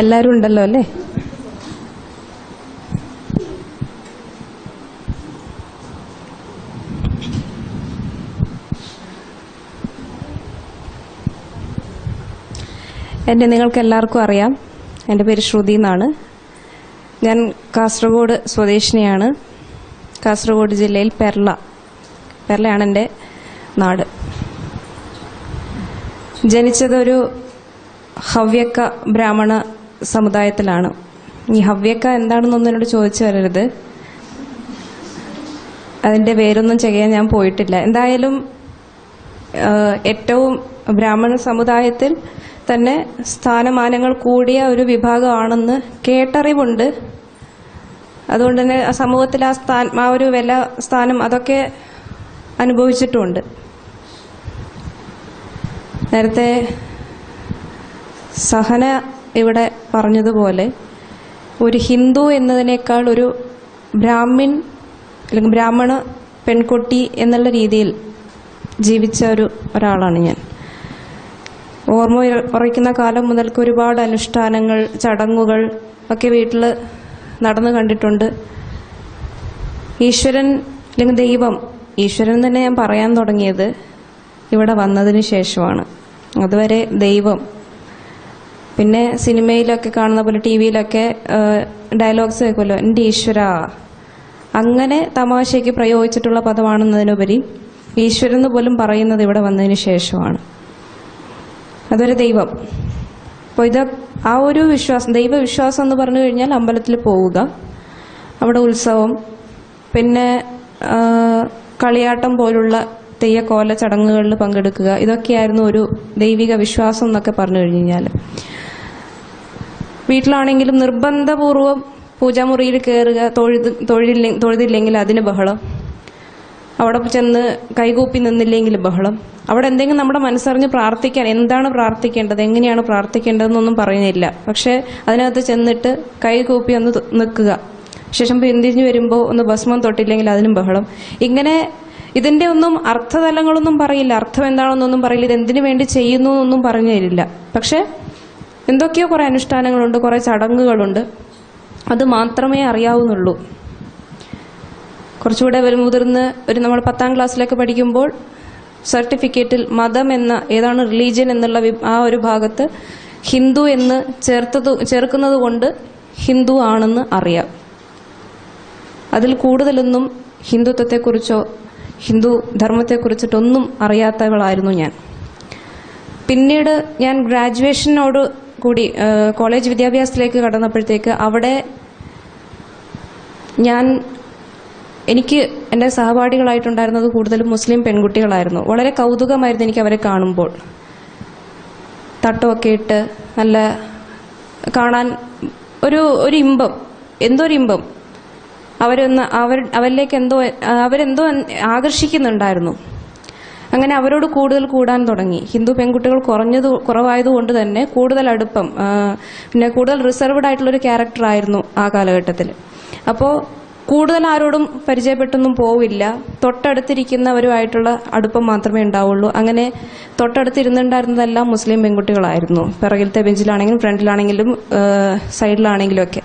എല്ലാവരും ഉണ്ടല്ലോ അല്ലേ? നിങ്ങൾക്ക് എല്ലാവർക്കും അറിയാം, എൻ്റെ പേര് ശ്രുതി എന്നാണ്. ഞാൻ കാസർഗോഡ് സ്വദേശിനിയാണ്. കാസർഗോഡ് ജില്ലയിൽ പെർളയാണ് എൻ്റെ നാട്. ജനിച്ചതൊരു ഹവ്യക്ക ബ്രാഹ്മണ സമുദായത്തിലാണ്. ഈ ഹവ്യക്ക എന്താണെന്നൊന്നും എന്നോട് ചോദിച്ചു വരരുത്, അതിൻ്റെ പേരൊന്നും ചെയ്യാൻ ഞാൻ പോയിട്ടില്ല. എന്തായാലും ഏറ്റവും ബ്രാഹ്മണ സമുദായത്തിൽ തന്നെ സ്ഥാനമാനങ്ങൾ കൂടിയ ഒരു വിഭാഗമാണെന്ന് കേട്ടറിവുണ്ട്. അതുകൊണ്ട് തന്നെ സമൂഹത്തിൽ ആ ഒരു വില സ്ഥാനം അതൊക്കെ അനുഭവിച്ചിട്ടുമുണ്ട്. നേരത്തെ സഹന ഇവിടെ പറഞ്ഞതുപോലെ ഒരു ഹിന്ദു എന്നതിനേക്കാൾ ഒരു അല്ലെങ്കിൽ ബ്രാഹ്മണ പെൺകുട്ടി എന്നുള്ള രീതിയിൽ ജീവിച്ച ഒരാളാണ് ഞാൻ. ഓർമ്മ ഉറയ്ക്കുന്ന കാലം മുതൽക്ക് ഒരുപാട് അനുഷ്ഠാനങ്ങൾ, ചടങ്ങുകൾ ഒക്കെ വീട്ടിൽ നടന്നു കണ്ടിട്ടുണ്ട്. ഈശ്വരൻ അല്ലെങ്കിൽ ദൈവം, ഈശ്വരൻ തന്നെ ഞാൻ പറയാൻ തുടങ്ങിയത് ഇവിടെ വന്നതിന് ശേഷമാണ്. അതുവരെ ദൈവം, പിന്നെ സിനിമയിലൊക്കെ കാണുന്ന പോലെ ടി വിയിലൊക്കെ ഡയലോഗ്സ് കേൾക്കുമല്ലോ, എൻ്റെ ഈശ്വര, അങ്ങനെ തമാശയ്ക്ക് പ്രയോഗിച്ചിട്ടുള്ള പദമാണെന്നതിനുപരി ഈശ്വരൻ എന്ന് പോലും പറയുന്നത് ഇവിടെ വന്നതിന് ശേഷമാണ്. അതൊരു ദൈവം. അപ്പോൾ ആ ഒരു വിശ്വാസം, ദൈവവിശ്വാസം എന്ന് പറഞ്ഞു കഴിഞ്ഞാൽ അമ്പലത്തിൽ പോവുക, അവിടെ ഉത്സവം, പിന്നെ കളിയാട്ടം പോലുള്ള തെയ്യക്കോല ചടങ്ങുകളിൽ പങ്കെടുക്കുക, ഇതൊക്കെയായിരുന്നു ഒരു ദൈവിക വിശ്വാസം എന്നൊക്കെ പറഞ്ഞു കഴിഞ്ഞാൽ. വീട്ടിലാണെങ്കിലും നിർബന്ധപൂർവം പൂജാമുറിയിൽ കയറുക, തൊഴുതില്ലെങ്കിൽ അതിന് ബഹളം, അവിടെ ചെന്ന് കൈകൂപ്പി നിന്നില്ലെങ്കിൽ ബഹളം, അവിടെ എന്തെങ്കിലും നമ്മുടെ മനസ്സറിഞ്ഞ് പ്രാർത്ഥിക്കാൻ, എന്താണ് പ്രാർത്ഥിക്കേണ്ടത്, എങ്ങനെയാണ് പ്രാർത്ഥിക്കേണ്ടതെന്നൊന്നും പറയുന്നില്ല. പക്ഷെ അതിനകത്ത് ചെന്നിട്ട് കൈകൂപ്പി ഒന്ന് നിൽക്കുക, ശേഷം പിന്തിരിഞ്ഞു വരുമ്പോൾ ഒന്ന് ഭസ്മം തൊട്ടില്ലെങ്കിൽ അതിനും ബഹളം. ഇങ്ങനെ ഇതിൻ്റെ ഒന്നും അർത്ഥതലങ്ങളൊന്നും പറയില്ല, അർത്ഥം എന്താണെന്നൊന്നും പറയില്ല, ഇതെന്തിനു വേണ്ടി ചെയ്യുന്നു എന്നൊന്നും പറഞ്ഞു തരില്ല. പക്ഷെ എന്തൊക്കെയോ കുറേ അനുഷ്ഠാനങ്ങളുണ്ട്, കുറേ ചടങ്ങുകളുണ്ട്, അത് മാത്രമേ അറിയാവുന്നുള്ളൂ. കുറച്ചുകൂടെ മുതിർന്ന് നമ്മൾ 10ാം ക്ലാസ്സിലൊക്കെ പഠിക്കുമ്പോൾ സർട്ടിഫിക്കറ്റിൽ മതം എന്ന, ഏതാണ് റിലീജിയൻ എന്നുള്ള ആ ഒരു ഭാഗത്ത് ഹിന്ദു എന്ന് ചേർക്കുന്നത് കൊണ്ട് ഹിന്ദു ആണെന്ന് അറിയാം. അതിൽ കൂടുതലൊന്നും ഹിന്ദുത്വത്തെക്കുറിച്ചോ ഹിന്ദു ധർമ്മത്തെക്കുറിച്ചിട്ടൊന്നും അറിയാത്തവളായിരുന്നു ഞാൻ. പിന്നീട് ഞാൻ ഗ്രാജുവേഷനോട് കൂടി കോളേജ് വിദ്യാഭ്യാസത്തിലേക്ക് കടന്നപ്പോഴത്തേക്ക് അവിടെ എനിക്ക് എൻ്റെ സഹപാഠികളായിട്ടുണ്ടായിരുന്നത് കൂടുതലും മുസ്ലിം പെൺകുട്ടികളായിരുന്നു. വളരെ കൗതുകമായിരുന്നു എനിക്ക് അവരെ കാണുമ്പോൾ. തട്ടമൊക്കെ ഇട്ട് നല്ല കാണാൻ ഒരു ഇമ്പം, എന്തോ ഒരു ഇമ്പം, അവരിലേക്ക് അവരെന്തോ ആകർഷിക്കുന്നുണ്ടായിരുന്നു. അങ്ങനെ അവരോട് കൂടുതൽ കൂടാൻ തുടങ്ങി. ഹിന്ദു പെൺകുട്ടികൾ കുറവായതുകൊണ്ട് തന്നെ കൂടുതൽ അടുപ്പം, പിന്നെ കൂടുതൽ റിസർവ്ഡ് ആയിട്ടുള്ളൊരു ക്യാരക്ടറായിരുന്നു ആ കാലഘട്ടത്തിൽ. അപ്പോൾ കൂടുതൽ ആരോടും പരിചയപ്പെട്ടൊന്നും പോവില്ല, തൊട്ടടുത്തിരിക്കുന്നവരുമായിട്ടുള്ള അടുപ്പം മാത്രമേ ഉണ്ടാവുള്ളൂ. അങ്ങനെ തൊട്ടടുത്തിരുന്നുണ്ടായിരുന്നതെല്ലാം മുസ്ലിം പെൺകുട്ടികളായിരുന്നു. പിറകിലത്തെ ബെഞ്ചിലാണെങ്കിലും ഫ്രണ്ടിലാണെങ്കിലും സൈഡിലാണെങ്കിലും ഒക്കെ.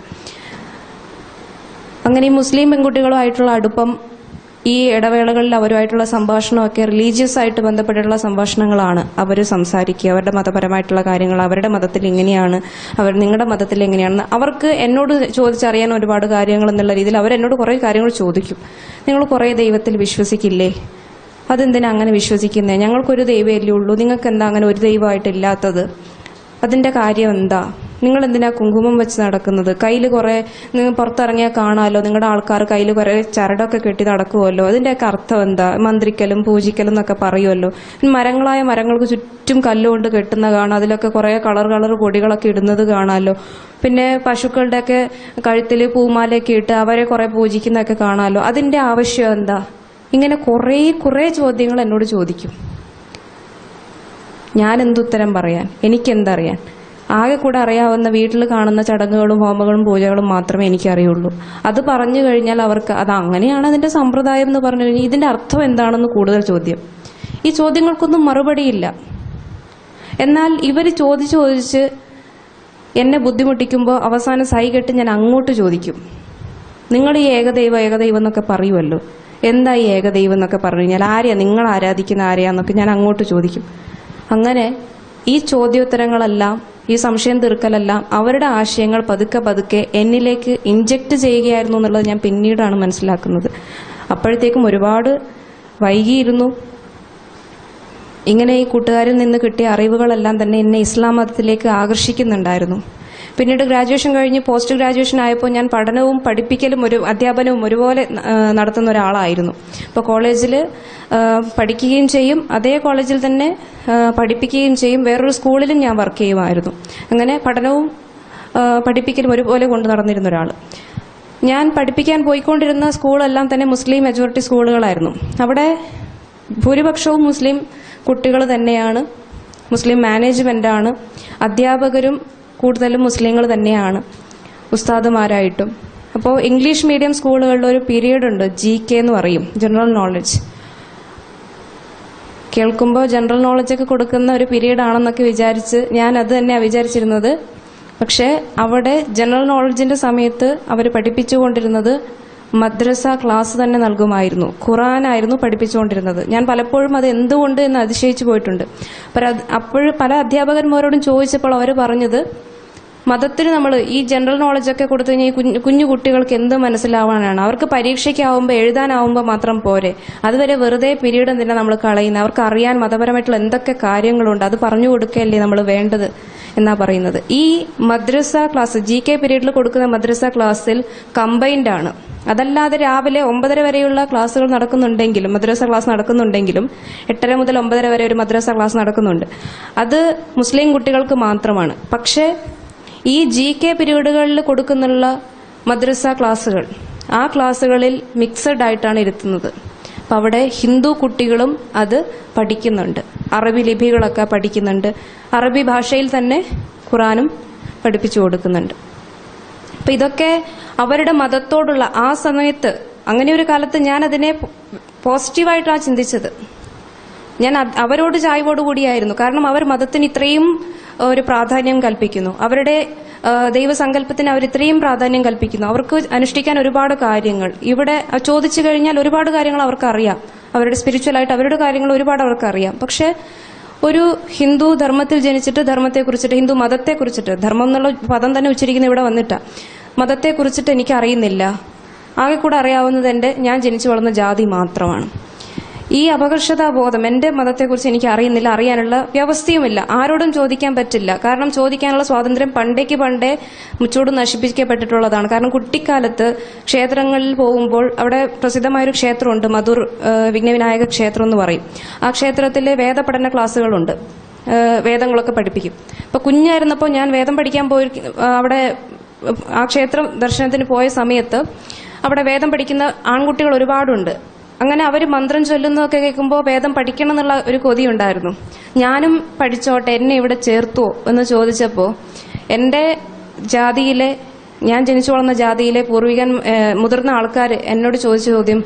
അങ്ങനെ ഈ മുസ്ലിം പെൺകുട്ടികളുമായിട്ടുള്ള അടുപ്പം, ഈ ഇടവേളകളിൽ അവരുമായിട്ടുള്ള സംഭാഷണമൊക്കെ റിലീജിയസ് ആയിട്ട് ബന്ധപ്പെട്ടുള്ള സംഭാഷണങ്ങളാണ്. അവർ സംസാരിക്കുക, അവരുടെ മതപരമായിട്ടുള്ള കാര്യങ്ങൾ, അവരുടെ മതത്തിൽ ഇങ്ങനെയാണ്, നിങ്ങളുടെ മതത്തിൽ എങ്ങനെയാണെന്ന് അവർക്ക് എന്നോട് ചോദിച്ചറിയാൻ ഒരുപാട് കാര്യങ്ങൾ എന്നുള്ള രീതിയിൽ അവരെന്നോട് കുറേ കാര്യങ്ങൾ ചോദിക്കും. നിങ്ങൾ കുറേ ദൈവത്തിൽ വിശ്വസിക്കില്ലേ? അതെന്തിനാ അങ്ങനെ വിശ്വസിക്കുന്നത്? ഞങ്ങൾക്കൊരു ദൈവമല്ലേ ഉള്ളൂ, നിങ്ങൾക്ക് എന്താ അങ്ങനെ ഒരു ദൈവമായിട്ടില്ലാത്തത്? അതിൻ്റെ കാര്യം എന്താ? നിങ്ങൾ എന്തിനാ കുങ്കുമം വെച്ച് നടക്കുന്നത്? കയ്യിൽ കുറേ, നിങ്ങൾ പുറത്തിറങ്ങിയാൽ കാണാമല്ലോ, നിങ്ങളുടെ ആൾക്കാർ കയ്യിൽ കുറേ ചരടൊക്കെ കെട്ടി നടക്കുമല്ലോ, അതിൻ്റെയൊക്കെ അർത്ഥം എന്താ? മന്ത്രിക്കലും പൂജിക്കലും എന്നൊക്കെ പറയുമല്ലോ. മരങ്ങളായ മരങ്ങൾക്ക് ചുറ്റും കല്ലുകൊണ്ട് കെട്ടുന്ന കാണാം, അതിലൊക്കെ കുറേ കളർ പൊടികളൊക്കെ ഇടുന്നത് കാണാമല്ലോ. പിന്നെ പശുക്കളുടെയൊക്കെ കഴുത്തിൽ പൂമാലയൊക്കെ ഇട്ട് അവരെ കുറേ പൂജിക്കുന്നതൊക്കെ കാണാമല്ലോ. അതിൻ്റെ ആവശ്യം എന്താ? ഇങ്ങനെ കുറേ ചോദ്യങ്ങൾ എന്നോട് ചോദിക്കും. ഞാൻ എന്തുത്തരം പറയാൻ? എനിക്കെന്തറിയാൻ? ആകെ കൂടെ അറിയാവുന്ന വീട്ടിൽ കാണുന്ന ചടങ്ങുകളും ഹോമങ്ങളും പൂജകളും മാത്രമേ എനിക്കറിയുള്ളൂ. അത് പറഞ്ഞു കഴിഞ്ഞാൽ അവർക്ക് അത് അങ്ങനെയാണ് അതിൻ്റെ സമ്പ്രദായം എന്ന് പറഞ്ഞു കഴിഞ്ഞാൽ ഇതിൻ്റെ അർത്ഥം എന്താണെന്ന് കൂടുതൽ ചോദ്യം. ഈ ചോദ്യങ്ങൾക്കൊന്നും മറുപടിയില്ല. എന്നാൽ ഇവർ ചോദിച്ച് എന്നെ ബുദ്ധിമുട്ടിക്കുമ്പോൾ അവസാനം സൈകെട്ട് ഞാൻ അങ്ങോട്ട് ചോദിക്കും, നിങ്ങൾ ഈ ഏകദൈവം എന്നൊക്കെ പറയുമല്ലോ, എന്താ ഈ ഏകദൈവം എന്നൊക്കെ പറഞ്ഞു കഴിഞ്ഞാൽ ആരെയാ നിങ്ങൾ ആരാധിക്കുന്ന ആരെയാന്നൊക്കെ ഞാൻ അങ്ങോട്ട് ചോദിക്കും. അങ്ങനെ ഈ ചോദ്യോത്തരങ്ങളെല്ലാം, ഈ സംശയം തീർക്കലെല്ലാം അവരുടെ ആശയങ്ങൾ പതുക്കെ പതുക്കെ എന്നിലേക്ക് ഇൻജക്റ്റ് ചെയ്യുകയായിരുന്നു എന്നുള്ളത് ഞാൻ പിന്നീടാണ് മനസ്സിലാക്കുന്നത്. അപ്പോഴത്തേക്കും ഒരുപാട് വൈകിയിരുന്നു. ഇങ്ങനെ ഈ കൂട്ടുകാരിൽ നിന്ന് കിട്ടിയ അറിവുകളെല്ലാം തന്നെ എന്നെ ഇസ്ലാം മതത്തിലേക്ക് ആകർഷിക്കുന്നുണ്ടായിരുന്നു. പിന്നീട് ഗ്രാജുവേഷൻ കഴിഞ്ഞ് പോസ്റ്റ് ഗ്രാജുവേഷൻ ആയപ്പോൾ ഞാൻ പഠനവും പഠിപ്പിക്കലും അധ്യാപനവും ഒരുപോലെ നടത്തുന്ന ഒരാളായിരുന്നു. ഇപ്പോൾ കോളേജിൽ പഠിക്കുകയും ചെയ്യും, അതേ കോളേജിൽ തന്നെ പഠിപ്പിക്കുകയും ചെയ്യും, വേറൊരു സ്കൂളിലും ഞാൻ വർക്ക് ചെയ്യുമായിരുന്നു. അങ്ങനെ പഠനവും പഠിപ്പിക്കലും ഒരുപോലെ കൊണ്ടു നടന്നിരുന്ന ഒരാൾ. ഞാൻ പഠിപ്പിക്കാൻ പോയിക്കൊണ്ടിരുന്ന സ്കൂളെല്ലാം തന്നെ മുസ്ലിം മെജോറിറ്റി സ്കൂളുകളായിരുന്നു. അവിടെ ഭൂരിപക്ഷവും മുസ്ലിം കുട്ടികൾ തന്നെയാണ്, മുസ്ലിം മാനേജ്മെന്റാണ്, അധ്യാപകരും കൂടുതലും മുസ്ലിങ്ങൾ തന്നെയാണ് ഉസ്താദുമാരായിട്ടും. അപ്പോൾ ഇംഗ്ലീഷ് മീഡിയം സ്കൂളുകളിൽ ഒരു പീരീഡ് ഉണ്ട്, GK എന്ന് പറയും, ജനറൽ നോളജ്. കേൾക്കുമ്പോൾ ജനറൽ നോളജൊക്കെ കൊടുക്കുന്ന ഒരു പീരീഡ് ആണെന്നൊക്കെ വിചാരിച്ച് ഞാൻ അത് തന്നെയാണ് വിചാരിച്ചിരുന്നത്. പക്ഷേ അവിടെ ജനറൽ നോളജിന്റെ സമയത്ത് അവർ പഠിപ്പിച്ചുകൊണ്ടിരുന്നത് മദ്രസ ക്ലാസ് തന്നെ നൽകുമായിരുന്നു. ഖുറാനായിരുന്നു പഠിപ്പിച്ചുകൊണ്ടിരുന്നത്. ഞാൻ പലപ്പോഴും അത് എന്തുകൊണ്ട് എന്ന് അതിശയിച്ചു പോയിട്ടുണ്ട്. അപ്പോൾ പല അധ്യാപകന്മാരോടും ചോദിച്ചപ്പോൾ അവർ പറഞ്ഞത്, മതത്തിന് നമ്മൾ ഈ ജനറൽ നോളജൊക്കെ കൊടുത്തു കഴിഞ്ഞാൽ കുഞ്ഞു കുട്ടികൾക്ക് എന്ത് മനസ്സിലാവാനാണ്, അവർക്ക് പരീക്ഷയ്ക്കാവുമ്പോൾ എഴുതാനാവുമ്പോൾ മാത്രം പോരെ, അതുവരെ വെറുതെ പീരീഡ് എന്തിനാ നമ്മൾ കളയുന്നത്, അവർക്ക് അറിയാൻ മതപരമായിട്ടുള്ള എന്തൊക്കെ കാര്യങ്ങളുണ്ട് അത് പറഞ്ഞു കൊടുക്കുകയല്ലേ നമ്മൾ വേണ്ടത് എന്നാ പറയുന്നത്. ഈ മദ്രസ ക്ലാസ് GK പീരീഡിൽ കൊടുക്കുന്ന മദ്രസ ക്ലാസ്സിൽ കമ്പൈൻഡ് ആണ്. അതല്ലാതെ രാവിലെ 9:30 വരെയുള്ള ക്ലാസ്സുകൾ നടക്കുന്നുണ്ടെങ്കിലും, മദ്രസ ക്ലാസ് നടക്കുന്നുണ്ടെങ്കിലും 8:30 മുതൽ 9:30 വരെ ഒരു മദ്രസ ക്ലാസ് നടക്കുന്നുണ്ട്. അത് മുസ്ലിം കുട്ടികൾക്ക് മാത്രമാണ്. പക്ഷേ ഈ GK പീരീഡുകളിൽ കൊടുക്കുന്നുള്ള മദ്രസ ക്ലാസ്സുകൾ, ആ ക്ലാസ്സുകളിൽ മിക്സഡ് ആയിട്ടാണ് ഇരുത്തുന്നത്. അപ്പം അവിടെ ഹിന്ദു കുട്ടികളും അത് പഠിക്കുന്നുണ്ട്, അറബി ലിപികളൊക്കെ പഠിക്കുന്നുണ്ട്, അറബി ഭാഷയിൽ തന്നെ ഖുറാനും പഠിപ്പിച്ചു കൊടുക്കുന്നുണ്ട്. അപ്പം ഇതൊക്കെ അവരുടെ മതത്തോടുള്ള ആ സമയത്ത്, അങ്ങനെ ഒരു കാലത്ത് ഞാൻ അതിനെ പോസിറ്റീവായിട്ടാണ് ചിന്തിച്ചത്. ഞാൻ അവരോട് ചായ്വോടുകൂടിയായിരുന്നു. കാരണം അവർ മതത്തിന് ഇത്രയും ഒരു പ്രാധാന്യം കൽപ്പിക്കുന്നു, അവരുടെ ദൈവസങ്കല്പത്തിന് അവർ ഇത്രയും പ്രാധാന്യം കൽപ്പിക്കുന്നു, അവർക്ക് അനുഷ്ഠിക്കാൻ ഒരുപാട് കാര്യങ്ങൾ ഇവിടെ ചോദിച്ചു കഴിഞ്ഞാൽ ഒരുപാട് കാര്യങ്ങൾ അവർക്കറിയാം, അവരുടെ സ്പിരിച്വലായിട്ട് അവരുടെ കാര്യങ്ങൾ ഒരുപാട് അവർക്കറിയാം. പക്ഷെ ഒരു ഹിന്ദു ധർമ്മത്തിൽ ജനിച്ചിട്ട് ധർമ്മത്തെക്കുറിച്ചിട്ട്, ഹിന്ദു മതത്തെക്കുറിച്ചിട്ട്, ധർമ്മം എന്നുള്ള പദം തന്നെ ഉച്ചരിക്കുന്ന ഇവിടെ വന്നിട്ടാ, മതത്തെക്കുറിച്ചിട്ട് എനിക്ക് അറിയുന്നില്ല. ആകെ കൂടെ അറിയാവുന്നത് ഞാൻ ജനിച്ചു വളർന്ന ജാതി മാത്രമാണ്. ഈ അപകർഷതാബോധം, എന്റെ മതത്തെക്കുറിച്ച് എനിക്ക് അറിയുന്നില്ല, അറിയാനുള്ള വ്യവസ്ഥയുമില്ല, ആരോടും ചോദിക്കാൻ പറ്റില്ല. കാരണം ചോദിക്കാനുള്ള സ്വാതന്ത്ര്യം പണ്ടേ മുച്ചൂട് നശിപ്പിക്കപ്പെട്ടിട്ടുള്ളതാണ്. കാരണം കുട്ടിക്കാലത്ത് ക്ഷേത്രങ്ങളിൽ പോകുമ്പോൾ അവിടെ പ്രസിദ്ധമായൊരു ക്ഷേത്രമുണ്ട്, മധുർ വിഘ്നവിനായക ക്ഷേത്രം എന്ന് പറയും. ആ ക്ഷേത്രത്തിലെ വേദപഠന ക്ലാസ്സുകളുണ്ട്, വേദങ്ങളൊക്കെ പഠിപ്പിക്കും. അപ്പൊ കുഞ്ഞായിരുന്നപ്പോൾ ഞാൻ വേദം പഠിക്കാൻ പോയി അവിടെ ആ ക്ഷേത്ര ദർശനത്തിന് പോയ സമയത്ത് അവിടെ വേദം പഠിക്കുന്ന ആൺകുട്ടികൾ ഒരുപാടുണ്ട്. അങ്ങനെ അവർ മന്ത്രം ചൊല്ലുന്നതൊക്കെ കേൾക്കുമ്പോൾ വേദം പഠിക്കണം എന്നുള്ള ഒരു കൊതിയുണ്ടായിരുന്നു. ഞാനും പഠിച്ചോട്ടെ, എന്നെ ഇവിടെ ചേർത്തുവോ എന്ന് ചോദിച്ചപ്പോൾ എൻ്റെ ജാതിയിലെ, ഞാൻ ജനിച്ചു വളർന്ന ജാതിയിലെ പൂർവികൻ മുതിർന്ന ആൾക്കാർ എന്നോട് ചോദിച്ച ചോദ്യം,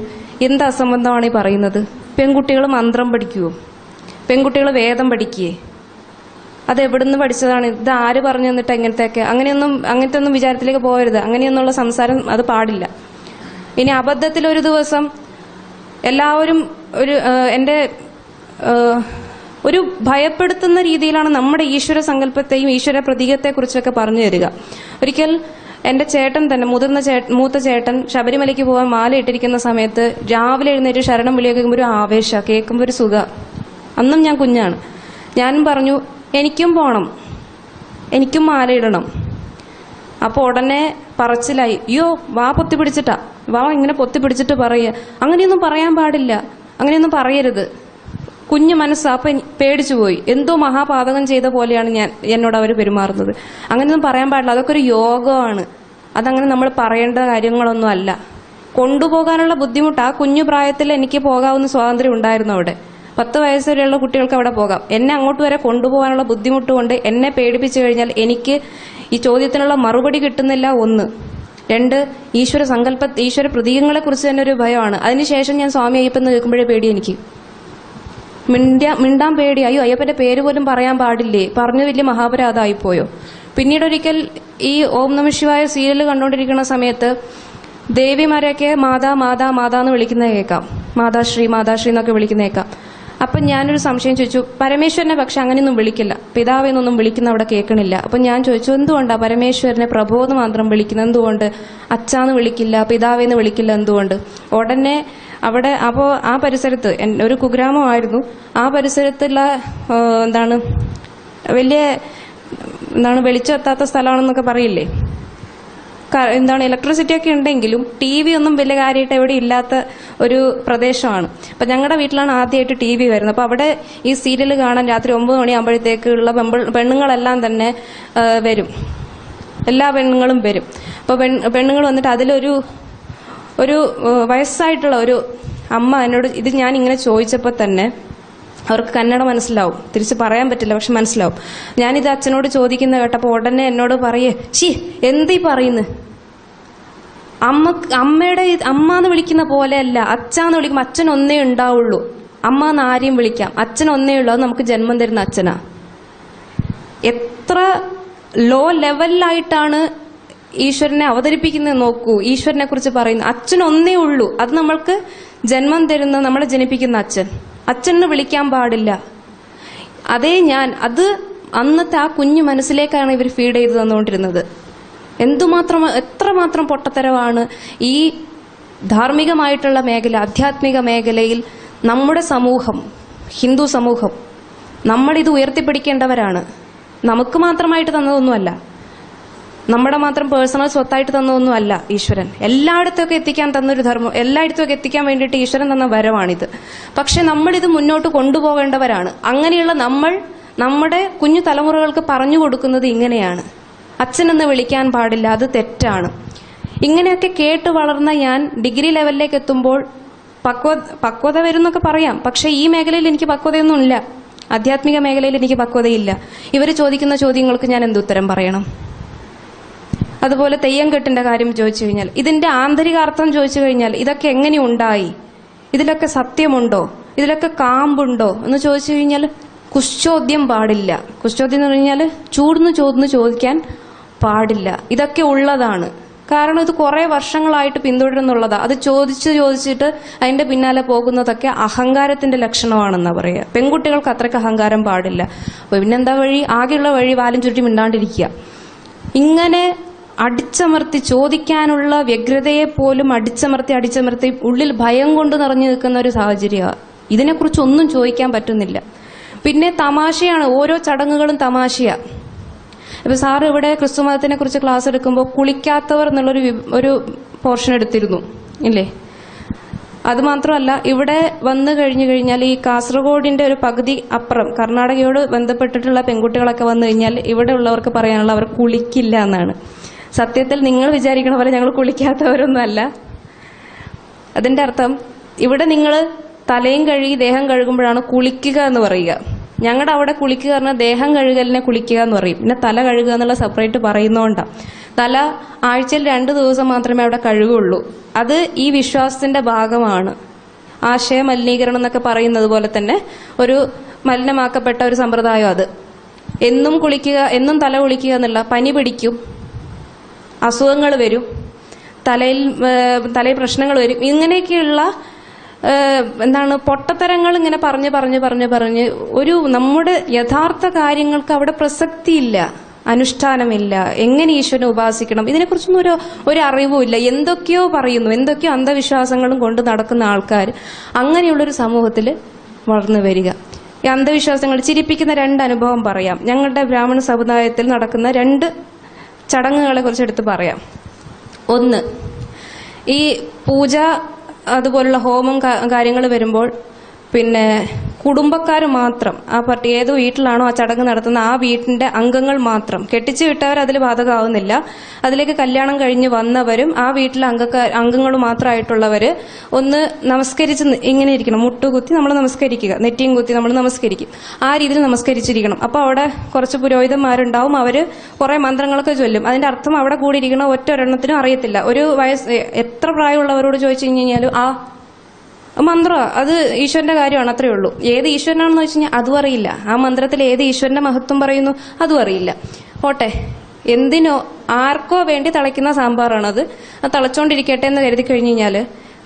എന്ത് അസംബന്ധമാണ് ഈ പറയുന്നത്? പെൺകുട്ടികൾ മന്ത്രം പഠിക്കുവോ? പെൺകുട്ടികൾ വേദം പഠിക്കുകയെ? അത് എവിടുന്ന് പഠിച്ചതാണ്? ഇത് ആര് പറഞ്ഞു തന്നിട്ട് അങ്ങനത്തെ ഒന്നും വിചാരത്തിലേക്ക് പോകരുത്. അങ്ങനെയൊന്നുള്ള സംസാരം അത് പാടില്ല. ഇനി അബദ്ധത്തിൽ ഒരു ദിവസം എല്ലാവരും ഒരു ഭയപ്പെടുത്തുന്ന രീതിയിലാണ് നമ്മുടെ ഈശ്വര സങ്കല്പത്തെയും ഈശ്വര പ്രതീകത്തെക്കുറിച്ചൊക്കെ പറഞ്ഞു തരിക. ഒരിക്കൽ എന്റെ ചേട്ടൻ തന്നെ, മൂത്ത ചേട്ടൻ ശബരിമലയ്ക്ക് പോകാൻ മാല ഇട്ടിരിക്കുന്ന സമയത്ത് രാവിലെ എഴുന്നേറ്റ് ശരണം വിളിയൊക്കെ കേൾക്കുമ്പോൾ ഒരു ആവേശ, കേൾക്കുമ്പോൾ ഒരു സുഖ. അന്നും ഞാൻ കുഞ്ഞാണ്. ഞാനും പറഞ്ഞു, എനിക്കും പോണം, എനിക്കും മാല ഇടണം. അപ്പോൾ ഉടനെ പറച്ചിലായി, അയ്യോ വാ പൊത്തി പിടിച്ചിട്ടാ, വാ ഇങ്ങനെ പൊത്തി പിടിച്ചിട്ട് പറയുക, അങ്ങനെയൊന്നും പറയാൻ പാടില്ല, അങ്ങനെയൊന്നും പറയരുത്. കുഞ്ഞു മനസ്സാ. അപ്പം പേടിച്ചു പോയി. എന്തോ മഹാപാതകം ചെയ്ത പോലെയാണ് എന്നോട് അവർ പെരുമാറുന്നത്. അങ്ങനെയൊന്നും പറയാൻ പാടില്ല, അതൊക്കെ ഒരു യോഗമാണ്, അതങ്ങനെ നമ്മൾ പറയേണ്ട കാര്യങ്ങളൊന്നും അല്ല. കൊണ്ടുപോകാനുള്ള ബുദ്ധിമുട്ട്, ആ കുഞ്ഞു പ്രായത്തിൽ എനിക്ക് പോകാവുന്ന സ്വാതന്ത്ര്യം ഉണ്ടായിരുന്നു അവിടെ. 10 വയസ്സ് വരെയുള്ള കുട്ടികൾക്ക് അവിടെ പോകാം. എന്നെ അങ്ങോട്ട് വരെ കൊണ്ടുപോകാനുള്ള ബുദ്ധിമുട്ട് കൊണ്ട് എന്നെ പേടിപ്പിച്ചു കഴിഞ്ഞാൽ എനിക്ക് ഈ ചോദ്യത്തിനുള്ള മറുപടി കിട്ടുന്നില്ല. 1, 2 ഈശ്വര പ്രതീകങ്ങളെ കുറിച്ച് തന്നെ ഒരു ഭയമാണ്. അതിനുശേഷം ഞാൻ സ്വാമി അയ്യപ്പൻ എന്ന് കേൾക്കുമ്പോഴേ പേടി എനിക്ക്. മിണ്ടാൻ പേടി. അയ്യോ അയ്യപ്പന്റെ പേര് പോലും പറയാൻ പാടില്ലേ, പറഞ്ഞു വലിയ മഹാപരാധമായിപ്പോയോ. പിന്നീട് ഒരിക്കൽ ഈ ഓം നമഃ ശിവായ സീരിയൽ കണ്ടുകൊണ്ടിരിക്കുന്ന സമയത്ത് ദേവിമാരെയൊക്കെ മാതാ മാതാ മാതാ എന്ന് വിളിക്കുന്നത് കേൾക്കാം. മാതാശ്രീ മാതാശ്രീ എന്നൊക്കെ വിളിക്കുന്നത് കേൾക്കാം. അപ്പം ഞാനൊരു സംശയം ചോദിച്ചു, പരമേശ്വരനെ പക്ഷെ അങ്ങനെയൊന്നും വിളിക്കില്ല, പിതാവെന്നൊന്നും വിളിക്കുന്ന അവിടെ കേൾക്കണില്ല. അപ്പം ഞാൻ ചോദിച്ചു, എന്തുകൊണ്ടാണ് പരമേശ്വരനെ പ്രഭോന്ന് മാത്രം വിളിക്കുന്നത്, എന്തുകൊണ്ട് അച്ഛാന്ന് വിളിക്കില്ല, പിതാവെന്ന് വിളിക്കില്ല, എന്തുകൊണ്ട്? ഉടനെ അവിടെ അപ്പോൾ ആ പരിസരത്ത് ഒരു കുഗ്രാമമായിരുന്നു, ആ പരിസരത്തുള്ള വലിയ വെളിച്ചെത്താത്ത സ്ഥലമാണെന്നൊക്കെ പറയില്ലേ, ഇലക്ട്രിസിറ്റി ഒക്കെ ഉണ്ടെങ്കിലും TV ഒന്നും വലിയ കാര്യമായിട്ട് എവിടെ ഇല്ലാത്ത ഒരു പ്രദേശമാണ്. അപ്പം ഞങ്ങളുടെ വീട്ടിലാണ് ആദ്യമായിട്ട് TV വരുന്നത്. അപ്പോൾ അവിടെ ഈ സീരിയൽ കാണാൻ രാത്രി 9 മണിയാകുമ്പോഴത്തേക്കുള്ള പെണ്ണുങ്ങളെല്ലാം തന്നെ വരും, എല്ലാ പെണ്ണുങ്ങളും വരും. അപ്പോൾ പെണ്ണുങ്ങൾ വന്നിട്ട് അതിലൊരു വയസ്സായിട്ടുള്ള ഒരു അമ്മ എന്നോട് ഇത് ഞാൻ ഇങ്ങനെ ചോദിച്ചപ്പോൾ തന്നെ അവർക്ക് കന്നഡ മനസ്സിലാവും, തിരിച്ച് പറയാൻ പറ്റില്ല, പക്ഷെ മനസ്സിലാവും. ഞാനിത് അച്ഛനോട് ചോദിക്കുന്ന കേട്ടപ്പോൾ ഉടനെ എന്നോട് പറയേ, എന്തീ പറയുന്നു, അമ്മയുടെ അമ്മ എന്ന് വിളിക്കുന്ന പോലെയല്ല, അച്ഛാന്ന് വിളിക്കുമ്പോൾ അച്ഛൻ ഒന്നേ ഉണ്ടാവുള്ളൂ, അമ്മ എന്ന് ആരെയും വിളിക്കാം, അച്ഛൻ ഒന്നേ ഉള്ളൂ, അത് നമുക്ക് ജന്മം തരുന്ന അച്ഛനാ. എത്ര ലോ ലെവലിലായിട്ടാണ് ഈശ്വരനെ അവതരിപ്പിക്കുന്നത് നോക്കൂ. ഈശ്വരനെ കുറിച്ച് പറയുന്നു, അച്ഛൻ ഒന്നേ ഉള്ളൂ, അത് നമ്മൾക്ക് ജന്മം തരുന്ന, നമ്മളെ ജനിപ്പിക്കുന്ന അച്ഛൻ. അച്ഛനെ വിളിക്കാൻ പാടില്ല. അതേ അത് അന്നത്തെ ആ കുഞ്ഞു മനസ്സിലേക്കാണ് ഇവർ ഫീഡ് ചെയ്ത് തന്നുകൊണ്ടിരുന്നത്. എത്രമാത്രം പൊട്ടത്തരമാണ് ഈ ധാർമ്മികമായിട്ടുള്ള മേഖല, ആധ്യാത്മിക മേഖലയിൽ നമ്മുടെ സമൂഹം, ഹിന്ദു സമൂഹം, നമ്മളിത് ഉയർത്തിപ്പിടിക്കേണ്ടവരാണ്. നമുക്ക് മാത്രമായിട്ട് തന്നതൊന്നുമല്ല, നമ്മുടെ മാത്രം പേഴ്സണൽ സ്വത്തായിട്ട് തന്നതൊന്നുമല്ല ഈശ്വരൻ. എല്ലായിടത്തൊക്കെ എത്തിക്കാൻ തന്നൊരു ധർമ്മം, എല്ലായിടത്തൊക്കെ എത്തിക്കാൻ വേണ്ടിയിട്ട് ഈശ്വരൻ തന്ന വരമാണിത്. പക്ഷെ നമ്മളിത് മുന്നോട്ട് കൊണ്ടുപോകേണ്ടവരാണ്. അങ്ങനെയുള്ള നമ്മൾ നമ്മുടെ കുഞ്ഞു തലമുറകൾക്ക് പറഞ്ഞു കൊടുക്കുന്നത് ഇങ്ങനെയാണ്, അച്ഛനെന്ന് വിളിക്കാൻ പാടില്ല, അത് തെറ്റാണ്. ഇങ്ങനെയൊക്കെ കേട്ട് വളർന്ന ഞാൻ ഡിഗ്രി ലെവലിലേക്ക് എത്തുമ്പോൾ പക്വത വരുന്നൊക്കെ പറയാം, പക്ഷെ ഈ മേഖലയിൽ എനിക്ക് പക്വതയൊന്നുമില്ല, ആധ്യാത്മിക മേഖലയിൽ എനിക്ക് പക്വതയില്ല. ഇവർ ചോദിക്കുന്ന ചോദ്യങ്ങൾക്ക് ഞാൻ എന്തുത്തരം പറയണം? അതുപോലെ തെയ്യംകെട്ടിന്റെ കാര്യം ചോദിച്ചു കഴിഞ്ഞാൽ, ഇതിന്റെ ആന്തരികാർത്ഥം ചോദിച്ചു കഴിഞ്ഞാൽ ഇതൊക്കെ എങ്ങനെ ഉണ്ടായി, ഇതിലൊക്കെ സത്യമുണ്ടോ, ഇതിലൊക്കെ കാമ്പുണ്ടോ എന്ന് ചോദിച്ചു കഴിഞ്ഞാൽ കുശ്ചോദ്യം പാടില്ല. കുശ്ചോദ്യം എന്ന് പറഞ്ഞാൽ ചൂടുന്ന് ചോദിക്കാൻ പാടില്ല. ഇതൊക്കെ ഉള്ളതാണ്. കാരണം ഇത് കുറെ വർഷങ്ങളായിട്ട് പിന്തുടരുന്നുള്ളതാ. അത് ചോദിച്ചിട്ട് അതിന്റെ പിന്നാലെ പോകുന്നതൊക്കെ അഹങ്കാരത്തിന്റെ ലക്ഷണമാണെന്നാ പറയുക. പെൺകുട്ടികൾക്ക് അത്രയ്ക്ക് അഹങ്കാരം പാടില്ല. അപ്പൊ പിന്നെന്താ വഴി? ആകെയുള്ള വഴി വാലും ചുരുട്ടി മിണ്ടാണ്ടിരിക്കുക. ഇങ്ങനെ അടിച്ചമർത്തി ചോദിക്കാനുള്ള വ്യഗ്രതയെ പോലും അടിച്ചമർത്തി ഉള്ളിൽ ഭയം കൊണ്ട് നിറഞ്ഞു നിൽക്കുന്ന ഒരു സാഹചര്യമാണ്. ഇതിനെക്കുറിച്ചൊന്നും ചോദിക്കാൻ പറ്റുന്നില്ല. പിന്നെ തമാശയാണ്, ഓരോ ചടങ്ങുകളും തമാശയാ. ഇപ്പൊ സാറ് ഇവിടെ ക്രിസ്തു മതത്തിനെ കുറിച്ച് ക്ലാസ് എടുക്കുമ്പോൾ കുളിക്കാത്തവർ എന്നുള്ളൊരു പോർഷൻ എടുത്തിരുന്നു ഇല്ലേ? അത് മാത്രമല്ല, ഇവിടെ വന്നു കഴിഞ്ഞാൽ ഈ കാസർഗോഡിന്റെ ഒരു പകുതി അപ്പുറം കർണാടകയോട് ബന്ധപ്പെട്ടിട്ടുള്ള പെൺകുട്ടികളൊക്കെ വന്നു കഴിഞ്ഞാൽ ഇവിടെ ഉള്ളവർക്ക് പറയാനുള്ള അവർ കുളിക്കില്ല എന്നാണ്. സത്യത്തിൽ നിങ്ങൾ വിചാരിക്കണ പോലെ ഞങ്ങൾ കുളിക്കാത്തവരൊന്നും അല്ല. അതിന്റെ അർത്ഥം ഇവിടെ നിങ്ങൾ തലയും കഴുകി ദേഹം കഴുകുമ്പോഴാണ് കുളിക്കുക എന്ന് പറയുക. ഞങ്ങളുടെ അവിടെ കുളിക്കുക പറഞ്ഞാൽ ദേഹം കഴുകലിനെ കുളിക്കുക എന്ന് പറയും. പിന്നെ തല കഴുകുക എന്നുള്ള സെപ്പറേറ്റ് പറയുന്നോണ്ടാ. തല ആഴ്ചയിൽ 2 ദിവസം മാത്രമേ അവിടെ കഴുകുള്ളൂ. അത് ഈ വിശ്വാസത്തിന്റെ ഭാഗമാണ്. ആശയ മലിനീകരണം എന്നൊക്കെ പറയുന്നത് പോലെ തന്നെ ഒരു മലിനമാക്കപ്പെട്ട ഒരു സമ്പ്രദായം അത്. എന്നും കുളിക്കുക, എന്നും തല കുളിക്കുക എന്നല്ല, പനി പിടിക്കും, അസുഖങ്ങൾ വരും, തലയിൽ പ്രശ്നങ്ങൾ വരും. ഇങ്ങനെയൊക്കെയുള്ള പൊട്ടത്തരങ്ങൾ ഇങ്ങനെ പറഞ്ഞ് ഒരു നമ്മുടെ യഥാർത്ഥ കാര്യങ്ങൾക്ക് അവിടെ പ്രസക്തിയില്ല, അനുഷ്ഠാനമില്ല. എങ്ങനെ ഈശ്വരനെ ഉപാസിക്കണം ഇതിനെക്കുറിച്ചൊന്നും ഒരു അറിവുമില്ല. എന്തൊക്കെയോ പറയുന്നു, എന്തൊക്കെയോ അന്ധവിശ്വാസങ്ങളും കൊണ്ട് നടക്കുന്ന ആൾക്കാർ അങ്ങനെയുള്ളൊരു സമൂഹത്തിൽ വളർന്നു വരിക. ഈ അന്ധവിശ്വാസങ്ങൾ ചിരിപ്പിക്കുന്ന 2 അനുഭവം പറയാം. ഞങ്ങളുടെ ബ്രാഹ്മണ സമുദായത്തിൽ നടക്കുന്ന 2 ചടങ്ങുകളെ കുറിച്ച് എടുത്ത് പറയാം. ഒന്ന്, ഈ പൂജ അതുപോലുള്ള ഹോമം കാര്യങ്ങൾ വരുമ്പോൾ പിന്നെ കുടുംബക്കാർ മാത്രം, ആ ഏതോ വീട്ടിലാണോ ആ ചടങ്ങ് നടത്തുന്ന ആ വീട്ടിന്റെ അംഗങ്ങൾ മാത്രം, കെട്ടിച്ചു വിട്ടവർ അതിൽ ബാധകമാവുന്നില്ല, അതിലേക്ക് കല്യാണം കഴിഞ്ഞ് വന്നവരും ആ വീട്ടിലെ അംഗങ്ങൾ മാത്രമായിട്ടുള്ളവർ ഒന്ന് നമസ്കരിച്ച് ഇങ്ങനെ ഇരിക്കണം. മുട്ടുകുത്തി നമ്മൾ നമസ്കരിക്കുക, നെറ്റിയും കുത്തി നമ്മൾ നമസ്കരിക്കും. ആ രീതിയിൽ നമസ്കരിച്ചിരിക്കണം. അപ്പൊ അവിടെ കുറച്ച് പുരോഹിതന്മാരുണ്ടാവും, അവര് കുറെ മന്ത്രങ്ങളൊക്കെ ചൊല്ലും. അതിന്റെ അർത്ഥം അവിടെ കൂടിയിരിക്കണ ഒറ്റൊരെണ്ണത്തിനും അറിയത്തില്ല. ഒരു എത്ര പ്രായമുള്ളവരോട് ചോദിച്ചു കഴിഞ്ഞാലും ആ മന്ത്രം അത് ഈശ്വരന്റെ കാര്യമാണ്, അത്രേ ഉള്ളൂ. ഏത് ഈശ്വരനാണെന്ന് വെച്ച് കഴിഞ്ഞാൽ അതും അറിയില്ല. ആ മന്ത്രത്തിൽ ഏത് ഈശ്വരന്റെ മഹത്വം പറയുന്നു അതും അറിയില്ല. പോട്ടെ, എന്തിനോ ആർക്കോ വേണ്ടി തിളയ്ക്കുന്ന സാമ്പാറാണത്. അത് തിളച്ചോണ്ടിരിക്കട്ടെ എന്ന് കരുതി കഴിഞ്ഞു കഴിഞ്ഞാൽ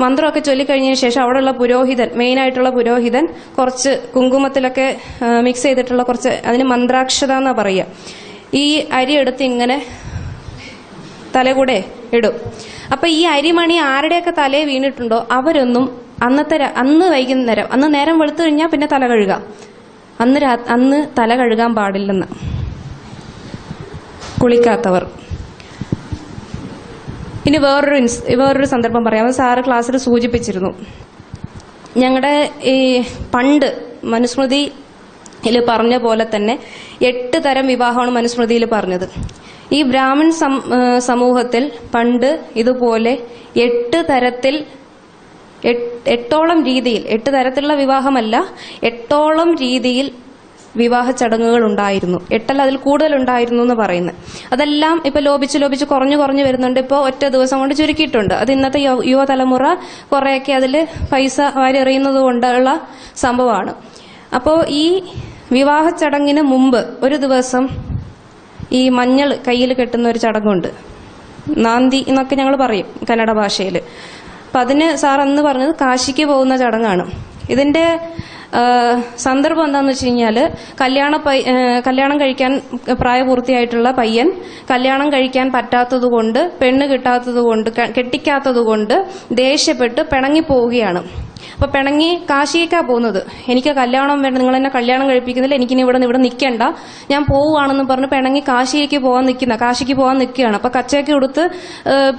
മന്ത്രമൊക്കെ ചൊല്ലിക്കഴിഞ്ഞതിന് ശേഷം അവിടെയുള്ള പുരോഹിതൻ, മെയിനായിട്ടുള്ള പുരോഹിതൻ, കുറച്ച് കുങ്കുമത്തിലൊക്കെ മിക്സ് ചെയ്തിട്ടുള്ള കുറച്ച്, അതിന് മന്ത്രാക്ഷത എന്നാ പറയുക, ഈ അരി എടുത്ത് ഇങ്ങനെ തലകൂടെ ഇടും. അപ്പൊ ഈ അരിമണി ആരുടെയൊക്കെ തലയെ വീണിട്ടുണ്ടോ അവരൊന്നും അന്ന് വൈകുന്നേരം, അന്ന് നേരം വെളുത്തു കഴിഞ്ഞാൽ പിന്നെ തല കഴുകാം, അന്ന് തല കഴുകാൻ പാടില്ലെന്ന്, കുളിക്കാത്തവർ. ഇനി വേറൊരു സന്ദർഭം പറയാം. സാറ് ക്ലാസ്സിൽ സൂചിപ്പിച്ചിരുന്നു. ഞങ്ങളുടെ ഈ പണ്ട് മനുസ്മൃതിയിൽ പറഞ്ഞ പോലെ തന്നെ 8 തരം വിവാഹമാണ് മനുസ്മൃതിയിൽ പറഞ്ഞത്. ഈ ബ്രാഹ്മൺ സമൂഹത്തിൽ പണ്ട് ഇതുപോലെ 8ഓളം രീതിയിൽ, 8 തരത്തിലുള്ള വിവാഹമല്ല, 8ഓളം രീതിയിൽ വിവാഹ ചടങ്ങുകൾ ഉണ്ടായിരുന്നു. 8 അതിൽ കൂടുതൽ ഉണ്ടായിരുന്നു എന്ന് പറയുന്നത്. അതെല്ലാം ഇപ്പൊ ലോപിച്ച് കുറഞ്ഞു വരുന്നുണ്ട്. ഇപ്പോൾ ഒറ്റ ദിവസം കൊണ്ട് ചുരുക്കിയിട്ടുണ്ട്. അത് ഇന്നത്തെ യുവതലമുറ കുറെയൊക്കെ അതിൽ പൈസ വാരിയെറിയുന്നത് കൊണ്ടുള്ള സംഭവമാണ്. അപ്പോൾ ഈ വിവാഹ ചടങ്ങിന് മുമ്പ് ഒരു ദിവസം ഈ മഞ്ഞൾ കയ്യിൽ കെട്ടുന്ന ഒരു ചടങ്ങുണ്ട്, നാന്തി എന്നൊക്കെ ഞങ്ങൾ പറയും കന്നഡ ഭാഷയിൽ. അപ്പം അതിന് സാർ അന്ന് പറഞ്ഞത് കാശിക്ക് പോകുന്ന ചടങ്ങാണ്. ഇതിന്റെ സന്ദർഭം എന്താണെന്ന് വെച്ച് കഴിഞ്ഞാൽ, കല്യാണം കഴിക്കാൻ പ്രായപൂർത്തിയായിട്ടുള്ള പയ്യൻ കല്യാണം കഴിക്കാൻ പറ്റാത്തതുകൊണ്ട്, പെണ്ണ് കിട്ടാത്തതുകൊണ്ട്, കെട്ടിക്കാത്തതുകൊണ്ട് ദേഷ്യപ്പെട്ട് പിണങ്ങിപ്പോവുകയാണ്. അപ്പൊ പിണങ്ങി കാശിക്കാ പോകുന്നത്. എനിക്ക് കല്യാണം വേണ്ട, നിങ്ങൾ എന്നെ കല്യാണം കഴിപ്പിക്കുന്നില്ല, എനിക്കിനി ഇവിടെ നിൽക്കണ്ട, ഞാൻ പോവുകയാണെന്ന് പറഞ്ഞ് പിണങ്ങി കാശിക്ക് പോകാൻ നിൽക്കുകയാണ്. അപ്പൊ കച്ചയൊക്കെ കൊടുത്ത്,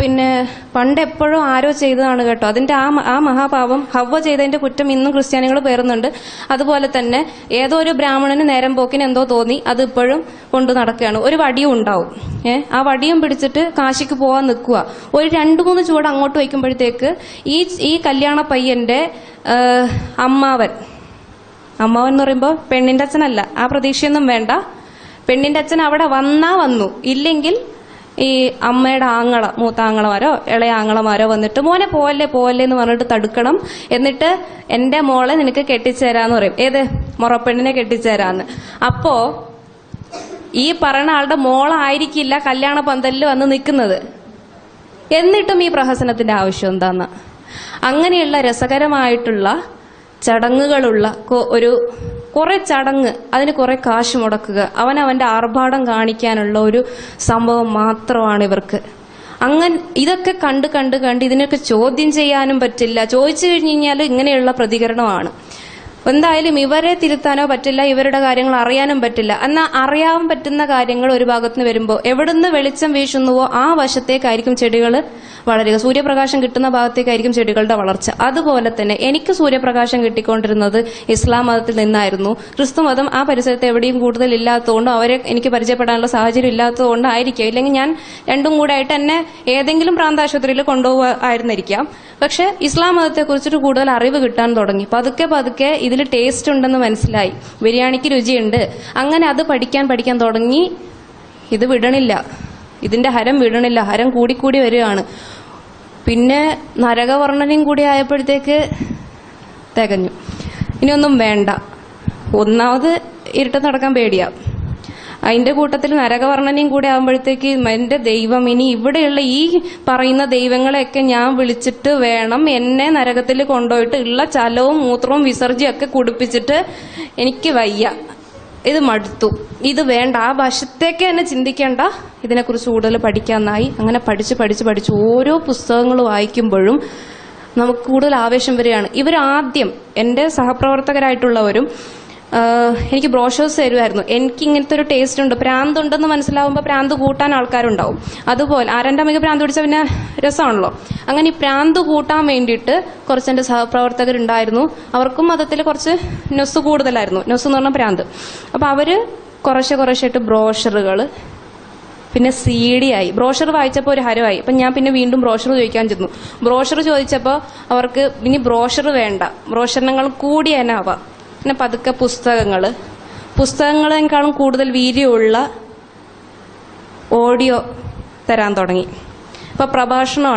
പിന്നെ പണ്ട് എപ്പോഴും ആരോ ചെയ്തതാണ് കേട്ടോ, അതിന്റെ ആ മഹാപാപം ഹവ്വ ചെയ്തതിന്റെ കുറ്റം ഇന്നും ക്രിസ്ത്യാനികൾ പേറുന്നുണ്ട്. അതുപോലെ തന്നെ ഏതോ ഒരു ബ്രാഹ്മണന് നേരം പോക്കിന് എന്തോ തോന്നി, അത് ഇപ്പോഴും കൊണ്ടു നടക്കുകയാണ്. ഒരു വടിയും ഉണ്ടാവും, ആ വടിയും പിടിച്ചിട്ട് കാശിക്ക് പോകാൻ നിൽക്കുക. ഒരു 2-3 ചുവട് അങ്ങോട്ട് വയ്ക്കുമ്പോഴത്തേക്ക് ഈ കല്യാണ പയ്യന്റെ അമ്മാവൻ എന്ന് പറയുമ്പോൾ പെണ്ണിന്റെ അച്ഛനല്ല, ആ പ്രതീക്ഷയൊന്നും വേണ്ട. പെണ്ണിന്റെ അച്ഛൻ അവിടെ വന്നു, ഇല്ലെങ്കിൽ ഈ അമ്മയുടെ മൂത്ത ആങ്ങളമാരോ ഇളയ ആങ്ങളമാരോ വന്നിട്ട് മോനെ പോലെ എന്ന് പറഞ്ഞിട്ട് തടുക്കണം. എന്നിട്ട് എന്റെ മോളെ നിനക്ക് കെട്ടിച്ചേരാന്ന് പറയും. ഏത് മുറപ്പെണ്ണിനെ കെട്ടിച്ചേരാന്ന്. അപ്പോ ഈ പറയുന്ന ആളുടെ മോളായിരിക്കില്ല കല്യാണ പന്തലിൽ വന്ന് നിൽക്കുന്നത്. എന്നിട്ടും ഈ പ്രഹസനത്തിന്റെ ആവശ്യം എന്താന്ന്? അങ്ങനെയുള്ള രസകരമായിട്ടുള്ള ചടങ്ങുകളുള്ള കുറെ ചടങ്ങ്, അതിന് കുറെ കാശ് മുടക്കുക, അവന്റെ ആർഭാടം കാണിക്കാനുള്ള ഒരു സംഭവം മാത്രമാണ് ഇവർക്ക്. ഇതൊക്കെ കണ്ട് ഇതിനൊക്കെ ചോദ്യം ചെയ്യാനും പറ്റില്ല. ചോദിച്ചു കഴിഞ്ഞു കഴിഞ്ഞാൽ ഇങ്ങനെയുള്ള പ്രതികരണമാണ്. എന്തായാലും ഇവരെ തിരുത്താനോ പറ്റില്ല, ഇവരുടെ കാര്യങ്ങൾ അറിയാനും പറ്റില്ല. എന്നാൽ അറിയാൻ പറ്റുന്ന കാര്യങ്ങൾ ഒരു ഭാഗത്തുനിന്ന് വരുമ്പോൾ എവിടുന്ന് വെളിച്ചം വീശുന്നുവോ ആ വശത്തേക്കായിരിക്കും ചെടികൾ വളരുക. സൂര്യപ്രകാശം കിട്ടുന്ന ഭാഗത്തേക്കായിരിക്കും ചെടികളുടെ വളർച്ച. അതുപോലെ തന്നെ എനിക്ക് സൂര്യപ്രകാശം കിട്ടിക്കൊണ്ടിരുന്നത് ഇസ്ലാം മതത്തിൽ നിന്നായിരുന്നു. ക്രിസ്തു മതം ആ പരിസരത്ത് എവിടെയും കൂടുതൽ ഇല്ലാത്തതുകൊണ്ടും അവരെ എനിക്ക് പരിചയപ്പെടാനുള്ള സാഹചര്യം ഇല്ലാത്തതുകൊണ്ടായിരിക്കും. ഇല്ലെങ്കിൽ ഞാൻ രണ്ടും കൂടെ ആയിട്ട് എന്നെ ഏതെങ്കിലും പ്രാന്താശുപത്രിയിൽ കൊണ്ടുപോകാമായിരുന്നിരിക്കാം. പക്ഷെ ഇസ്ലാം മതത്തെക്കുറിച്ചിട്ട് കൂടുതൽ അറിവ് കിട്ടാൻ തുടങ്ങി. പതുക്കെ ഇതിൽ ടേസ്റ്റ് ഉണ്ടെന്ന് മനസ്സിലായി, ബിരിയാണിക്ക് രുചിയുണ്ട്. അങ്ങനെ അത് പഠിക്കാൻ തുടങ്ങി. ഇത് വിടണില്ല, ഇതിന്റെ ഹരം വിടണില്ല, ഹരം കൂടിക്കൂടി വരികയാണ്. പിന്നെ നരകവർണ്ണനയും കൂടി ആയപ്പോഴത്തേക്ക് തികഞ്ഞു. ഇനിയൊന്നും വേണ്ട. ഒന്നാമത് ഇരുട്ടത്ത് നടക്കാൻ പേടിയാ, അതിന്റെ കൂട്ടത്തിൽ നരകവർണ്ണനയും കൂടി ആകുമ്പോഴത്തേക്ക് എന്റെ ദൈവം, ഇനി ഇവിടെയുള്ള ഈ പറയുന്ന ദൈവങ്ങളെയൊക്കെ ഞാൻ വിളിച്ചിട്ട് വേണം എന്നെ നരകത്തിൽ കൊണ്ടുപോയിട്ട് ഉള്ള ചലവും മൂത്രവും വിസർജ്യമൊക്കെ കുടിപ്പിച്ചിട്ട് എനിക്ക് വയ്യ, ഇത് മടുത്തു, ഇത് വേണ്ട, ആ വശത്തേക്ക് തന്നെ ചിന്തിക്കേണ്ട, ഇതിനെക്കുറിച്ച് കൂടുതൽ പഠിക്കാന്നായി. അങ്ങനെ പഠിച്ച് ഓരോ പുസ്തകങ്ങൾ വായിക്കുമ്പോഴും നമുക്ക് കൂടുതൽ ആവേശം വരികയാണ്. ഇവരാദ്യം എൻ്റെ സഹപ്രവർത്തകരായിട്ടുള്ളവരും എനിക്ക് ബ്രോഷേഴ്സ് തരുമായിരുന്നു. എനിക്ക് ഇങ്ങനത്തെ ഒരു ടേസ്റ്റ് ഉണ്ട്, പ്രാന്തുണ്ടെന്ന് മനസ്സിലാവുമ്പോൾ പ്രാന്ത് കൂട്ടാൻ ആൾക്കാരുണ്ടാവും. അതുപോലെ ആരൻ്റെ അമ്മയ്ക്ക് പ്രാന്ത് പിടിച്ചാൽ പിന്നെ രസമാണല്ലോ. അങ്ങനെ ഈ പ്രാന്ത് കൂട്ടാൻ വേണ്ടിയിട്ട് കുറച്ച് എൻ്റെ സഹപ്രവർത്തകരുണ്ടായിരുന്നു. അവർക്കും മതത്തിൽ കുറച്ച് നൊസ് കൂടുതലായിരുന്നു. നൊസ് എന്ന് പറഞ്ഞാൽ പ്രാന്ത്. അപ്പം അവര് കുറേശ്ശായിട്ട് ബ്രോഷറുകൾ, പിന്നെ CD ആയി. ബ്രോഷർ വായിച്ചപ്പോൾ ഒരു ഹരമായി. അപ്പം ഞാൻ പിന്നെ വീണ്ടും ബ്രോഷർ ചോദിക്കാൻ ചെന്നു. ബ്രോഷർ ചോദിച്ചപ്പോൾ അവർക്ക് ഇനി ബ്രോഷർ വേണ്ട, ബ്രോഷറിനേക്കാളും കൂടി എന്നാവാം. പിന്നെ പതുക്കെ പുസ്തകങ്ങളെക്കാളും കൂടുതൽ വീര്യമുള്ള ഓഡിയോ തരാൻ തുടങ്ങി. ഇപ്പൊ പ്രഭാഷണം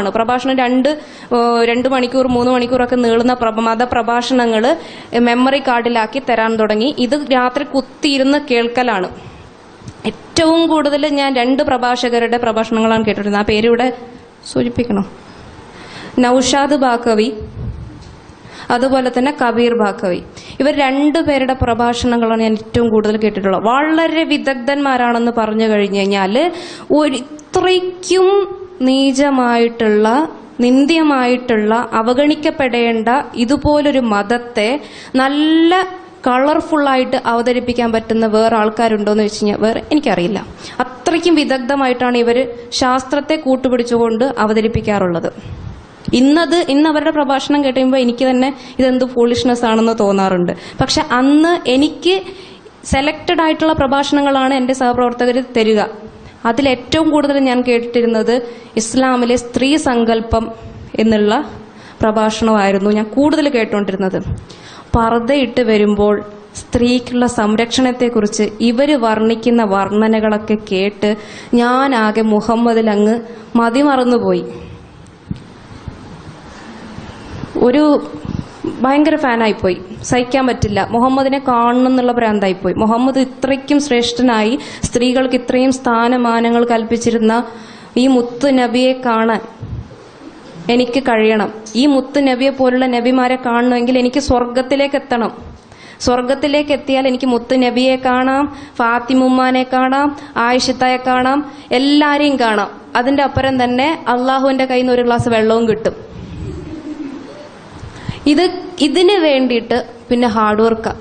2 മണിക്കൂർ 3 മണിക്കൂറൊക്കെ നീളുന്ന ഏറ്റവും കൂടുതൽ ഞാൻ 2 പ്രഭാഷകരുടെ പ്രഭാഷണങ്ങളാണ് കേട്ടിരുന്നത്. ആ പേരിവിടെ സൂചിപ്പിക്കണം. നൌഷാദ് ബാക്കവി, അതുപോലെ തന്നെ കബീർ ബാക്കവി. ഇവർ 2 പേരുടെ പ്രഭാഷണങ്ങളാണ് ഞാൻ ഏറ്റവും കൂടുതൽ കേട്ടിട്ടുള്ളത്. വളരെ വിദഗ്ധന്മാരാണെന്ന് പറഞ്ഞു കഴിഞ്ഞു കഴിഞ്ഞാൽ ഇത്രയ്ക്കും നീചമായിട്ടുള്ള, നിന്ദ്യമായിട്ടുള്ള, അവഗണിക്കപ്പെടേണ്ട ഇതുപോലൊരു മതത്തെ നല്ല കളർഫുള്ളായിട്ട് അവതരിപ്പിക്കാൻ പറ്റുന്ന വേറെ ആൾക്കാരുണ്ടോയെന്ന് വെച്ച് കഴിഞ്ഞാൽ വേറെ എനിക്കറിയില്ല. അത്രയ്ക്കും വിദഗ്ധമായിട്ടാണ് ഇവർ ശാസ്ത്രത്തെ കൂട്ടുപിടിച്ചുകൊണ്ട് അവതരിപ്പിക്കാറുള്ളത്. ഇന്ന് അവരുടെ പ്രഭാഷണം കേട്ടുമ്പോൾ എനിക്ക് തന്നെ ഇതെന്ത് ഫൂളിഷ്നെസ് ആണെന്ന് തോന്നാറുണ്ട്. പക്ഷെ അന്ന് എനിക്ക് സെലക്റ്റഡ് ആയിട്ടുള്ള പ്രഭാഷണങ്ങളാണ് എൻ്റെ സഹപ്രവർത്തകർ തരിക. അതിലേറ്റവും കൂടുതൽ ഞാൻ കേട്ടിരുന്നത് ഇസ്ലാമിലെ സ്ത്രീ സങ്കല്പം എന്നുള്ള പ്രഭാഷണമായിരുന്നു ഞാൻ കൂടുതൽ കേട്ടുകൊണ്ടിരുന്നത്. പർദ്ദയിട്ട് വരുമ്പോൾ സ്ത്രീക്കുള്ള സംരക്ഷണത്തെക്കുറിച്ച് ഇവർ വർണ്ണിക്കുന്ന വർണ്ണനകളൊക്കെ കേട്ട് ഞാനാകെ മുഹമ്മദിൽ അങ്ങ് മതിമറന്നുപോയി. ഒരു ഭയങ്കര ഫാനായിപ്പോയി. സഹിക്കാൻ പറ്റില്ല. മുഹമ്മദിനെ കാണണം എന്നുള്ള ഭ്രാന്തായിപ്പോയി. മുഹമ്മദ് ഇത്രയ്ക്കും ശ്രേഷ്ഠനായി, സ്ത്രീകൾക്ക് ഇത്രയും സ്ഥാനമാനങ്ങൾ കൽപ്പിച്ചിരുന്ന ഈ മുത്തു നബിയെ കാണാൻ എനിക്ക് കഴിയണം. ഈ മുത്തു നബിയെ പോലുള്ള നബിമാരെ കാണണമെങ്കിൽ എനിക്ക് സ്വർഗത്തിലേക്ക് എത്തണം. സ്വർഗത്തിലേക്ക് എത്തിയാൽ എനിക്ക് മുത്തു നബിയെ കാണാം, ഫാത്തിമുമ്മാനെ കാണാം, ആയിഷത്തായെ കാണാം, എല്ലാരെയും കാണാം. അതിന്റെ അപ്പുറം തന്നെ അള്ളാഹുവിന്റെ കയ്യിൽ നിന്ന് ഒരു ഗ്ലാസ് വെള്ളവും കിട്ടും. ഇതിന് വേണ്ടിയിട്ട് പിന്നെ ഹാർഡ് വർക്കാ,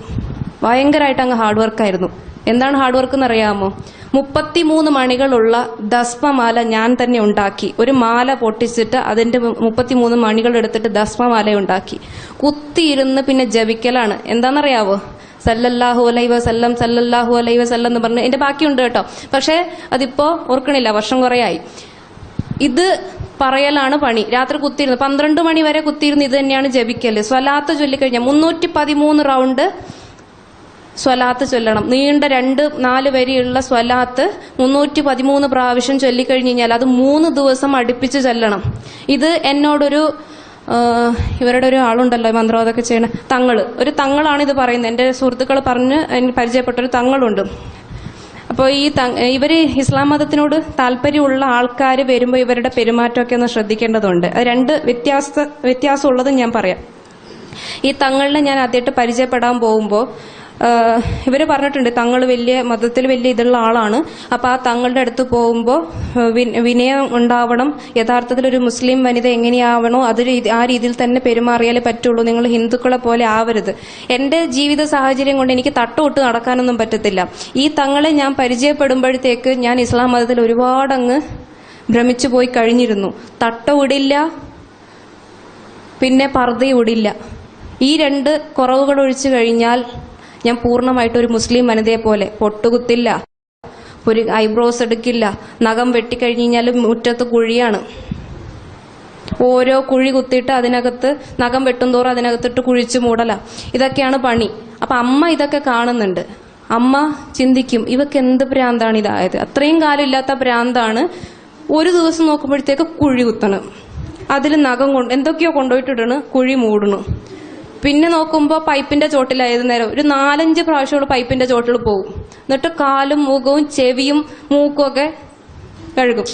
ഭയങ്കരമായിട്ട് അങ്ങ് ഹാർഡ് വർക്കായിരുന്നു. എന്താണ് ഹാർഡ് വർക്ക് എന്നറിയാമോ? 33 മണികളുള്ള ദസ്മമാല ഞാൻ തന്നെ ഉണ്ടാക്കി. ഒരു മാല പൊട്ടിച്ചിട്ട് അതിന്റെ 33 മണികൾ എടുത്തിട്ട് ദസ്മമാല ഉണ്ടാക്കി. കുത്തിയിരുന്ന് പിന്നെ ജപിക്കലാണ്. എന്താണെന്നറിയാവോ? സല്ലല്ലാഹു അലൈഹി വസല്ലം, സല്ലല്ലാഹു അലൈഹി വസല്ലം എന്ന് പറഞ്ഞ് എന്റെ ബാക്കിയുണ്ട് കേട്ടോ. പക്ഷെ അതിപ്പോ ഓർക്കണില്ല, വർഷം കുറേയായി. ഇത് പറയലാണ് പണി. രാത്രി കുത്തിയിരുന്ന് 12 മണി വരെ കുത്തിയിരുന്ന് ഇത് തന്നെയാണ് ജപിക്കല്. സ്വലാത്ത് ചൊല്ലിക്കഴിഞ്ഞാൽ 313 റൗണ്ട് സ്വലാത്ത് ചൊല്ലണം. നീണ്ട 2-4 വരിയുള്ള സ്വലാത്ത് 313 പ്രാവശ്യം ചൊല്ലിക്കഴിഞ്ഞു കഴിഞ്ഞാൽ അത് 3 ദിവസം അടുപ്പിച്ച് ചൊല്ലണം. ഇത് എന്നോടൊരു ഇവരുടെ ഒരു ആളുണ്ടല്ലോ മന്ത്രവാദമൊക്കെ ചെയ്യണ ഒരു തങ്ങളാണ് ഇത് പറയുന്നത്. എൻ്റെ സുഹൃത്തുക്കൾ പറഞ്ഞ് എനിക്ക് പരിചയപ്പെട്ടൊരു തങ്ങളുണ്ട്. അപ്പോൾ ഇവര് ഇസ്ലാം മതത്തിനോട് താല്പര്യമുള്ള ആൾക്കാർ വരുമ്പോൾ ഇവരുടെ പെരുമാറ്റമൊക്കെ ഒന്ന് ശ്രദ്ധിക്കേണ്ടതുണ്ട്. അത് 2 വ്യത്യാസമുള്ളത് ഞാൻ പറയാം. ഈ തങ്ങളിനെ ഞാൻ ആദ്യമായിട്ട് പരിചയപ്പെടാൻ പോകുമ്പോൾ ഇവര് പറഞ്ഞിട്ടുണ്ട് തങ്ങൾ മതത്തിൽ വലിയ ഇതുള്ള ആളാണ്. അപ്പൊ ആ തങ്ങളുടെ അടുത്ത് പോകുമ്പോൾ വിനയം ഉണ്ടാവണം. യഥാർത്ഥത്തിൽ ഒരു മുസ്ലിം വനിത എങ്ങനെയാവണോ ആ രീതിയിൽ തന്നെ പെരുമാറിയാലേ പറ്റുള്ളൂ. നിങ്ങൾ ഹിന്ദുക്കളെ പോലെ ആവരുത്. എന്റെ ജീവിത സാഹചര്യം കൊണ്ട് എനിക്ക് തട്ടുവിട്ട് നടക്കാനൊന്നും പറ്റത്തില്ല. ഈ തങ്ങളെ ഞാൻ പരിചയപ്പെടുമ്പോഴത്തേക്ക് ഞാൻ ഇസ്ലാം മതത്തിൽ ഒരുപാടങ്ങ് ഭ്രമിച്ചു പോയി കഴിഞ്ഞിരുന്നു. തട്ടവിടില്ല, പിന്നെ പർദ്ദയുടില്ല. ഈ 2 കുറവുകൾ ഒഴിച്ചു കഴിഞ്ഞാൽ ഞാൻ പൂർണ്ണമായിട്ട് ഒരു മുസ്ലിം വനിതയെ പോലെ പൊട്ടുകുത്തില്ല, ഒരു ഐബ്രോസ് എടുക്കില്ല, നഖം വെട്ടിക്കഴിഞ്ഞു കഴിഞ്ഞാൽ മുറ്റത്ത് കുഴിയാണ്. ഓരോ കുഴി കുത്തിയിട്ട് അതിനകത്ത് നഖം വെട്ടുംതോറും അതിനകത്തിട്ട് കുഴിച്ചു മൂടല. ഇതൊക്കെയാണ് പണി. അപ്പൊ അമ്മ ഇതൊക്കെ കാണുന്നുണ്ട്. അമ്മ ചിന്തിക്കും ഇവക്ക് എന്ത് ഭ്രാന്താണ് ഇതായത്. അത്രയും കാലം ഇല്ലാത്ത ഭ്രാന്താണ്. ഒരു ദിവസം നോക്കുമ്പോഴത്തേക്ക് കുഴി കുത്തണം, അതിൽ നഖം എന്തൊക്കെയോ കൊണ്ടുപോയിട്ടിടണ്, കുഴി മൂടണു. പിന്നെ നോക്കുമ്പോൾ പൈപ്പിന്റെ ചോട്ടിലായത് നേരം ഒരു 4-5 പ്രാവശ്യം പൈപ്പിന്റെ ചോട്ടിൽ പോകും. എന്നിട്ട് കാലും മുഖവും ചെവിയും മൂക്കും ഒക്കെ കഴുകും.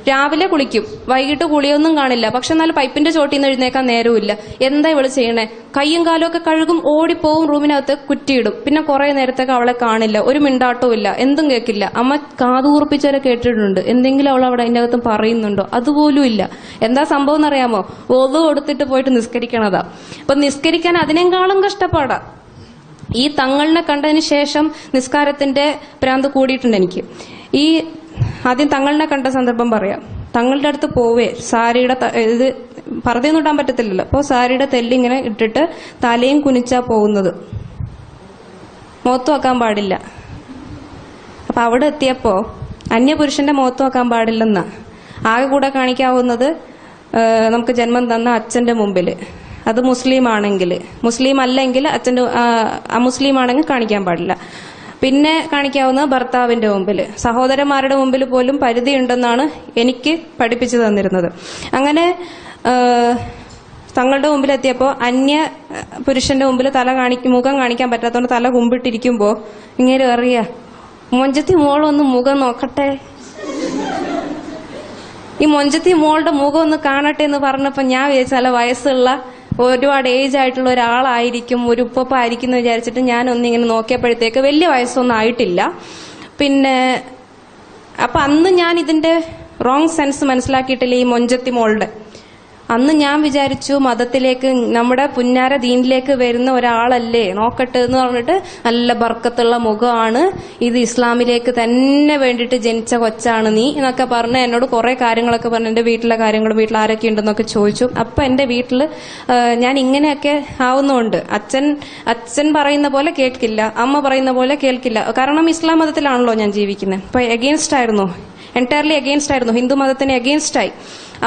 രാവിലെ കുളിക്കും, വൈകിട്ട് കുളിയൊന്നും കാണില്ല. പക്ഷെ എന്നാലും പൈപ്പിന്റെ ചോട്ടിൽ നിന്ന് എഴുന്നേക്കാൻ നേരവുമില്ല. എന്താ ഇവള് ചെയ്യണേ? കയ്യും കാലും ഒക്കെ കഴുകും, ഓടിപ്പോവും, റൂമിനകത്ത് കുറ്റിയിടും. പിന്നെ കുറെ നേരത്തേക്ക് അവളെ കാണില്ല, ഒരു മിണ്ടാട്ടവും ഇല്ല, എന്തും കേൾക്കില്ല. അമ്മ കാതുകൂർപ്പിച്ചവരെ കേട്ടിട്ടുണ്ട്. എന്തെങ്കിലും അവൾ അവിടെ അതിന്റെ അകത്ത് പറയുന്നുണ്ടോ? അതുപോലും ഇല്ല. എന്താ സംഭവം എന്നറിയാമോ? ഒതു കൊടുത്തിട്ട് പോയിട്ട് നിസ്കരിക്കണതാ. അപ്പൊ നിസ്കരിക്കാൻ അതിനേക്കാളും കഷ്ടപ്പാടാ. ഈ തങ്ങളിനെ കണ്ടതിന് ശേഷം നിസ്കാരത്തിന്റെ ഭ്രാന്ത് കൂടിയിട്ടുണ്ട് എനിക്ക്. ആദ്യം തങ്ങളിനെ കണ്ട സന്ദർഭം പറയാം. തങ്ങളുടെ അടുത്ത് പോവേ സാരിയുടെ ഇത് പർദ്ദയൊന്നും ഇടാൻ പറ്റത്തില്ലല്ലോ. അപ്പോൾ സാരിയുടെ തെല്ലിങ്ങനെ ഇട്ടിട്ട് തലയും കുനിച്ചാ പോകുന്നത്, മുഖത്ത് വെക്കാൻ പാടില്ല. അപ്പൊ അവിടെ എത്തിയപ്പോ അന്യപുരുഷന്റെ മുഖത്ത് വെക്കാൻ പാടില്ലെന്നാ. ആകെ കൂടെ കാണിക്കാവുന്നത് നമുക്ക് ജന്മം തന്ന അച്ഛന്റെ മുമ്പിൽ, അത് മുസ്ലിം ആണെങ്കിൽ. മുസ്ലിം അല്ലെങ്കിൽ അച്ഛന്റെ അമുസ്ലിം ആണെങ്കിൽ കാണിക്കാൻ പാടില്ല. പിന്നെ കാണിക്കാവുന്ന ഭർത്താവിന്റെ മുമ്പിൽ. സഹോദരന്മാരുടെ മുമ്പിൽ പോലും പരിധിയുണ്ടെന്നാണ് എനിക്ക് പഠിപ്പിച്ചു തന്നിരുന്നത്. അങ്ങനെ തങ്ങളുടെ മുമ്പിൽ എത്തിയപ്പോൾ അന്യ പുരുഷന്റെ മുമ്പിൽ മുഖം കാണിക്കാൻ പറ്റാത്തതുകൊണ്ട് തല കുമ്പിട്ടിരിക്കുമ്പോൾ ഇങ്ങനെ അറിയാ മൊഞ്ചത്തി മോളൊന്ന് മുഖം നോക്കട്ടെ, ഈ മൊഞ്ചത്തി മോളുടെ മുഖം ഒന്ന് കാണട്ടെ എന്ന് പറഞ്ഞപ്പോ ഞാൻ വിചാരിച്ചു നല്ല വയസ്സുള്ള ഒരുപാട് ഏജ് ആയിട്ടുള്ള ഒരാളായിരിക്കും, ഒരു ഉപ്പപ്പ ആയിരിക്കും എന്ന് വിചാരിച്ചിട്ട് ഞാനൊന്നിങ്ങനെ നോക്കിയപ്പോഴത്തേക്ക് വലിയ വയസ്സൊന്നും ആയിട്ടില്ല. പിന്നെ അപ്പൊ അന്ന് ഞാൻ ഇതിന്റെ റോങ് സെൻസ് മനസ്സിലാക്കിയിട്ടില്ല ഈ മൊഞ്ചത്തി മോളുടെ. അന്ന് ഞാൻ വിചാരിച്ചു മതത്തിലേക്ക്, നമ്മുടെ പുന്നാര ദീനിലേക്ക് വരുന്ന ഒരാളല്ലേ, നോക്കട്ടെ എന്ന് പറഞ്ഞിട്ട് നല്ല ബർക്കത്തുള്ള മുഖമാണ്, ഇത് ഇസ്ലാമിലേക്ക് തന്നെ വേണ്ടിയിട്ട് ജനിച്ച കൊച്ചാണ് നീ എന്നൊക്കെ പറഞ്ഞ് എന്നോട് കുറെ കാര്യങ്ങളൊക്കെ പറഞ്ഞു. എന്റെ വീട്ടിലെ കാര്യങ്ങളും വീട്ടിൽ ആരൊക്കെ ഉണ്ടെന്നൊക്കെ ചോദിച്ചു. അപ്പൊ എന്റെ വീട്ടില് ഞാൻ ഇങ്ങനെയൊക്കെ ആവുന്നുണ്ട്. അച്ഛൻ പറയുന്ന പോലെ കേൾക്കില്ല, അമ്മ പറയുന്ന പോലെ കേൾക്കില്ല. കാരണം ഇസ്ലാം മതത്തിലാണല്ലോ ഞാൻ ജീവിക്കുന്നത്. അപ്പൊ എഗെയിൻസ്റ്റ് ആയിരുന്നു, എൻറ്റയർലി എഗെയിൻസ്റ്റ് ആയിരുന്നു, ഹിന്ദു മതത്തിന് എഗെയിൻസ്റ്റ് ആയി.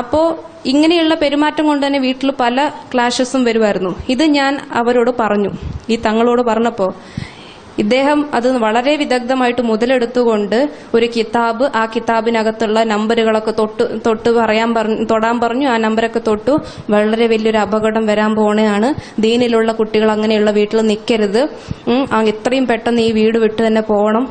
അപ്പോ ഇങ്ങനെയുള്ള പെരുമാറ്റം കൊണ്ട് തന്നെ വീട്ടിൽ പല ക്ലാഷസും വരുമായിരുന്നു. ഇത് ഞാൻ അവരോട് പറഞ്ഞു, ഈ തങ്ങളോട് പറഞ്ഞപ്പോ ഇദ്ദേഹം അത് വളരെ വിദഗ്ധമായിട്ട് മുതലെടുത്തുകൊണ്ട് ഒരു കിതാബ്, ആ കിതാബിനകത്തുള്ള നമ്പറുകളൊക്കെ തൊടാൻ പറഞ്ഞു. ആ നമ്പരൊക്കെ തൊട്ടു. വളരെ വലിയൊരു അപകടം വരാൻ പോണെയാണ്, ദീനിലുള്ള കുട്ടികൾ അങ്ങനെയുള്ള വീട്ടിൽ നിൽക്കരുത്, എത്രയും പെട്ടെന്ന് ഈ വീട് വിട്ട് തന്നെ പോകണം,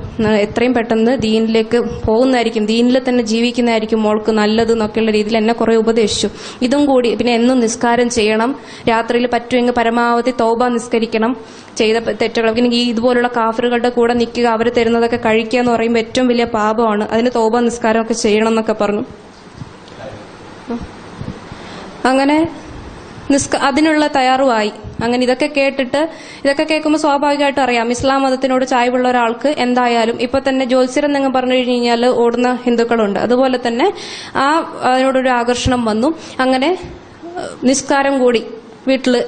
എത്രയും പെട്ടെന്ന് ദീനിലേക്ക് പോകുന്നതായിരിക്കും, ദീനിൽ തന്നെ ജീവിക്കുന്നതായിരിക്കും മോൾക്ക് നല്ലത് എന്നൊക്കെയുള്ള രീതിയിൽ എന്നെ കുറെ ഉപദേശിച്ചു. ഇതും കൂടി പിന്നെ എന്നും നിസ്കാരം ചെയ്യണം, രാത്രിയിൽ പറ്റുമെങ്കിൽ പരമാവധി തൗബ നിസ്കരിക്കണം, ചെയ്ത തെറ്റുകൾ. പിന്നെ ഈ ഇതുപോലുള്ള കാഫറുകളുടെ കൂടെ നിൽക്കുക, അവർ തരുന്നതൊക്കെ കഴിക്കുക എന്ന് പറയുമ്പോൾ ഏറ്റവും വലിയ പാപമാണ്, അതിന് തൗബ നിസ്കാരമൊക്കെ ചെയ്യണം എന്നൊക്കെ പറഞ്ഞു. അങ്ങനെ അതിനുള്ള തയ്യാറുമായി. അങ്ങനെ ഇതൊക്കെ കേൾക്കുമ്പോൾ സ്വാഭാവികമായിട്ട് അറിയാം ഇസ്ലാം മതത്തിനോട് ചായ്വുള്ള ഒരാൾക്ക് എന്തായാലും ഇപ്പൊ തന്നെ ജ്യോത്സ്യരം നിങ്ങൾ പറഞ്ഞു കഴിഞ്ഞാൽ ഓടുന്ന ഹിന്ദുക്കളുണ്ട്. അതുപോലെ തന്നെ അതിനോടൊരു ആകർഷണം വന്നു. അങ്ങനെ നിസ്കാരം കൂടി വീട്ടില്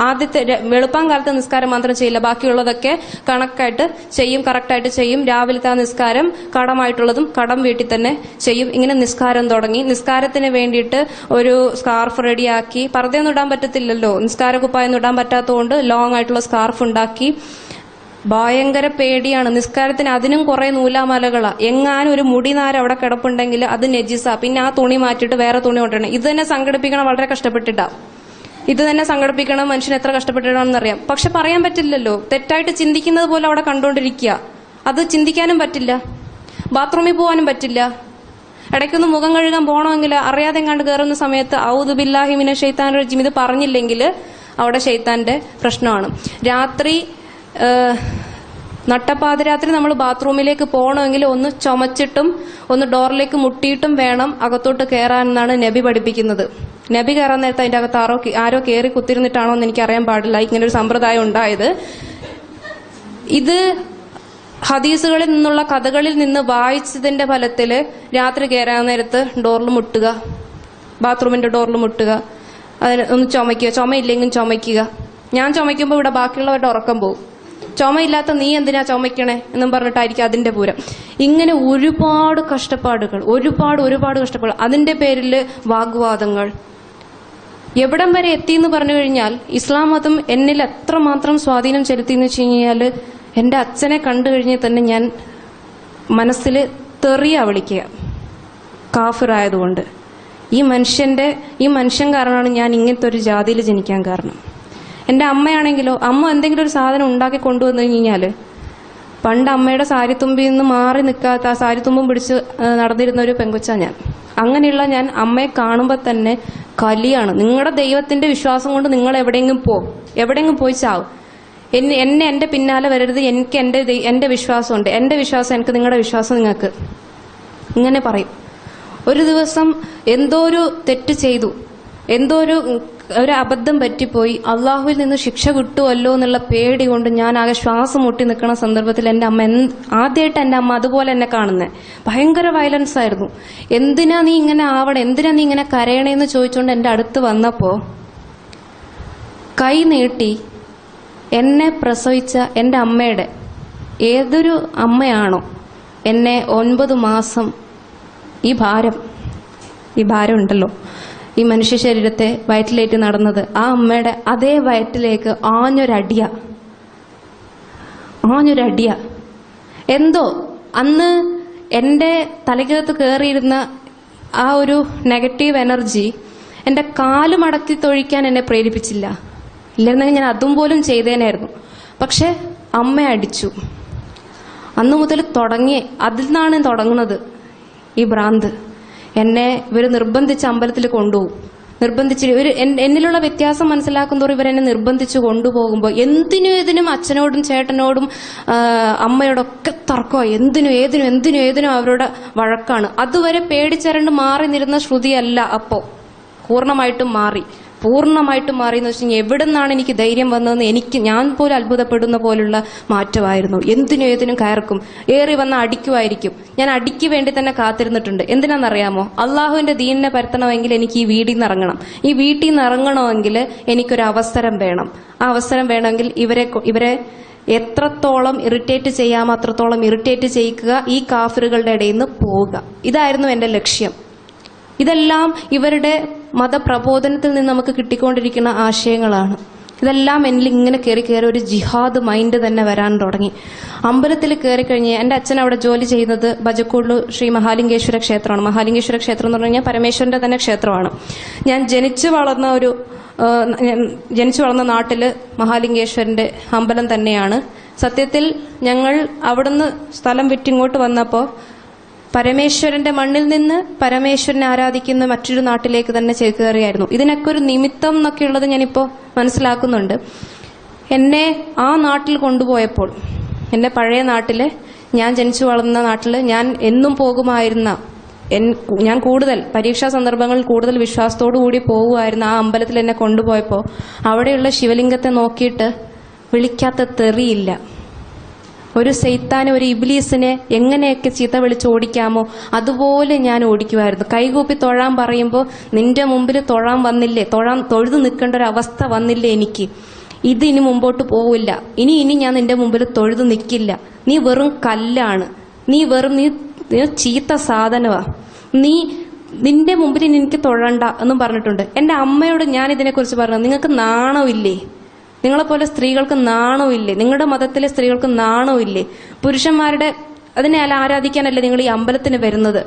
ആദ്യത്തെ വെളുപ്പാൻ കാലത്ത് നിസ്കാരം മാത്രം ചെയ്യില്ല, ബാക്കിയുള്ളതൊക്കെ കണക്കായിട്ട് ചെയ്യും, കറക്റ്റായിട്ട് ചെയ്യും. രാവിലത്തെ ആ നിസ്കാരം കടമായിട്ടുള്ളതും കടം വീട്ടിൽ തന്നെ ചെയ്യും. ഇങ്ങനെ നിസ്കാരം തുടങ്ങി. നിസ്കാരത്തിന് വേണ്ടിയിട്ട് ഒരു സ്കാർഫ് റെഡിയാക്കി. പർദ്ദയൊന്നും ഇടാൻ പറ്റത്തില്ലല്ലോ, നിസ്കാര കുപ്പായൊന്നും ഇടാൻ പറ്റാത്തതുകൊണ്ട് ലോങ് ആയിട്ടുള്ള സ്കാർഫ് ഉണ്ടാക്കി. ഭയങ്കര പേടിയാണ് നിസ്കാരത്തിന്. അതിനും കുറെ നൂലാമലകളാ. എങ്ങാനും ഒരു മുടിനാര് അവിടെ കിടപ്പുണ്ടെങ്കിൽ അത് നെജിസ, പിന്നെ ആ തുണി മാറ്റിയിട്ട് വേറെ തുണി കൊണ്ടിടണം. ഇത് തന്നെ സംഘടിപ്പിക്കണം, വളരെ കഷ്ടപ്പെട്ടിട്ടാ. ഇത് തന്നെ സംഘടിപ്പിക്കണം, മനുഷ്യൻ എത്ര കഷ്ടപ്പെട്ടിട്ടാണെന്നറിയാം. പക്ഷെ പറയാൻ പറ്റില്ലല്ലോ, തെറ്റായിട്ട് ചിന്തിക്കുന്നത് പോലെ അവിടെ കണ്ടുകൊണ്ടിരിക്കുക. അത് ചിന്തിക്കാനും പറ്റില്ല, ബാത്റൂമിൽ പോകാനും പറ്റില്ല. ഇടയ്ക്കൊന്ന് മുഖം കഴുകാൻ പോകണമെങ്കിൽ അറിയാതെ എങ്ങാണ്ട് കയറുന്ന സമയത്ത് ഔദു ബില്ലാഹി മിനശ് ശൈത്താനിർ റജീം ഇത് പറഞ്ഞില്ലെങ്കിൽ അവിടെ ശൈത്താന്റെ പ്രശ്നമാണ്. രാത്രി നട്ടപ്പാതിരാത്രി നമ്മൾ ബാത്റൂമിലേക്ക് പോകണമെങ്കിൽ ഒന്ന് ചുമച്ചിട്ടും ഒന്ന് ഡോറിലേക്ക് മുട്ടിയിട്ടും വേണം അകത്തോട്ട് കയറാനെന്നാണ് നബി പഠിപ്പിക്കുന്നത്. നബി കയറാൻ നേരത്തെ അതിന്റെ അകത്ത് ആരോ കയറി കുത്തിരുന്നിട്ടാണോ എന്ന് എനിക്ക് അറിയാൻ പാടില്ല ഇങ്ങനൊരു സമ്പ്രദായം ഉണ്ടായത്. ഇത് ഹദീസുകളിൽ നിന്നുള്ള കഥകളിൽ നിന്ന് വായിച്ചതിന്റെ ഫലത്തില് രാത്രി കയറാൻ നേരത്ത് ഡോറിൽ മുട്ടുക, ബാത്റൂമിന്റെ ഡോറിൽ മുട്ടുക, അതിന് ഒന്ന് ചുമയ്ക്കുക, ചുമയില്ലെങ്കിലും ചുമയ്ക്കുക. ഞാൻ ചുമയ്ക്കുമ്പോൾ ഇവിടെ ബാക്കിയുള്ളവരുടെ ഉറക്കം പോകും. ചുമയില്ലാത്ത നീ എന്തിനാ ചുമയ്ക്കണേ എന്നും പറഞ്ഞിട്ടായിരിക്കും അതിന്റെ പൂരം. ഇങ്ങനെ ഒരുപാട് കഷ്ടപ്പാടുകൾ, ഒരുപാട് കഷ്ടപ്പാടുകൾ. അതിന്റെ പേരിൽ വാഗ്വാദങ്ങൾ. എവിടം വരെ എത്തിയെന്ന് പറഞ്ഞു കഴിഞ്ഞാൽ ഇസ്ലാം മതം എന്നിൽ എത്രമാത്രം സ്വാധീനം ചെലുത്തിയെന്ന് വെച്ച് കഴിഞ്ഞാൽ എന്റെ അച്ഛനെ കണ്ടു കഴിഞ്ഞാൽ തന്നെ ഞാൻ മനസ്സിൽ തെറിയാ വിളിക്കുക, കാഫിറായതുകൊണ്ട്. ഈ മനുഷ്യൻ കാരണമാണ് ഞാൻ ഇങ്ങനത്തെ ഒരു ജാതിയിൽ ജനിക്കാൻ കാരണം. എന്റെ അമ്മയാണെങ്കിലോ, അമ്മ എന്തെങ്കിലും ഒരു സാധനം ഉണ്ടാക്കി കൊണ്ടുവന്നു കഴിഞ്ഞാല് പണ്ട് അമ്മയുടെ സാരിത്തുമ്പിൽ നിന്ന് മാറി നിൽക്കാത്ത, ആ സാരിത്തുമ്പും പിടിച്ച് നടന്നിരുന്ന ഒരു പെങ്കൊച്ചാ ഞാൻ. അങ്ങനെയുള്ള ഞാൻ അമ്മയെ കാണുമ്പോൾ തന്നെ കലിയാണ്. നിങ്ങളുടെ ദൈവത്തിന്റെ വിശ്വാസം കൊണ്ട് നിങ്ങൾ എവിടെയെങ്കിലും പോയി ചാവും. എന്റെ പിന്നാലെ വരരുത്, എനിക്ക് എന്റെ വിശ്വാസമുണ്ട്, എന്റെ വിശ്വാസം എനിക്ക്, നിങ്ങളുടെ വിശ്വാസം നിങ്ങൾക്ക്, ഇങ്ങനെ പറയും. ഒരു ദിവസം എന്തോ ഒരു തെറ്റ് ചെയ്തു, എന്തോ ഒരു അബദ്ധം പറ്റിപ്പോയി, അള്ളാഹുവിൽ നിന്ന് ശിക്ഷ കിട്ടുമല്ലോ എന്നുള്ള പേടി കൊണ്ട് ഞാൻ ആകെ ശ്വാസം മുട്ടി നിൽക്കുന്ന സന്ദർഭത്തിൽ എന്റെ അമ്മ, ആദ്യമായിട്ട് എന്റെ അമ്മ അതുപോലെ എന്നെ കാണുന്നത്, ഭയങ്കര വയലൻസ് ആയിരുന്നു. എന്തിനാ നീ ഇങ്ങനെ ആവണേ, എന്തിനാ നീ ഇങ്ങനെ കരയണേന്ന് ചോദിച്ചുകൊണ്ട് എന്റെ അടുത്ത് വന്നപ്പോ കൈ നീട്ടി എന്നെ പ്രസവിച്ച എന്റെ അമ്മയുടെ, ഏതൊരു അമ്മയാണോ എന്നെ 9 മാസം ഈ ഭാരം ഉണ്ടല്ലോ, ഈ മനുഷ്യ ശരീരത്തെ വയറ്റിലേറ്റ് നടന്നത്, ആ അമ്മയുടെ അതേ വയറ്റിലേക്ക് ആഞ്ഞൊരടിയ. എന്തോ അന്ന് എന്റെ തലയ്ക്കകത്ത് കയറിയിരുന്ന ആ ഒരു നെഗറ്റീവ് എനർജി എന്റെ കാല് മടക്കി തൊഴിക്കാൻ എന്നെ പ്രേരിപ്പിച്ചില്ല. ഇല്ലെന്നെങ്കിൽ ഞാൻ അതും പോലും ചെയ്തേനായിരുന്നു. പക്ഷെ അമ്മ അടിച്ചു. അന്നു മുതൽ അതിൽ നിന്നാണ് തുടങ്ങുന്നത് ഈ ഭ്രാന്ത്. എന്നെ ഇവർ നിർബന്ധിച്ച് അമ്പലത്തിൽ കൊണ്ടുപോകും. എന്നിലുള്ള വ്യത്യാസം മനസ്സിലാക്കുന്നതോറും ഇവരെന്നെ നിർബന്ധിച്ച് കൊണ്ടുപോകുമ്പോൾ എന്തിനും അച്ഛനോടും ചേട്ടനോടും അമ്മയോടൊക്കെ തർക്കമാണ്. എന്തിനും അവരുടെ വഴക്കാണ്. അതുവരെ പേടിച്ചരണ്ട് മാറി നിരുന്ന ശ്രുതിയല്ല അപ്പോൾ പൂർണ്ണമായിട്ടും മാറി എന്ന് വെച്ച് കഴിഞ്ഞാൽ എവിടെ നിന്നാണ് എനിക്ക് ധൈര്യം വന്നതെന്ന് ഞാൻ പോലും അത്ഭുതപ്പെടുന്ന പോലുള്ള മാറ്റമായിരുന്നു. ഏതിനും കയർക്കും, ഏറി വന്ന അടിക്കുമായിരിക്കും. ഞാൻ അടിക്ക് വേണ്ടി തന്നെ കാത്തിരുന്നിട്ടുണ്ട്. എന്തിനാണെന്നറിയാമോ? അള്ളാഹുവിന്റെ ദീനിനെ പരത്തണമെങ്കിൽ എനിക്ക് ഈ വീട്ടിൽ നിന്ന് ഇറങ്ങണം. ഈ വീട്ടിൽ നിന്ന് ഇറങ്ങണമെങ്കിൽ എനിക്കൊരു അവസരം വേണം. ആ അവസരം വേണമെങ്കിൽ ഇവരെ എത്രത്തോളം ഇറിറ്റേറ്റ് ചെയ്യാമോ അത്രത്തോളം ഇറിറ്റേറ്റ് ചെയ്യിക്കുക, ഈ കാഫിറുകളുടെ ഇടയിൽ നിന്ന് പോവുക. ഇതായിരുന്നു എന്റെ ലക്ഷ്യം. ഇതെല്ലാം ഇവരുടെ മതപ്രബോധനത്തിൽ നിന്ന് നമുക്ക് കിട്ടിക്കൊണ്ടിരിക്കുന്ന ആശയങ്ങളാണ്. ഇതെല്ലാം എന്നിൽ ഇങ്ങനെ കയറി ഒരു ജിഹാദ് മൈൻഡ് തന്നെ വരാൻ തുടങ്ങി. അമ്പലത്തിൽ കയറി കഴിഞ്ഞ് എൻ്റെ അച്ഛൻ അവിടെ ജോലി ചെയ്യുന്നത് ബജക്കോട് ശ്രീ മഹാലിംഗേശ്വര ക്ഷേത്രമാണ്. മഹാലിംഗേശ്വര ക്ഷേത്രം എന്ന് പറഞ്ഞു കഴിഞ്ഞാൽ പരമേശ്വരന്റെ തന്നെ ക്ഷേത്രമാണ്. ഞാൻ ജനിച്ചു വളർന്ന നാട്ടില് മഹാലിംഗേശ്വരന്റെ അമ്പലം തന്നെയാണ്. സത്യത്തിൽ ഞങ്ങൾ അവിടുന്ന് സ്ഥലം വിറ്റിങ്ങോട്ട് വന്നപ്പോൾ പരമേശ്വരന്റെ മണ്ണിൽ നിന്ന് പരമേശ്വരനെ ആരാധിക്കുന്ന മറ്റൊരു നാട്ടിലേക്ക് തന്നെ ചേക്കേറിയായിരുന്നു. ഇതിനൊക്കെ ഒരു നിമിത്തം എന്നൊക്കെയുള്ളത് ഞാനിപ്പോൾ മനസ്സിലാക്കുന്നുണ്ട്. എന്നെ ആ നാട്ടിൽ കൊണ്ടുപോയപ്പോൾ, എൻ്റെ പഴയ നാട്ടില്, ഞാൻ ജനിച്ചു വളർന്ന നാട്ടില് ഞാൻ എന്നും പോകുമായിരുന്ന, ഞാൻ കൂടുതൽ പരീക്ഷാ സന്ദർഭങ്ങളിൽ കൂടുതൽ വിശ്വാസത്തോടു കൂടി പോകുമായിരുന്ന ആ അമ്പലത്തിൽ എന്നെ കൊണ്ടുപോയപ്പോൾ അവിടെയുള്ള ശിവലിംഗത്തെ നോക്കിയിട്ട് വിളിക്കാത്ത തെറിയില്ല. ഒരു സൈത്താനെ, ഒരു ഇബ്ലീസിനെ എങ്ങനെയൊക്കെ ചീത്ത വിളിച്ച് ഓടിക്കാമോ അതുപോലെ ഞാൻ ഓടിക്കുമായിരുന്നു. കൈകൂപ്പി തൊഴാൻ പറയുമ്പോൾ നിന്റെ മുമ്പിൽ തൊഴാൻ വന്നില്ലേ, തൊഴുതു നിൽക്കേണ്ട ഒരു അവസ്ഥ വന്നില്ലേ എനിക്ക്. ഇനി മുമ്പോട്ട് പോവില്ല. ഇനി ഞാൻ നിന്റെ മുമ്പിൽ തൊഴുതു നിൽക്കില്ല. നീ വെറും കല്ലാണ്, നീ ചീത്ത സാധനമാ, നിന്റെ മുമ്പിൽ എനിക്ക് തൊഴണ്ട എന്നും പറഞ്ഞിട്ടുണ്ട്. എൻ്റെ അമ്മയോട് ഞാൻ ഇതിനെക്കുറിച്ച് പറഞ്ഞു, നിങ്ങൾക്ക് നാണമില്ലേ? നിങ്ങളെപ്പോലെ സ്ത്രീകൾക്ക് നാണമില്ലേ? നിങ്ങളുടെ മതത്തിലെ സ്ത്രീകൾക്ക് നാണമില്ലേ? പുരുഷന്മാരുടെ അതിനെ ആരാധിക്കാനല്ലേ നിങ്ങൾ ഈ അമ്പലത്തിന് വരുന്നത്?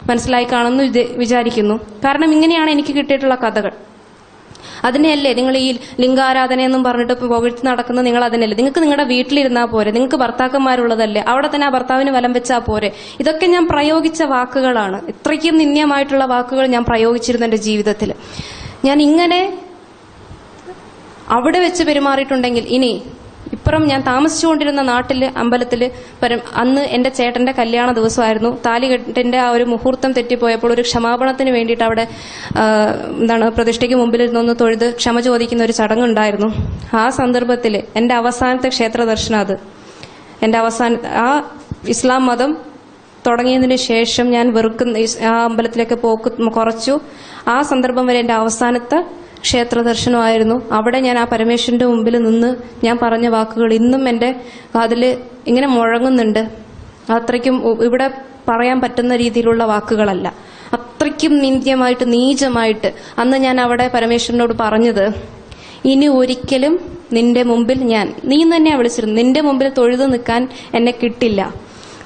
മനസ്സിലായി കാണുമെന്ന് വിചാരിക്കുന്നു. കാരണം ഇങ്ങനെയാണ് എനിക്ക് കിട്ടിയിട്ടുള്ള കഥകൾ. അതിനെയല്ലേ നിങ്ങൾ ഈ ലിംഗാരാധനയെന്നും പറഞ്ഞിട്ട് പുകഴ്ത്തി നടക്കുന്നത്? നിങ്ങൾ അതിനല്ലേ? നിങ്ങൾക്ക് നിങ്ങളുടെ വീട്ടിലിരുന്നാൽ പോരെ? നിങ്ങൾക്ക് ഭർത്താക്കന്മാരുള്ളതല്ലേ? അവിടെ തന്നെ ആ ഭർത്താവിന് വലം വെച്ചാൽ പോരെ? ഇതൊക്കെ ഞാൻ പ്രയോഗിച്ച വാക്കുകളാണ്. ഇത്രയ്ക്കും നിന്ദ്യമായിട്ടുള്ള വാക്കുകൾ ഞാൻ പ്രയോഗിച്ചിരുന്നു എൻ്റെ ജീവിതത്തിൽ. ഞാൻ ഇങ്ങനെ അവിടെ വെച്ച് പെരുമാറിയിട്ടുണ്ടെങ്കിൽ ഇപ്പുറം ഞാൻ താമസിച്ചുകൊണ്ടിരുന്ന നാട്ടില് അമ്പലത്തില് അന്ന് എന്റെ ചേട്ടന്റെ കല്യാണ ദിവസമായിരുന്നു. താലികെട്ടിന്റെ ആ ഒരു മുഹൂർത്തം തെറ്റിപ്പോയപ്പോൾ ഒരു ക്ഷമാപണത്തിന് വേണ്ടിയിട്ട് അവിടെ പ്രതിഷ്ഠയ്ക്ക് മുമ്പിൽ ഇരുന്നൊന്ന് തൊഴുത് ക്ഷമ ചോദിക്കുന്ന ഒരു ചടങ്ങുണ്ടായിരുന്നു. ആ സന്ദർഭത്തിൽ എന്റെ അവസാനത്തെ ക്ഷേത്ര ദർശനം, അത് എന്റെ ആ ഇസ്ലാം മതം തുടങ്ങിയതിനു ശേഷം ഞാൻ ആ അമ്പലത്തിലേക്ക് പോക്ക് കുറച്ചു. ആ സന്ദർഭം വരെ എന്റെ അവസാനത്തെ ക്ഷേത്ര ദർശനമായിരുന്നു. അവിടെ ഞാൻ ആ പരമേശ്വരന്റെ മുമ്പിൽ നിന്ന് ഞാൻ പറഞ്ഞ വാക്കുകൾ ഇന്നും എൻ്റെ കാതിൽ ഇങ്ങനെ മുഴങ്ങുന്നുണ്ട്. അത്രയ്ക്കും ഇവിടെ പറയാൻ പറ്റുന്ന രീതിയിലുള്ള വാക്കുകളല്ല. അത്രയ്ക്കും നിന്ദ്യമായിട്ട്, നീചമായിട്ട് അന്ന് ഞാൻ അവിടെ പരമേശ്വരനോട് പറഞ്ഞത്, ഇനി ഒരിക്കലും നിന്റെ മുമ്പിൽ നീ തന്നെയാണ് വിളിച്ചിരുന്നു, നിന്റെ മുമ്പിൽ തൊഴുതു നിൽക്കാൻ എന്നെ കിട്ടില്ല.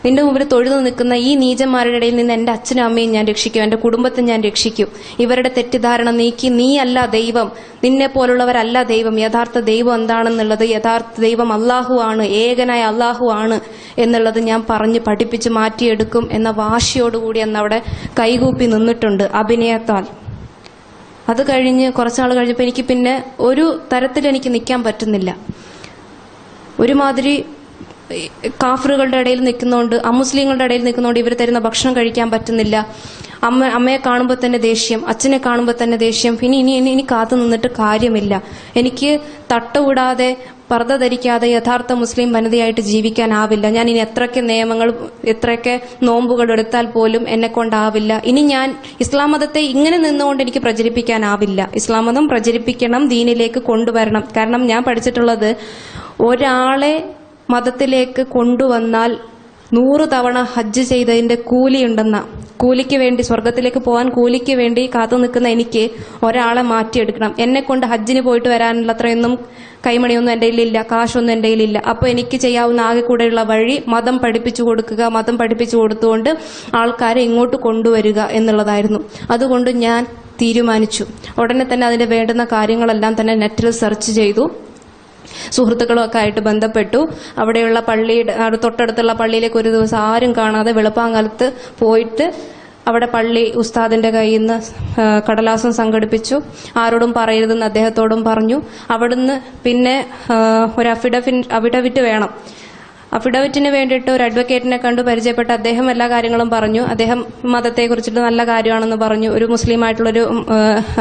നിന്റെ മുമ്പിൽ തൊഴുതു നിൽക്കുന്ന ഈ നീചന്മാരുടെ ഇടയിൽ നിന്ന് എൻ്റെ അച്ഛനും അമ്മയും ഞാൻ രക്ഷിക്കും, എൻ്റെ കുടുംബത്തെ ഞാൻ രക്ഷിക്കും. ഇവരുടെ തെറ്റിദ്ധാരണ നീക്കി, നീയല്ല ദൈവം, നിന്നെ പോലുള്ളവരല്ല ദൈവം, യഥാർത്ഥ ദൈവം എന്താണെന്നുള്ളത്, യഥാർത്ഥ ദൈവം അള്ളാഹു ആണ്, ഏകനായ അള്ളാഹു ആണ് എന്നുള്ളത് ഞാൻ പറഞ്ഞ് പഠിപ്പിച്ച് മാറ്റിയെടുക്കും എന്ന വാശിയോടുകൂടി അന്ന് അവിടെ കൈകൂപ്പി നിന്നിട്ടുണ്ട് അഭിനയത്താൽ. അത് കഴിഞ്ഞ് കുറച്ചാൾ കഴിഞ്ഞപ്പോൾ എനിക്ക് പിന്നെ ഒരു തരത്തിൽ എനിക്ക് നിൽക്കാൻ പറ്റുന്നില്ല. ഒരുമാതിരി കാഫറുകളുടെ ഇടയിൽ നിൽക്കുന്നതുകൊണ്ട്, അമുസ്ലിങ്ങളുടെ ഇടയിൽ നിൽക്കുന്നതുകൊണ്ട് ഇവർ തരുന്ന ഭക്ഷണം കഴിക്കാൻ പറ്റുന്നില്ല. അമ്മയെ കാണുമ്പോൾ തന്നെ ദേഷ്യം, അച്ഛനെ കാണുമ്പോൾ തന്നെ ദേഷ്യം. ഇനി കാത്തു നിന്നിട്ട് കാര്യമില്ല. എനിക്ക് തട്ടുകൂടാതെ പർദ്ദ ധരിക്കാതെ യഥാർത്ഥ മുസ്ലിം വനിതയായിട്ട് ജീവിക്കാനാവില്ല. ഞാൻ ഇനി എത്രയൊക്കെ നോമ്പുകൾ എടുത്താൽ പോലും എന്നെ കൊണ്ടാവില്ല. ഇനി ഞാൻ ഇസ്ലാം മതത്തെ ഇങ്ങനെ നിന്നുകൊണ്ട് എനിക്ക് പ്രചരിപ്പിക്കാനാവില്ല. ഇസ്ലാം മതം പ്രചരിപ്പിക്കണം, ദീനിലേക്ക് കൊണ്ടുവരണം. കാരണം ഞാൻ പഠിച്ചിട്ടുള്ളത്, ഒരാളെ മതത്തിലേക്ക് കൊണ്ടുവന്നാൽ 100 തവണ ഹജ്ജ് ചെയ്തതിന്റെ കൂലിയുണ്ടെന്ന, കൂലിക്ക് വേണ്ടി, സ്വർഗത്തിലേക്ക് പോകാൻ കൂലിക്ക് വേണ്ടി കാത്തു നിൽക്കുന്ന എനിക്ക് ഒരാളെ മാറ്റിയെടുക്കണം. എന്നെ കൊണ്ട് ഹജ്ജിന് പോയിട്ട് വരാനുള്ള അത്രയൊന്നും കൈമണിയൊന്നും എൻ്റെ കയ്യിലില്ല, കാശൊന്നും എൻ്റെ കയ്യിലില്ല. അപ്പോൾ എനിക്ക് ചെയ്യാവുന്ന ആകെ കൂടെയുള്ള വഴി മതം പഠിപ്പിച്ചു കൊടുക്കുക, മതം പഠിപ്പിച്ചു കൊടുത്തുകൊണ്ട് ആൾക്കാരെ ഇങ്ങോട്ട് കൊണ്ടുവരിക എന്നുള്ളതായിരുന്നു. അതുകൊണ്ട് ഞാൻ തീരുമാനിച്ചു. ഉടനെ തന്നെ അതിന് വേണ്ടുന്ന കാര്യങ്ങളെല്ലാം തന്നെ നെറ്റിൽ സെർച്ച് ചെയ്തു. സുഹൃത്തുക്കളും ഒക്കെ ആയിട്ട് ബന്ധപ്പെട്ടു. അവിടെയുള്ള പള്ളിയുടെ തൊട്ടടുത്തുള്ള പള്ളിയിലേക്ക് ഒരു ദിവസം ആരും കാണാതെ വെളുപ്പാങ്കാലത്ത് പോയിട്ട് അവിടെ പള്ളി ഉസ്താദിന്റെ കയ്യിൽ നിന്ന് കടലാസം സംഘടിപ്പിച്ചു. ആരോടും പറയരുതെന്ന് അദ്ദേഹത്തോടും പറഞ്ഞു. അവിടുന്ന് പിന്നെ ഒരു അഫിഡവിറ്റ് വേണം. അഫിഡവിറ്റിന് വേണ്ടിയിട്ട് ഒരു അഡ്വക്കേറ്റിനെ കണ്ടു പരിചയപ്പെട്ട് അദ്ദേഹം എല്ലാ കാര്യങ്ങളും പറഞ്ഞു. അദ്ദേഹം മതത്തെക്കുറിച്ചിട്ട് നല്ല കാര്യമാണെന്ന് പറഞ്ഞു. ഒരു മുസ്ലിം ആയിട്ടുള്ളൊരു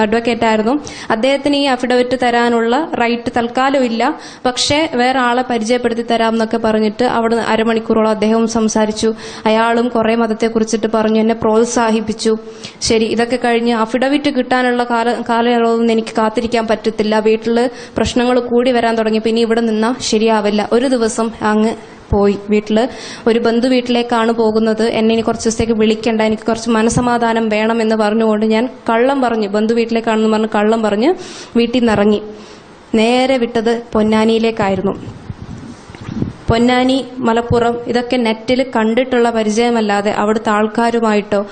അഡ്വക്കേറ്റ് ആയിരുന്നു. അദ്ദേഹത്തിന് ഈ അഫിഡവിറ്റ് തരാനുള്ള റൈറ്റ് തൽക്കാലം ഇല്ല, പക്ഷേ വേറെ ആളെ പരിചയപ്പെടുത്തി തരാം എന്നൊക്കെ പറഞ്ഞിട്ട് അവിടെ അരമണിക്കൂറോളം അദ്ദേഹവും സംസാരിച്ചു. അയാളും കുറെ മതത്തെക്കുറിച്ചിട്ട് പറഞ്ഞു, എന്നെ പ്രോത്സാഹിപ്പിച്ചു. ശരി, ഇതൊക്കെ കഴിഞ്ഞ് അഫിഡവിറ്റ് കിട്ടാനുള്ള കാലയളവൊന്നും എനിക്ക് കാത്തിരിക്കാൻ പറ്റത്തില്ല. വീട്ടിൽ പ്രശ്നങ്ങൾ കൂടി വരാൻ തുടങ്ങി. പിന്നെ ഇവിടെ നിന്നാൽ ശരിയാവില്ല. ഒരു ദിവസം അങ്ങ് പോയി. ഒരു ബന്ധു വീട്ടിലേക്കാണ് പോകുന്നത്. എന്നെ ഇനി കുറച്ച് ദിവസത്തേക്ക് വിളിക്കണ്ട, എനിക്ക് കുറച്ച് മനസമാധാനം വേണം എന്ന് പറഞ്ഞുകൊണ്ട് ഞാൻ കള്ളം പറഞ്ഞു, ബന്ധു വീട്ടിലേക്കാണെന്ന് പറഞ്ഞ് കള്ളം പറഞ്ഞ് വീട്ടിൽ നിന്ന് ഇറങ്ങി. നേരെ വിട്ടത് പൊന്നാനിയിലേക്കായിരുന്നു. പൊന്നാനി, മലപ്പുറം ഇതൊക്കെ നെറ്റിൽ കണ്ടിട്ടുള്ള പരിചയമല്ലാതെ അവിടുത്തെ ആൾക്കാരുമായിട്ടോ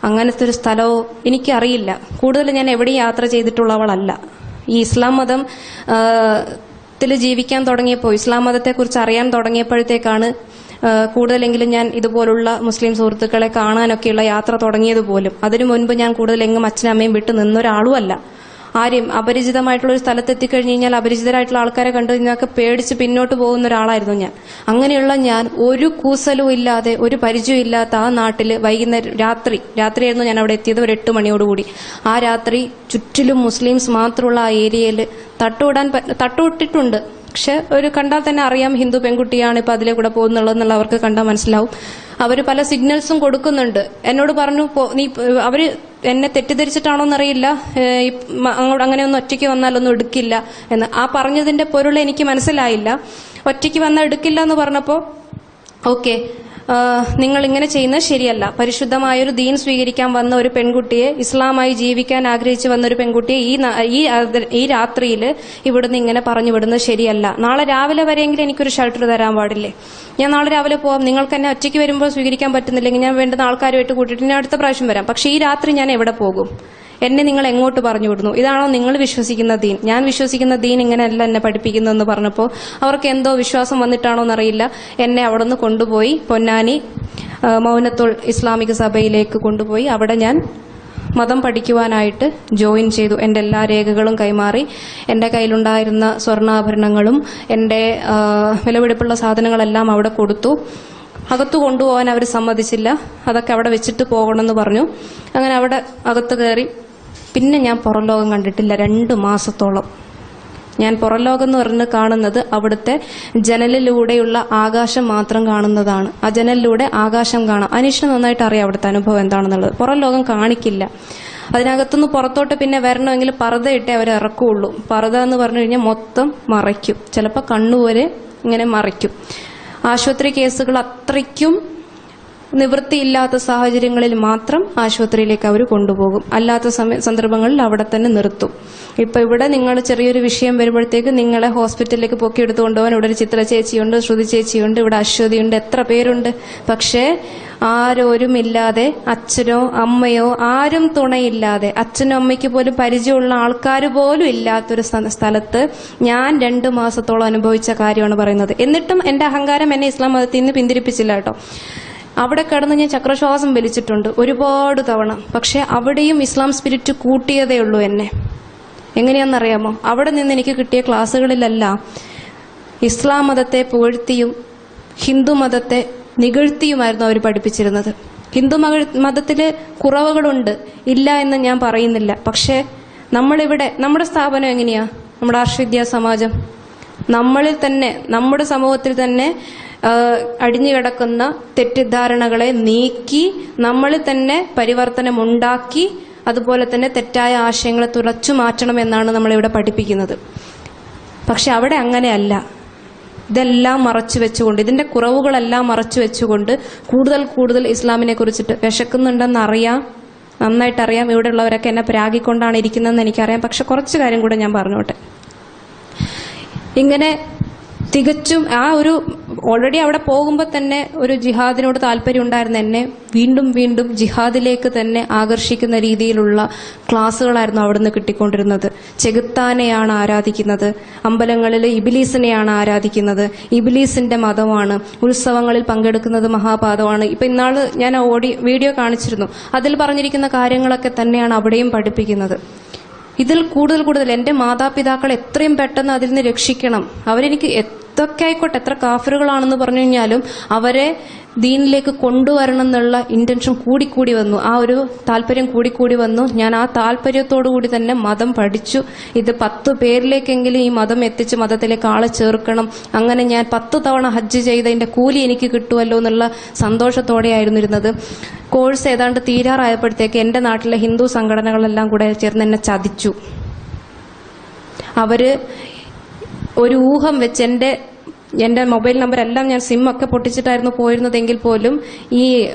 അങ്ങനത്തെ ഒരു സ്ഥലമോ എനിക്കറിയില്ല. കൂടുതൽ ഞാൻ എവിടെയും യാത്ര ചെയ്തിട്ടുള്ളവളല്ല. ഈ ഇസ്ലാം മതം ജീവിക്കാൻ തുടങ്ങിയപ്പോൾ, ഇസ്ലാം മതത്തെക്കുറിച്ച് അറിയാൻ തുടങ്ങിയപ്പോഴത്തേക്കാണ് കൂടുതലെങ്കിലും ഞാൻ ഇതുപോലുള്ള മുസ്ലിം സുഹൃത്തുക്കളെ കാണാനൊക്കെയുള്ള യാത്ര തുടങ്ങിയത് പോലും. അതിനു മുൻപ് ഞാൻ കൂടുതൽ എങ്ങും അച്ഛനും അമ്മയും വിട്ട് നിന്നൊരാളുമല്ല. ആരും അപരിചിതമായിട്ടുള്ള ഒരു സ്ഥലത്ത് എത്തിക്കഴിഞ്ഞ് കഴിഞ്ഞാൽ അപരിചിതരായിട്ടുള്ള ആൾക്കാരെ കണ്ടു കഴിഞ്ഞാൽ പേടിച്ച് പിന്നോട്ട് പോകുന്ന ഒരാളായിരുന്നു ഞാൻ. അങ്ങനെയുള്ള ഞാൻ ഒരു കൂസലും ഇല്ലാതെ, ഒരു പരിചയം ഇല്ലാത്ത ആ നാട്ടില് വൈകുന്നേരം രാത്രിയായിരുന്നു ഞാൻ അവിടെ എത്തിയത്, ഒരു 8 മണിയോടുകൂടി. ആ രാത്രി ചുറ്റിലും മുസ്ലിംസ് മാത്രമുള്ള ആ ഏരിയയിൽ തട്ടുവിട്ടിട്ടുണ്ട്. പക്ഷെ ഒരു കണ്ടാൽ തന്നെ അറിയാം ഹിന്ദു പെൺകുട്ടിയാണ് ഇപ്പൊ അതിലെ കൂടെ പോകുന്നുള്ളതെന്നുള്ള അവർക്ക് കണ്ടാൽ മനസ്സിലാവും. അവര് പല സിഗ്നൽസും കൊടുക്കുന്നുണ്ട്. എന്നോട് പറഞ്ഞു, അവര് എന്നെ തെറ്റിദ്ധരിച്ചിട്ടാണോന്നറിയില്ല, അങ്ങനെയൊന്നും ഒറ്റയ്ക്ക് വന്നാലൊന്നും എടുക്കില്ല എന്ന്. ആ പറഞ്ഞതിന്റെ പൊരുൾ എനിക്ക് മനസ്സിലായില്ല. ഒറ്റയ്ക്ക് വന്നാൽ എടുക്കില്ല എന്ന് പറഞ്ഞപ്പോ ഓക്കെ, നിങ്ങൾ ഇങ്ങനെ ചെയ്യുന്നത് ശരിയല്ല. പരിശുദ്ധമായൊരു ദീൻ സ്വീകരിക്കാൻ വന്ന ഒരു പെൺകുട്ടിയെ, ഇസ്ലാമായി ജീവിക്കാൻ ആഗ്രഹിച്ചു വന്ന ഒരു പെൺകുട്ടിയെ ഈ രാത്രിയിൽ ഇവിടുന്ന് ഇങ്ങനെ പറഞ്ഞു വിടുന്നത് ശരിയല്ല. നാളെ രാവിലെ വരെയെങ്കിലും എനിക്കൊരു ഷെൽട്ടർ തരാൻ പാടില്ലേ? ഞാൻ നാളെ രാവിലെ പോവാം. നിങ്ങൾക്ക് എന്നെ ഒറ്റയ്ക്ക് വരുമ്പോൾ സ്വീകരിക്കാൻ പറ്റുന്നില്ലെങ്കിൽ ഞാൻ വേണ്ടുന്ന ആൾക്കാരുമായിട്ട് കൂട്ടിയിട്ട് ഞാൻ അടുത്ത പ്രാവശ്യം വരാം. പക്ഷെ ഈ രാത്രി ഞാൻ എവിടെ പോകും? എന്നെ നിങ്ങൾ എങ്ങോട്ട് പറഞ്ഞു വിടുന്നു? ഇതാണോ നിങ്ങൾ വിശ്വസിക്കുന്ന ദീൻ? ഞാൻ വിശ്വസിക്കുന്ന ദീൻ ഇങ്ങനെയല്ല എന്നെ പഠിപ്പിക്കുന്നതെന്ന് പറഞ്ഞപ്പോൾ അവർക്ക് എന്തോ വിശ്വാസം വന്നിട്ടാണോ എന്നറിയില്ല, എന്നെ അവിടെ നിന്ന് കൊണ്ടുപോയി പൊന്നാനി മൗനത്തുൽ ഇസ്ലാമിക സഭയിലേക്ക് കൊണ്ടുപോയി. അവിടെ ഞാൻ മതം പഠിക്കുവാനായിട്ട് ജോയിൻ ചെയ്തു. എൻ്റെ എല്ലാ രേഖകളും കൈമാറി. എൻ്റെ കയ്യിലുണ്ടായിരുന്ന സ്വർണ്ണാഭരണങ്ങളും എൻ്റെ വിലപിടിപ്പുള്ള സാധനങ്ങളെല്ലാം അവിടെ കൊടുത്തു. അകത്തു കൊണ്ടുപോകാൻ അവർ സമ്മതിച്ചില്ല. അതൊക്കെ അവിടെ വെച്ചിട്ട് പോകണമെന്ന് പറഞ്ഞു. അങ്ങനെ അവിടെ അകത്ത് കയറി. പിന്നെ ഞാൻ പുറം ലോകം കണ്ടിട്ടില്ല 2 മാസത്തോളം. ഞാൻ പുറം ലോകം എന്ന് പറഞ്ഞ് കാണുന്നത് അവിടുത്തെ ജനലിലൂടെയുള്ള ആകാശം മാത്രം കാണുന്നതാണ്. ആ ജനലിലൂടെ ആകാശം കാണാം. അനീഷിന് നന്നായിട്ട് അറിയാം അവിടുത്തെ അനുഭവം എന്താണെന്നുള്ളത്. പുറം ലോകം കാണിക്കില്ല. അതിനകത്തുനിന്ന് പുറത്തോട്ട് പിന്നെ വരണമെങ്കിൽ പർദ്ദ ഇട്ടേ അവർ ഇറക്കുള്ളൂ. പർദ്ദ എന്ന് പറഞ്ഞു കഴിഞ്ഞാൽ മൊത്തം മറയ്ക്കും. ചിലപ്പോൾ കണ്ണുവരെ ഇങ്ങനെ മറയ്ക്കും. ആശുപത്രി കേസുകൾ അത്രയ്ക്കും നിവൃത്തിയില്ലാത്ത സാഹചര്യങ്ങളിൽ മാത്രം ആശുപത്രിയിലേക്ക് അവർ കൊണ്ടുപോകും. അല്ലാത്ത സന്ദർഭങ്ങളിൽ അവിടെ തന്നെ നിർത്തും. ഇപ്പൊ ഇവിടെ നിങ്ങൾ ചെറിയൊരു വിഷയം വരുമ്പോഴത്തേക്ക് നിങ്ങളെ ഹോസ്പിറ്റലിലേക്ക് പൊക്കി എടുത്തു കൊണ്ടുപോകാൻ ഇവിടെ ഒരു ചിത്ര ചേച്ചിയുണ്ട്, ശ്രുതി ചേച്ചിയുണ്ട്, ഇവിടെ അശ്വതിയുണ്ട്, എത്ര പേരുണ്ട്. പക്ഷേ ആരോരുമില്ലാതെ, അച്ഛനോ അമ്മയോ ആരും തുണയില്ലാതെ, അച്ഛനും അമ്മയ്ക്ക് പോലും പരിചയമുള്ള ആൾക്കാർ പോലും ഇല്ലാത്തൊരു സ്ഥലത്ത് ഞാൻ 2 മാസത്തോളം അനുഭവിച്ച കാര്യമാണ് പറയുന്നത്. എന്നിട്ടും എന്റെ അഹങ്കാരം എന്നെ ഇസ്ലാം മതത്തിൽ നിന്ന് പിന്തിരിപ്പിച്ചില്ല കേട്ടോ. അവിടെ കിടന്ന് ഞാൻ ചക്രശ്വാസം വലിച്ചിട്ടുണ്ട് ഒരുപാട് തവണ. പക്ഷെ അവിടെയും ഇസ്ലാം സ്പിരിറ്റ് കൂട്ടിയതേ ഉള്ളൂ എന്നെ. എങ്ങനെയാണെന്നറിയാമോ? അവിടെ നിന്ന് എനിക്ക് കിട്ടിയ ക്ലാസ്സുകളിലെല്ലാം ഇസ്ലാം മതത്തെ പുകഴ്ത്തിയും ഹിന്ദു മതത്തെ നികഴ്ത്തിയുമായിരുന്നു അവർ പഠിപ്പിച്ചിരുന്നത്. ഹിന്ദു മതത്തില് കുറവുകളുണ്ട്, ഇല്ല എന്ന് ഞാൻ പറയുന്നില്ല. പക്ഷേ നമ്മളിവിടെ നമ്മുടെ സ്ഥാപനം എങ്ങനെയാ? നമ്മുടെ ആർഷവിദ്യാ സമാജം നമ്മളിൽ തന്നെ, നമ്മുടെ സമൂഹത്തിൽ തന്നെ അടിഞ്ഞുകിടക്കുന്ന തെറ്റിദ്ധാരണകളെ നീക്കി നമ്മളിൽ തന്നെ പരിവർത്തനമുണ്ടാക്കി അതുപോലെ തന്നെ തെറ്റായ ആശയങ്ങളെ തുറച്ചു മാറ്റണമെന്നാണ് നമ്മളിവിടെ പഠിപ്പിക്കുന്നത്. പക്ഷെ അവിടെ അങ്ങനെയല്ല. ഇതെല്ലാം മറച്ചു വെച്ചുകൊണ്ട്, ഇതിന്റെ കുറവുകളെല്ലാം മറച്ചു വെച്ചുകൊണ്ട് കൂടുതൽ ഇസ്ലാമിനെ കുറിച്ചിട്ട് വിശക്കുന്നുണ്ടെന്ന് അറിയാം, നന്നായിട്ടറിയാം. ഇവിടെ ഉള്ളവരൊക്കെ എന്നെ പ്രാഗിക്കൊണ്ടാണ് ഇരിക്കുന്നതെന്ന് എനിക്കറിയാം. പക്ഷെ കുറച്ച് കാര്യം കൂടെ ഞാൻ പറഞ്ഞോട്ടെ. ഇങ്ങനെ തികച്ചും ആ ഒരു ഓൾറെഡി അവിടെ പോകുമ്പോൾ തന്നെ ഒരു ജിഹാദിനോട് താല്പര്യം ഉണ്ടായിരുന്ന എന്നെ വീണ്ടും വീണ്ടും ജിഹാദിലേക്ക് തന്നെ ആകർഷിക്കുന്ന രീതിയിലുള്ള ക്ലാസ്സുകളായിരുന്നു അവിടുന്ന് കിട്ടിക്കൊണ്ടിരുന്നത്. ചെകുത്താനെയാണ് ആരാധിക്കുന്നത്, അമ്പലങ്ങളിൽ ഇബിലീസിനെയാണ് ആരാധിക്കുന്നത്, ഇബിലീസിന്റെ മതമാണ്, ഉത്സവങ്ങളിൽ പങ്കെടുക്കുന്നത് മഹാപാതമാണ്. ഇപ്പൊ ഇന്നാള് ഞാൻ വീഡിയോ കാണിച്ചിരുന്നു. അതിൽ പറഞ്ഞിരിക്കുന്ന കാര്യങ്ങളൊക്കെ തന്നെയാണ് അവിടെയും പഠിപ്പിക്കുന്നത്. ഇതിൽ കൂടുതൽ എന്റെ മാതാപിതാക്കൾ എത്രയും പെട്ടെന്ന് അതിൽ നിന്ന് രക്ഷിക്കണം. അവരെനിക്ക് എത്രയൊക്കെ ആയിക്കോട്ടെ, എത്ര കാഫിറുകളാണെന്ന് പറഞ്ഞു കഴിഞ്ഞാലും അവരെ ദീനിലേക്ക് കൊണ്ടുവരണം എന്നുള്ള ഇന്റൻഷൻ കൂടിക്കൂടി വന്നു, ആ ഒരു താല്പര്യം കൂടിക്കൂടി വന്നു. ഞാൻ ആ താല്പര്യത്തോടു കൂടി തന്നെ മതം പഠിച്ചു. ഇത് 10 പേരിലേക്കെങ്കിലും ഈ മതം എത്തിച്ച് മതത്തിലേക്ക് ആളെ ചേർക്കണം. അങ്ങനെ ഞാൻ 10 തവണ ഹജ്ജ് ചെയ്തതിന്റെ കൂലി എനിക്ക് കിട്ടുമല്ലോ എന്നുള്ള സന്തോഷത്തോടെയായിരുന്നു ഇരുന്നത്. കോഴ്സ് ഏതാണ്ട് തീരാറായപ്പോഴത്തേക്ക് എന്റെ നാട്ടിലെ ഹിന്ദു സംഘടനകളെല്ലാം കൂടെ ചേർന്ന് എന്നെ ചതിച്ചു. അവര് ഒരു ഊഹം വെച്ച് എന്റെ മൊബൈൽ നമ്പർ എല്ലാം ഞാൻ സിം ഒക്കെ പൊട്ടിച്ചിട്ടായിരുന്നു പോയിരുന്നതെങ്കിൽ പോലും ഈ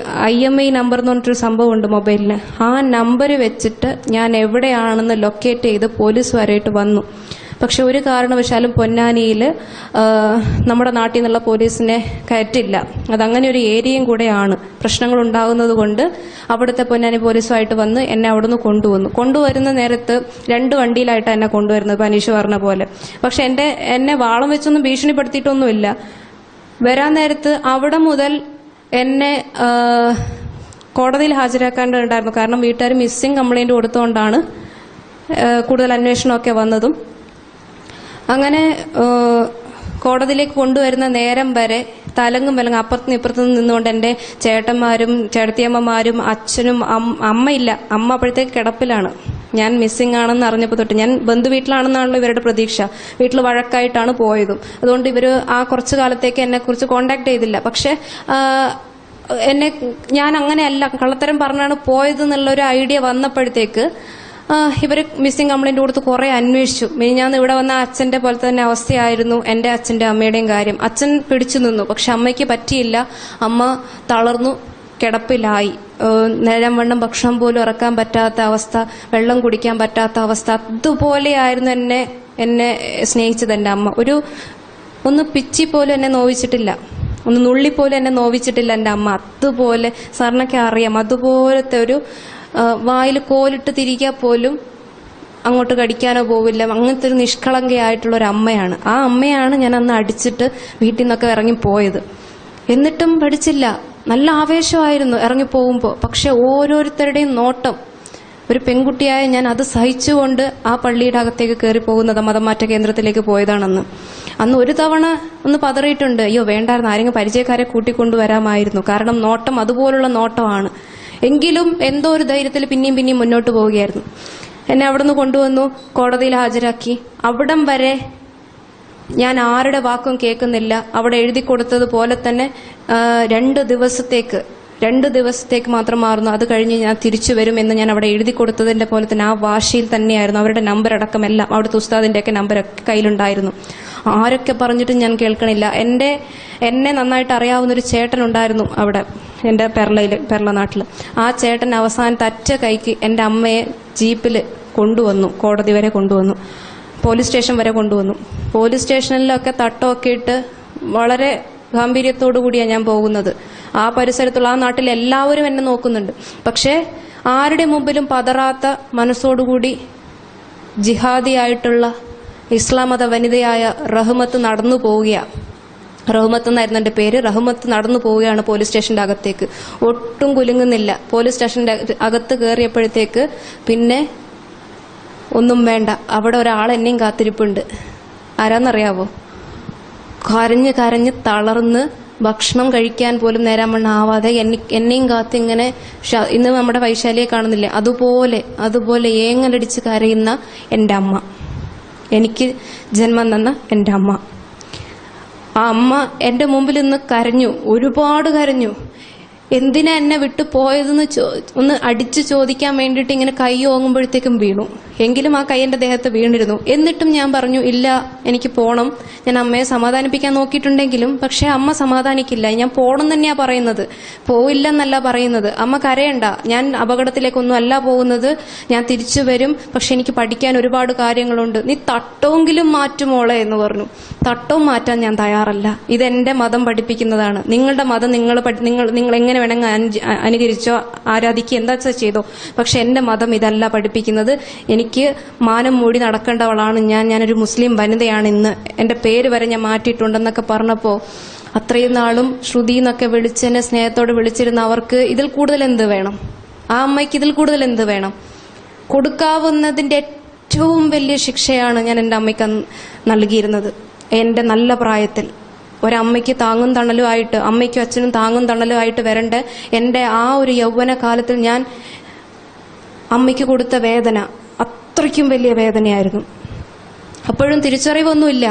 IMEI നമ്പർ എന്ന് പറഞ്ഞിട്ടൊരു സംഭവമുണ്ട് മൊബൈലിന്. ആ നമ്പർ വെച്ചിട്ട് ഞാൻ എവിടെയാണെന്ന് ലൊക്കേറ്റ് ചെയ്ത് പോലീസുകാരായിട്ട് വന്നു. പക്ഷെ ഒരു കാരണവശാലും പൊന്നാനിയിൽ നമ്മുടെ നാട്ടിൽ നിന്നുള്ള പോലീസിനെ കയറ്റില്ല. അതങ്ങനെ ഒരു ഏരിയയും കൂടെയാണ്. പ്രശ്നങ്ങൾ ഉണ്ടാകുന്നത് കൊണ്ട് അവിടുത്തെ പൊന്നാനി പോലീസുമായിട്ട് വന്ന് എന്നെ അവിടുന്ന് കൊണ്ടുവരുന്ന നേരത്ത് 2 വണ്ടിയിലായിട്ടാണ് എന്നെ കൊണ്ടുവരുന്നത്, പനീഷ് പറഞ്ഞ പോലെ. പക്ഷെ എന്നെ വാളം വെച്ചൊന്നും ഭീഷണിപ്പെടുത്തിയിട്ടൊന്നുമില്ല. വരാൻ നേരത്ത് അവിടെ മുതൽ എന്നെ കോടതിയിൽ ഹാജരാക്കേണ്ടതുണ്ടായിരുന്നു. കാരണം വീട്ടുകാർ മിസ്സിംഗ് കംപ്ലൈന്റ് കൊടുത്തുകൊണ്ടാണ് കൂടുതൽ അന്വേഷണമൊക്കെ വന്നതും. അങ്ങനെ കോടതിയിലേക്ക് കൊണ്ടുവരുന്ന നേരം വരെ തലങ്ങും വിലങ്ങും അപ്പുറത്തും ഇപ്പുറത്തും നിന്നുകൊണ്ട് എൻ്റെ ചേട്ടന്മാരും ചേട്ടത്തിയമ്മമാരും അച്ഛനും അമ്മയില്ല, അമ്മ അപ്പോഴത്തേക്ക് കിടപ്പിലാണ്. ഞാൻ മിസ്സിംഗ് ആണെന്ന് അറിഞ്ഞപ്പോൾ തൊട്ട്, ഞാൻ ബന്ധുവീട്ടിലാണെന്നാണല്ലോ ഇവരുടെ പ്രതീക്ഷ, വീട്ടിൽ വഴക്കായിട്ടാണ് പോയതും. അതുകൊണ്ട് ഇവര് ആ കുറച്ചു കാലത്തേക്ക് എന്നെ കുറിച്ച് കോണ്ടാക്ട് ചെയ്തില്ല. പക്ഷെ ഞാൻ അങ്ങനെയല്ല, കള്ളത്തരം പറഞ്ഞാണ് പോയത് എന്നുള്ളൊരു ഐഡിയ വന്നപ്പോഴത്തേക്ക് ഇവര് മിസ്സിംഗ് കംപ്ലൈന്റ് കൊടുത്ത് കുറെ അന്വേഷിച്ചു. ഞാൻ ഇവിടെ വന്ന അച്ഛന്റെ പോലെ തന്നെ അവസ്ഥയായിരുന്നു എന്റെ അച്ഛന്റെ അമ്മയുടെയും കാര്യം. അച്ഛൻ പിടിച്ചു നിന്നു, പക്ഷെ അമ്മയ്ക്ക് പറ്റിയില്ല. അമ്മ തളർന്നു കിടപ്പിലായി. നേരം വണ്ണം ഭക്ഷണം പോലും ഇറക്കാൻ പറ്റാത്ത അവസ്ഥ, വെള്ളം കുടിക്കാൻ പറ്റാത്ത അവസ്ഥ. അതുപോലെയായിരുന്നു എന്നെ സ്നേഹിച്ചത് എൻ്റെ അമ്മ. ഒന്ന് പിച്ചി പോലും എന്നെ നോവിച്ചിട്ടില്ല, ഒന്ന് നുള്ളി പോലും എന്നെ നോവിച്ചിട്ടില്ല എൻ്റെ അമ്മ. അതുപോലെ സാറിനൊക്കെ അറിയാം, അതുപോലത്തെ ഒരു വായിൽ കോലിട്ട് തിരിക്കാൻ പോലും അങ്ങോട്ട് കടിക്കാനോ പോവില്ല, അങ്ങനത്തെ ഒരു നിഷ്കളങ്കയായിട്ടുള്ള ഒരു അമ്മയാണ്. ആ അമ്മയാണ് ഞാൻ അന്ന് അടിച്ചിട്ട് വീട്ടിൽ നിന്നൊക്കെ ഇറങ്ങിപ്പോയത്. എന്നിട്ടും പഠിച്ചില്ല. നല്ല ആവേശമായിരുന്നു ഇറങ്ങിപ്പോകുമ്പോൾ. പക്ഷെ ഓരോരുത്തരുടെയും നോട്ടം, ഒരു പെൺകുട്ടിയായ ഞാൻ അത് സഹിച്ചുകൊണ്ട് ആ പള്ളിയുടെ അകത്തേക്ക് കയറി പോകുന്നത് മതമാറ്റ കേന്ദ്രത്തിലേക്ക് പോയതാണെന്ന്. അന്ന് ഒരു തവണ ഒന്ന് പതറിയിട്ടുണ്ട്, അയ്യോ വേണ്ടായിരുന്നു, ആരെങ്കിലും പരിചയക്കാരെ കൂട്ടിക്കൊണ്ടുവരാമായിരുന്നു. കാരണം നോട്ടം അതുപോലുള്ള നോട്ടമാണ്. എങ്കിലും എന്തോ ഒരു ധൈര്യത്തിൽ പിന്നെയും മുന്നോട്ട് പോവുകയായിരുന്നു. എന്നെ അവിടെ നിന്ന് കൊണ്ടുവന്നു, കോടതിയിൽ ഹാജരാക്കി. അവിടം വരെ ഞാൻ ആരുടെ വാക്കും കേൾക്കുന്നില്ല. അവിടെ എഴുതി കൊടുത്തതുപോലെ തന്നെ 2 ദിവസത്തേക്ക് മാത്രം മാറുന്നു, അത് കഴിഞ്ഞ് ഞാൻ തിരിച്ചു വരും എന്ന് ഞാൻ അവിടെ എഴുതി കൊടുത്തതിന്റെ പോലെ തന്നെ ആ വാശിയിൽ തന്നെയായിരുന്നു. അവരുടെ നമ്പർ അടക്കമെല്ലാം, അവിടുത്തെ ഉസ്താദിന്റെയൊക്കെ നമ്പരൊക്കെ കയ്യിലുണ്ടായിരുന്നു. ആരൊക്കെ പറഞ്ഞിട്ടും ഞാൻ കേൾക്കണില്ല. എന്നെ നന്നായിട്ട് അറിയാവുന്നൊരു ചേട്ടൻ ഉണ്ടായിരുന്നു അവിടെ, എൻ്റെ പെർള നാട്ടിൽ. ആ ചേട്ടൻ അവസാനത്തെ അറ്റ കൈക്ക് എൻ്റെ അമ്മയെ ജീപ്പിൽ കൊണ്ടുവന്നു, കോടതി വരെ കൊണ്ടുവന്നു, പോലീസ് സ്റ്റേഷൻ വരെ കൊണ്ടുവന്നു. പോലീസ് സ്റ്റേഷനിലൊക്കെ തട്ടമൊക്കെ ഇട്ട് വളരെ ഗാംഭീര്യത്തോടു കൂടിയാണ് ഞാൻ പോകുന്നത്. ആ പരിസരത്തുള്ള ആ നാട്ടിൽ എല്ലാവരും എന്നെ നോക്കുന്നുണ്ട്. പക്ഷേ ആരുടെ മുമ്പിലും പതറാത്ത മനസ്സോടുകൂടി ജിഹാദിയായിട്ടുള്ള ഇസ്ലാം മത വനിതയായ റഹ്മത്ത് നടന്നു പോവുകയാണ്. റഹ്മത്ത് എന്നായിരുന്നു എൻ്റെ പേര്. റഹ്മത്ത് നടന്നു പോവുകയാണ് പോലീസ് സ്റ്റേഷന്റെ അകത്തേക്ക്. ഒട്ടും കുലുങ്ങുന്നില്ല. പോലീസ് സ്റ്റേഷന്റെ അകത്ത് കയറിയപ്പോഴത്തേക്ക് പിന്നെ ഒന്നും വേണ്ട, അവിടെ ഒരാൾ എന്നെയും കാത്തിരിപ്പുണ്ട്. ആരാന്നറിയാവോ? കരഞ്ഞ് തളർന്ന് ഭക്ഷണം കഴിക്കാൻ പോലും നേരാൻ വണ്ണം ആവാതെ എന്നെയും കാത്ത് ഇങ്ങനെ, ഇന്ന് നമ്മുടെ വൈശാലിയെ കാണുന്നില്ലേ, അതുപോലെ ഏങ്ങലടിച്ച് കരയുന്ന എൻ്റെ അമ്മ, എനിക്ക് ജന്മം തന്ന എൻ്റെ അമ്മ. ആ അമ്മ എൻ്റെ മുമ്പിൽ നിന്ന് കരഞ്ഞു, ഒരുപാട് കരഞ്ഞു. എന്തിനാ എന്നെ വിട്ടു പോയതെന്ന് ഒന്ന് അടിച്ചു ചോദിക്കാൻ വേണ്ടിയിട്ട് ഇങ്ങനെ കൈ ഓങ്ങുമ്പോഴത്തേക്കും വീണു. എങ്കിലും ആ കൈ എന്റെ ദേഹത്ത് വീണിരുന്നു. എന്നിട്ടും ഞാൻ പറഞ്ഞു, ഇല്ല, എനിക്ക് പോണം. ഞാൻ അമ്മയെ സമാധാനിപ്പിക്കാൻ നോക്കിയിട്ടുണ്ടെങ്കിലും പക്ഷെ അമ്മ സമാധാനിക്കില്ല. ഞാൻ പോണം തന്നെയാ പറയുന്നത്, പോയില്ലെന്നല്ല പറയുന്നത്. അമ്മ കരയണ്ട, ഞാൻ അപകടത്തിലേക്കൊന്നും അല്ല പോകുന്നത്, ഞാൻ തിരിച്ചു വരും, പക്ഷെ എനിക്ക് പഠിക്കാൻ ഒരുപാട് കാര്യങ്ങളുണ്ട്. നീ തട്ടമെങ്കിലും മാറ്റുമോളെ എന്ന് പറഞ്ഞു. തട്ടവും മാറ്റാൻ ഞാൻ തയ്യാറല്ല. ഇതെന്റെ മതം പഠിപ്പിക്കുന്നതാണ്. നിങ്ങളുടെ മതം നിങ്ങൾ എങ്ങനെ വേണമെങ്കിൽ അനുകരിച്ചോ, ആരാധിക്കുക, എന്താ ചെയ്തോ. പക്ഷെ എന്റെ മതം ഇതല്ല പഠിപ്പിക്കുന്നത്. എനിക്ക് മാനം മൂടി നടക്കേണ്ടവളാണ് ഞാനൊരു മുസ്ലിം വനിതയാണ്, ഇന്ന് എന്റെ പേര് വരെ ഞാൻ മാറ്റിയിട്ടുണ്ടെന്നൊക്കെ പറഞ്ഞപ്പോ അത്രയും നാളും ശ്രുതി എന്നൊക്കെ വിളിച്ചെന്നെ സ്നേഹത്തോട് വിളിച്ചിരുന്ന അവർക്ക് ഇതിൽ കൂടുതൽ എന്ത് വേണം? ആ അമ്മയ്ക്ക് ഇതിൽ കൂടുതൽ എന്ത് വേണം? കൊടുക്കാവുന്നതിന്റെ ഏറ്റവും വലിയ ശിക്ഷയാണ് ഞാൻ എൻ്റെ അമ്മയ്ക്ക് നൽകിയിരുന്നത്. എൻ്റെ നല്ല പ്രായത്തിൽ ഒരമ്മയ്ക്ക് താങ്ങും തണലുമായിട്ട്, അമ്മയ്ക്കും അച്ഛനും താങ്ങും തണലുമായിട്ട് വരേണ്ട എൻ്റെ ആ ഒരു യൗവന കാലത്തിൽ ഞാൻ അമ്മയ്ക്ക് കൊടുത്ത വേദന അത്രയ്ക്കും വലിയ വേദനയായിരുന്നു. അപ്പോഴും തിരിച്ചറിവൊന്നുമില്ല.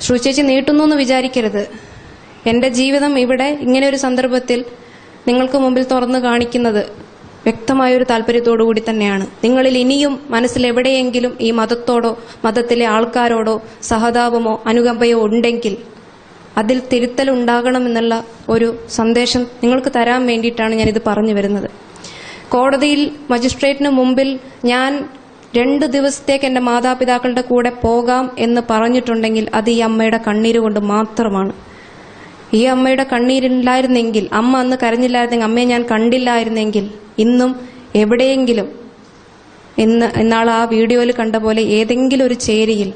ശ്രുചേച്ചി നീട്ടുന്നു എന്ന് വിചാരിക്കരുത്. എൻ്റെ ജീവിതം ഇവിടെ ഇങ്ങനെ ഒരു സന്ദർഭത്തിൽ നിങ്ങൾക്ക് മുമ്പിൽ തുറന്നു കാണിക്കുന്നത് വ്യക്തമായൊരു താല്പര്യത്തോടു കൂടി തന്നെയാണ്. നിങ്ങളിൽ ഇനിയും മനസ്സിൽ എവിടെയെങ്കിലും ഈ മതത്തോടോ മതത്തിലെ ആൾക്കാരോടോ സഹതാപമോ അനുകമ്പയോ ഉണ്ടെങ്കിൽ അതിൽ തിരുത്തലുണ്ടാകണമെന്നുള്ള ഒരു സന്ദേശം നിങ്ങൾക്ക് തരാൻ വേണ്ടിയിട്ടാണ് ഞാനിത് പറഞ്ഞു വരുന്നത്. കോടതിയിൽ മജിസ്ട്രേറ്റിന് മുമ്പിൽ ഞാൻ 2 ദിവസത്തേക്ക് എൻ്റെ മാതാപിതാക്കളുടെ കൂടെ പോകാം എന്ന് പറഞ്ഞിട്ടുണ്ടെങ്കിൽ അത് ഈ അമ്മയുടെ കണ്ണീര് കൊണ്ട് മാത്രമാണ്. ഈ അമ്മയുടെ കണ്ണീരില്ലായിരുന്നെങ്കിൽ, അമ്മ അന്ന് കരഞ്ഞില്ലായിരുന്നെങ്കിൽ, അമ്മയെ ഞാൻ കണ്ടില്ലായിരുന്നെങ്കിൽ ഇന്നും എവിടെയെങ്കിലും ഇന്നാൾ ആ വീഡിയോയിൽ കണ്ട പോലെ ഏതെങ്കിലും ഒരു ചേരിയിൽ,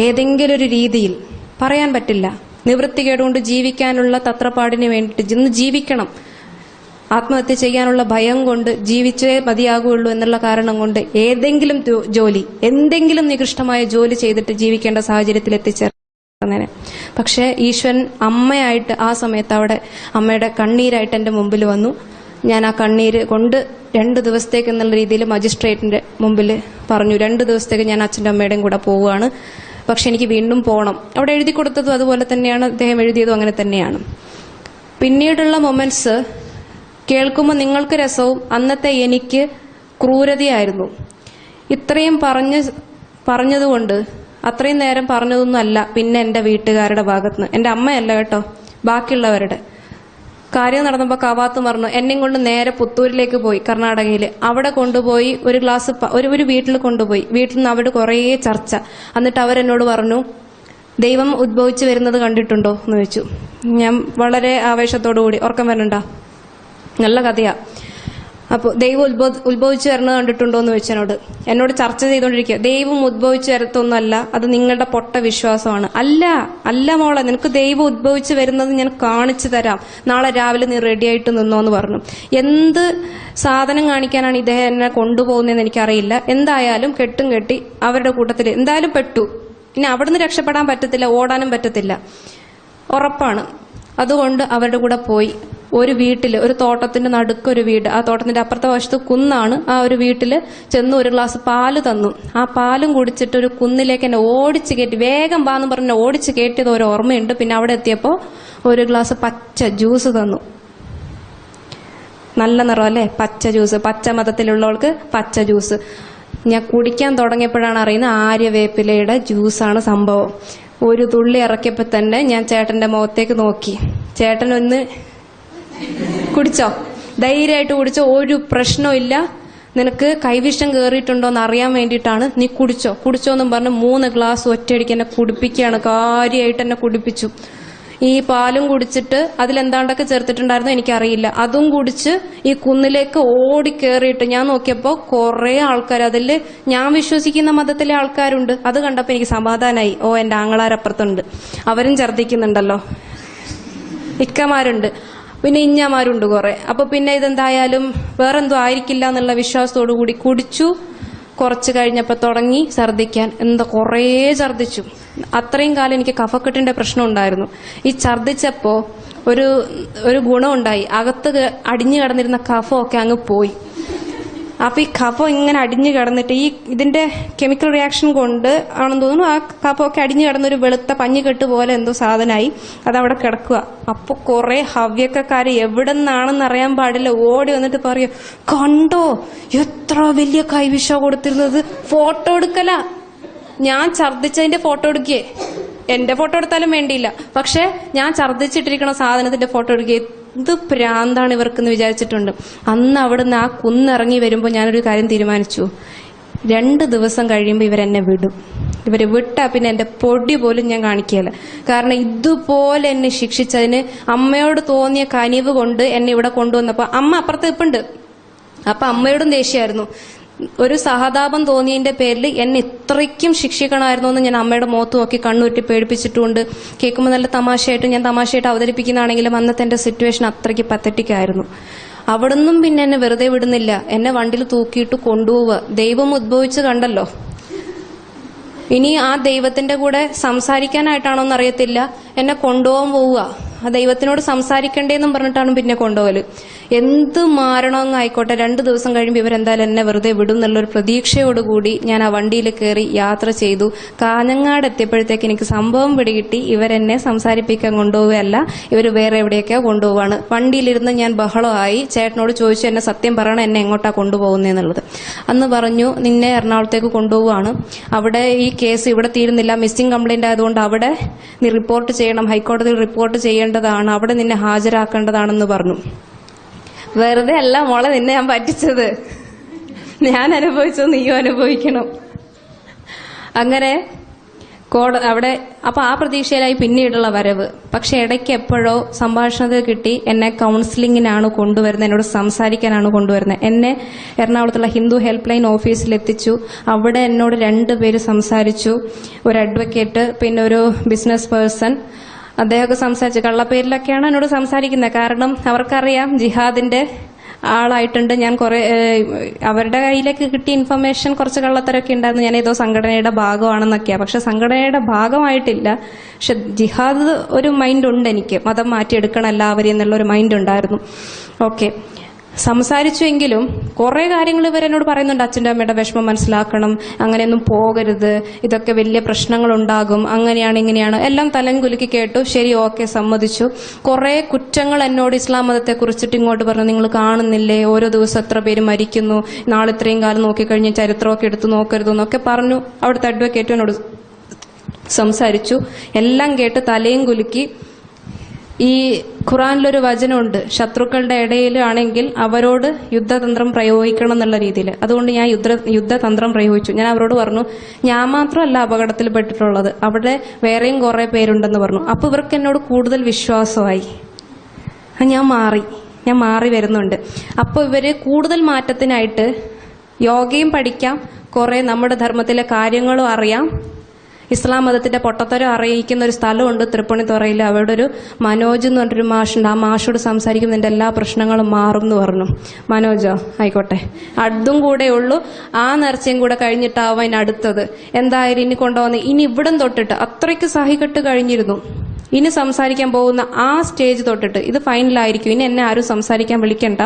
ഏതെങ്കിലും ഒരു രീതിയിൽ, പറയാൻ പറ്റില്ല, നിവൃത്തികേടുകൊണ്ട് ജീവിക്കാനുള്ള തത്രപ്പാടിന് വേണ്ടിയിട്ട് ഇന്ന് ജീവിക്കണം, ആത്മഹത്യ ചെയ്യാനുള്ള ഭയം കൊണ്ട് ജീവിച്ചേ മതിയാകുള്ളൂ എന്നുള്ള കാരണം കൊണ്ട് ഏതെങ്കിലും ജോലി, എന്തെങ്കിലും നികൃഷ്ടമായ ജോലി ചെയ്തിട്ട് ജീവിക്കേണ്ട സാഹചര്യത്തിൽ എത്തിച്ചേർന്നേനെ. പക്ഷെ ഈശ്വരൻ അമ്മയായിട്ട് ആ സമയത്ത് അവിടെ അമ്മയുടെ കണ്ണീരായിട്ട് എൻ്റെ മുമ്പിൽ വന്നു. ഞാൻ ആ കണ്ണീര് കൊണ്ട് 2 ദിവസത്തേക്ക് എന്നുള്ള രീതിയിൽ മജിസ്ട്രേറ്റിന്റെ മുമ്പിൽ പറഞ്ഞു, 2 ദിവസത്തേക്ക് ഞാൻ അച്ഛൻ്റെ അമ്മയുടെയും കൂടെ പോവുകയാണ്, പക്ഷെ എനിക്ക് വീണ്ടും പോകണം. അവിടെ എഴുതി കൊടുത്തതും അതുപോലെ തന്നെയാണ്, അദ്ദേഹം എഴുതിയതും അങ്ങനെ തന്നെയാണ്. പിന്നീടുള്ള മൊമെന്റ്സ് കേൾക്കുമ്പോൾ നിങ്ങൾക്ക് രസവും അന്നത്തെ എനിക്ക് ക്രൂരതയായിരുന്നു. ഇത്രയും പറഞ്ഞതുകൊണ്ട് അത്രയും നേരം പറഞ്ഞതൊന്നും അല്ല പിന്നെ എൻ്റെ വീട്ടുകാരുടെ ഭാഗത്തുനിന്ന്, എൻ്റെ അമ്മയല്ല കേട്ടോ, ബാക്കിയുള്ളവരുടെ കാര്യം നടന്നപ്പോൾ കവാത്ത് പറഞ്ഞു എന്നെയും കൊണ്ട് നേരെ പുത്തൂരിലേക്ക് പോയി, കർണാടകയിൽ. അവിടെ കൊണ്ടുപോയി ഒരു ഗ്ലാസ് ഒരു വീട്ടിൽ കൊണ്ടുപോയി. വീട്ടിൽ നിന്ന് അവിടെ കുറേ ചർച്ച. എന്നിട്ട് അവരെന്നോട് പറഞ്ഞു, ദൈവം ഉദ്ഭവിച്ചു വരുന്നത് കണ്ടിട്ടുണ്ടോ എന്ന് ചോദിച്ചു. ഞാൻ വളരെ ആവേശത്തോടു കൂടി, ഉറക്കം വരണ്ട, നല്ല കഥയാ. അപ്പോൾ ദൈവം ഉത്ഭവിച്ചു വരുന്നത് കണ്ടിട്ടുണ്ടോ എന്ന് ചോദിച്ചെന്നോട്. എന്നോട് ചർച്ച ചെയ്തുകൊണ്ടിരിക്കുക. ദൈവം ഉദ്ഭവിച്ചു വരത്തൊന്നുമല്ല, അത് നിങ്ങളുടെ പൊട്ട വിശ്വാസമാണ്. അല്ല മോളെ, നിനക്ക് ദൈവം ഉദ്ഭവിച്ചു വരുന്നത് ഞാൻ കാണിച്ചു തരാം, നാളെ രാവിലെ നീ റെഡി ആയിട്ട് നിന്നോന്ന് പറഞ്ഞു. എന്ത് സാധനം കാണിക്കാനാണ് ഇദ്ദേഹം എന്നെ കൊണ്ടുപോകുന്നതെന്ന് എനിക്കറിയില്ല. എന്തായാലും കെട്ടും കെട്ടി അവരുടെ കൂട്ടത്തിൽ എന്തായാലും പെട്ടു. ഇനി അവിടുന്ന് രക്ഷപ്പെടാൻ പറ്റത്തില്ല, ഓടാനും പറ്റത്തില്ല, ഉറപ്പാണ്. അതുകൊണ്ട് അവരുടെ കൂടെ പോയി. ഒരു വീട്ടില്, ഒരു തോട്ടത്തിന്റെ നടുക്കൊരു വീട്, ആ തോട്ടത്തിന്റെ അപ്പുറത്തെ വശത്ത് കുന്നാണ്. ആ ഒരു വീട്ടില് ചെന്ന് ഒരു ഗ്ലാസ് പാല് തന്നു. ആ പാലും കുടിച്ചിട്ട് ഒരു കുന്നിലേക്ക് എന്നെ ഓടിച്ച് കയറ്റി, വേഗം വാന്ന് പറഞ്ഞ് ഓടിച്ച് കയറ്റിയത് ഒരു ഓർമ്മയുണ്ട്. പിന്നെ അവിടെ എത്തിയപ്പോൾ ഒരു ഗ്ലാസ് പച്ച ജ്യൂസ് തന്നു. നല്ല നിറം അല്ലേ, പച്ച ജ്യൂസ്, പച്ച മതത്തിലുള്ളവർക്ക് പച്ച ജ്യൂസ്. ഞാൻ കുടിക്കാൻ തുടങ്ങിയപ്പോഴാണ് അറിയുന്നത് ആര്യവേപ്പിലയുടെ ജ്യൂസാണ് സംഭവം. ഒരു തുള്ളി ഇറക്കിയപ്പോൾ തന്നെ ഞാൻ ചേട്ടന്റെ മുഖത്തേക്ക് നോക്കി. ചേട്ടൻ ഒന്ന് കുടിച്ചോ, ധൈര്യമായിട്ട് കുടിച്ചോ, ഒരു പ്രശ്നമില്ല, നിനക്ക് കൈവിഷം കയറിയിട്ടുണ്ടോ എന്ന് അറിയാൻ വേണ്ടിയിട്ടാണ്, നീ കുടിച്ചോ എന്നും പറഞ്ഞ് 3 ഗ്ലാസ് ഒറ്റയടിക്ക് എന്നെ കുടിപ്പിക്കുകയാണ്. കാര്യമായിട്ട് എന്നെ കുടിപ്പിച്ചു. ഈ പാലും കുടിച്ചിട്ട് അതിലെന്താണ്ടൊക്കെ ചേർത്തിട്ടുണ്ടായിരുന്നു എനിക്കറിയില്ല. അതും കുടിച്ച് ഈ കുന്നിലേക്ക് ഓടി കയറിയിട്ട് ഞാൻ നോക്കിയപ്പോൾ കുറെ ആൾക്കാർ, അതിൽ ഞാൻ വിശ്വസിക്കുന്ന മതത്തിലെ ആൾക്കാരുണ്ട്. അത് കണ്ടപ്പോൾ എനിക്ക് സമാധാനമായി. ഓ, എൻ്റെ ആങ്ങളാരപ്പുറത്തുണ്ട്, അവരും ഛർദ്ദിക്കുന്നുണ്ടല്ലോ, ഇക്കമാരുണ്ട്, പിന്നെ ഇഞ്ഞമാരുണ്ട് കുറെ. അപ്പൊ പിന്നെ ഇതെന്തായാലും വേറെന്തോ ആയിരിക്കില്ല എന്നുള്ള വിശ്വാസത്തോടു കൂടി കുടിച്ചു. കുറച്ച് കഴിഞ്ഞപ്പോൾ തുടങ്ങി ഛർദ്ദിക്കാൻ. എന്താ കുറേ ഛർദ്ദിച്ചു. അത്രയും കാലം എനിക്ക് കഫക്കെട്ടിന്റെ പ്രശ്നം ഉണ്ടായിരുന്നു. ഈ ഛർദ്ദിച്ചപ്പോ ഒരു ഗുണമുണ്ടായി, അകത്ത് അടിഞ്ഞു കിടന്നിരുന്ന കഫമൊക്കെ അങ്ങ് പോയി. അപ്പൊ ഈ കഫം ഇങ്ങനെ അടിഞ്ഞു കിടന്നിട്ട് ഈ ഇതിന്റെ കെമിക്കൽ റിയാക്ഷൻ കൊണ്ട് ആണെന്ന് തോന്നുന്നു ആ കഫമൊക്കെ അടിഞ്ഞു കിടന്നൊരു വെളുത്ത പഞ്ഞിക്കെട്ട് പോലെ എന്തോ സാധനമായി അതവിടെ കിടക്കുക. അപ്പൊ കുറെ ഹവ്യക്കാര് എവിടെ നിന്നാണെന്ന് അറിയാൻ പാടില്ല ഓടി വന്നിട്ട് പറയും, കണ്ടോ എത്ര വലിയ കൈവിഷ കൊടുത്തിരുന്നത്, ഫോട്ടോ എടുക്കല. ഞാൻ ഛർദ്ദിച്ചതിന്റെ ഫോട്ടോ എടുക്കേ, എന്റെ ഫോട്ടോ എടുത്താലും വേണ്ടിയില്ല, പക്ഷെ ഞാൻ ഛർദ്ദിച്ചിട്ടിരിക്കണ സാധനത്തിന്റെ ഫോട്ടോ എടുക്കേ. ഇത് പ്രാന്താണ് ഇവർക്കെന്ന് വിചാരിച്ചിട്ടുണ്ട്. അന്ന് അവിടുന്ന് ആ കുന്നിറങ്ങി വരുമ്പോൾ ഞാനൊരു കാര്യം തീരുമാനിച്ചു, 2 ദിവസം കഴിയുമ്പോൾ ഇവരെന്നെ വിടും. ഇവരെ വിട്ടാ പിന്നെ എന്റെ പൊടി പോലും ഞാൻ കാണിക്കുകയില്ല. കാരണം ഇതുപോലെ എന്നെ ശിക്ഷിച്ചതിന് അമ്മയോട് തോന്നിയ കനിവ് കൊണ്ട് എന്നെ ഇവിടെ കൊണ്ടുവന്നപ്പോ അമ്മ അപ്പുറത്ത് ഇപ്പുണ്ട്. അപ്പൊ അമ്മയോടും ദേഷ്യമായിരുന്നു. ഒരു സഹതാപം തോന്നിയതിന്റെ പേരിൽ എന്നെ ഇത്രയ്ക്കും ശിക്ഷിക്കണമായിരുന്നു എന്ന് ഞാൻ അമ്മയുടെ മുഖത്ത് നോക്കി കണ്ണുറ്റി പേടിപ്പിച്ചിട്ടുണ്ട്. കേൾക്കുമ്പോൾ നല്ല തമാശയായിട്ട് ഞാൻ തമാശയായിട്ട് അവതരിപ്പിക്കുന്നതാണെങ്കിലും അന്നത്തെ എന്റെ സിറ്റുവേഷൻ അത്രയ്ക്ക് പത്തറ്റിക് ആയിരുന്നു. അവിടുന്നും പിന്നെ എന്നെ വെറുതെ വിടുന്നില്ല, എന്നെ വണ്ടിയിൽ തൂക്കിയിട്ട് കൊണ്ടുപോവുക. ദൈവം ഉദ്ഭവിച്ച് കണ്ടല്ലോ. ഇനി ആ ദൈവത്തിന്റെ കൂടെ സംസാരിക്കാനായിട്ടാണോന്ന് അറിയത്തില്ല, എന്നെ കൊണ്ടുപോകാൻ പോവുക. ആ ദൈവത്തിനോട് സംസാരിക്കണ്ടേന്നും പറഞ്ഞിട്ടാണ് പിന്നെ കൊണ്ടുപോകല്. എന്ത് മാരണമെന്ന് ആയിക്കോട്ടെ, 2 ദിവസം കഴിയുമ്പോൾ ഇവരെന്തായാലും എന്നെ വെറുതെ വിടും എന്നുള്ളൊരു പ്രതീക്ഷയോടുകൂടി ഞാൻ ആ വണ്ടിയിൽ കയറി യാത്ര ചെയ്തു. കാഞ്ഞങ്ങാട് എത്തിയപ്പോഴത്തേക്ക് എനിക്ക് സംഭവം പിടികിട്ടി. ഇവരെന്നെ സംസാരിപ്പിക്കാൻ കൊണ്ടുപോവുകയല്ല, ഇവർ വേറെ എവിടെയൊക്കെയോ കൊണ്ടുപോവാണ്. വണ്ടിയിലിരുന്ന് ഞാൻ ബഹളമായി. ചേട്ടനോട് ചോദിച്ചു, എന്നെ സത്യം പറയണം, എന്നെ എങ്ങോട്ടാ കൊണ്ടുപോകുന്നതെന്നുള്ളത്. അന്ന് പറഞ്ഞു, നിന്നെ എറണാകുളത്തേക്ക് കൊണ്ടുപോവാണ്, അവിടെ ഈ കേസ് ഇവിടെ തീരുന്നില്ല, മിസ്സിംഗ് കംപ്ലൈന്റ് ആയതുകൊണ്ട് അവിടെ നീ റിപ്പോർട്ട് ചെയ്യണം, ഹൈക്കോടതിയിൽ റിപ്പോർട്ട് ചെയ്യേണ്ടതാണ്, അവിടെ നിന്നെ ഹാജരാക്കേണ്ടതാണെന്ന് പറഞ്ഞു. വെറുതെ അല്ല മോളെ നിന്നെ ഞാൻ പറ്റിച്ചത്, ഞാൻ അനുഭവിച്ചത് നീയും അനുഭവിക്കണം. അങ്ങനെ അവിടെ അപ്പൊ ആ പ്രതീക്ഷയിലായി പിന്നീടുള്ള വരവ്. പക്ഷെ ഇടയ്ക്ക് എപ്പോഴോ സംഭാഷണത്തിൽ കിട്ടി, എന്നെ കൗൺസിലിങ്ങിനാണ് കൊണ്ടുവരുന്നത്, എന്നോട് സംസാരിക്കാനാണ് കൊണ്ടുവരുന്നത്. എന്നെ എറണാകുളത്തുള്ള ഹിന്ദു ഹെൽപ്പ് ലൈൻ ഓഫീസിലെത്തിച്ചു. അവിടെ എന്നോട് 2 പേര് സംസാരിച്ചു, ഒരു അഡ്വക്കേറ്റ് പിന്നെ ഒരു ബിസിനസ് പേഴ്സൺ. അദ്ദേഹമൊക്കെ സംസാരിച്ചു. കള്ളപ്പേരിലൊക്കെയാണ് എന്നോട് സംസാരിക്കുന്നത്. കാരണം അവർക്കറിയാം ജിഹാദിന്റെ ആളായിട്ടുണ്ട് ഞാൻ. അവരുടെ കയ്യിലേക്ക് കിട്ടിയ ഇൻഫർമേഷൻ കുറച്ച് കള്ളത്തരമൊക്കെ ഉണ്ടായിരുന്നു, ഞാൻ ഏതോ സംഘടനയുടെ ഭാഗമാണെന്നൊക്കെയാ. പക്ഷെ സംഘടനയുടെ ഭാഗമായിട്ടില്ല, പക്ഷെ ജിഹാദ് ഒരു മൈൻഡ് ഉണ്ട് എനിക്ക്, മതം മാറ്റിയെടുക്കണം എല്ലാവരും എന്നുള്ളൊരു മൈൻഡ് ഉണ്ടായിരുന്നു. ഓക്കെ, സംസാരിച്ചുവെങ്കിലും കുറെ കാര്യങ്ങൾ ഇവരെന്നോട് പറയുന്നുണ്ട്. അച്ഛൻ്റെ അമ്മയുടെ വിഷമം മനസ്സിലാക്കണം, അങ്ങനെയൊന്നും പോകരുത്, ഇതൊക്കെ വലിയ പ്രശ്നങ്ങൾ ഉണ്ടാകും, അങ്ങനെയാണ് ഇങ്ങനെയാണ്, എല്ലാം തലം കുലുക്കി കേട്ടു. ശരി, ഓക്കെ, സമ്മതിച്ചു. കുറെ കുറ്റങ്ങൾ എന്നോട് ഇസ്ലാം മതത്തെ കുറിച്ചിട്ട് ഇങ്ങോട്ട് പറഞ്ഞു. നിങ്ങൾ കാണുന്നില്ലേ ഓരോ ദിവസം എത്ര പേര് മരിക്കുന്നു, നാളെ ഇത്രയും കാലം നോക്കിക്കഴിഞ്ഞ് ചരിത്രമൊക്കെ എടുത്ത് നോക്കരുതെന്നൊക്കെ പറഞ്ഞു. അവിടുത്തെ അഡ്വക്കേറ്റ് എന്നോട് സംസാരിച്ചു. എല്ലാം കേട്ട് തലയും കുലുക്കി. ഈ ഖുറാനിലൊരു വചനമുണ്ട്, ശത്രുക്കളുടെ ഇടയിലാണെങ്കിൽ അവരോട് യുദ്ധതന്ത്രം പ്രയോഗിക്കണം എന്നുള്ള രീതിയിൽ. അതുകൊണ്ട് ഞാൻ യുദ്ധതന്ത്രം പ്രയോഗിച്ചു. ഞാൻ അവരോട് പറഞ്ഞു, ഞാൻ മാത്രമല്ല അപകടത്തിൽപ്പെട്ടിട്ടുള്ളത്, അവിടെ വേറെയും കുറെ പേരുണ്ടെന്ന് പറഞ്ഞു. അപ്പൊ ഇവർക്ക് എന്നോട് കൂടുതൽ വിശ്വാസമായി. ഞാൻ മാറി വരുന്നുണ്ട്. അപ്പോൾ ഇവര് കൂടുതൽ മാറ്റത്തിനായിട്ട് യോഗയും പഠിക്കാം, കുറെ നമ്മുടെ ധർമ്മത്തിലെ കാര്യങ്ങളും അറിയാം, ഇസ്ലാം മതത്തിന്റെ പൊട്ടത്തരം അറിയിക്കുന്ന ഒരു സ്ഥലമുണ്ട് തൃപ്പൂണിത്തുറയിൽ. അവിടെ ഒരു മനോജ് എന്ന് പറഞ്ഞൊരു മാഷുണ്ട്. ആ മാഷോട് സംസാരിക്കുമ്പോൾ നിന്റെ എല്ലാ പ്രശ്നങ്ങളും മാറും എന്ന് പറഞ്ഞു. മനോജോ, ആയിക്കോട്ടെ, അതും കൂടെ ഉള്ളൂ. ആ നേർച്ചയും കൂടെ കഴിഞ്ഞിട്ടാവും അതിനടുത്തത്. എന്തായാലും ഇനി കൊണ്ടുവന്ന് ഇനി ഇവിടം തൊട്ടിട്ട് അത്രയ്ക്ക് സഹികെട്ട് കഴിഞ്ഞിരുന്നു. ഇനി സംസാരിക്കാൻ പോകുന്ന ആ സ്റ്റേജ് തൊട്ടിട്ട് ഇത് ഫൈനലായിരിക്കും. ഇനി എന്നെ ആരും സംസാരിക്കാൻ വിളിക്കണ്ട,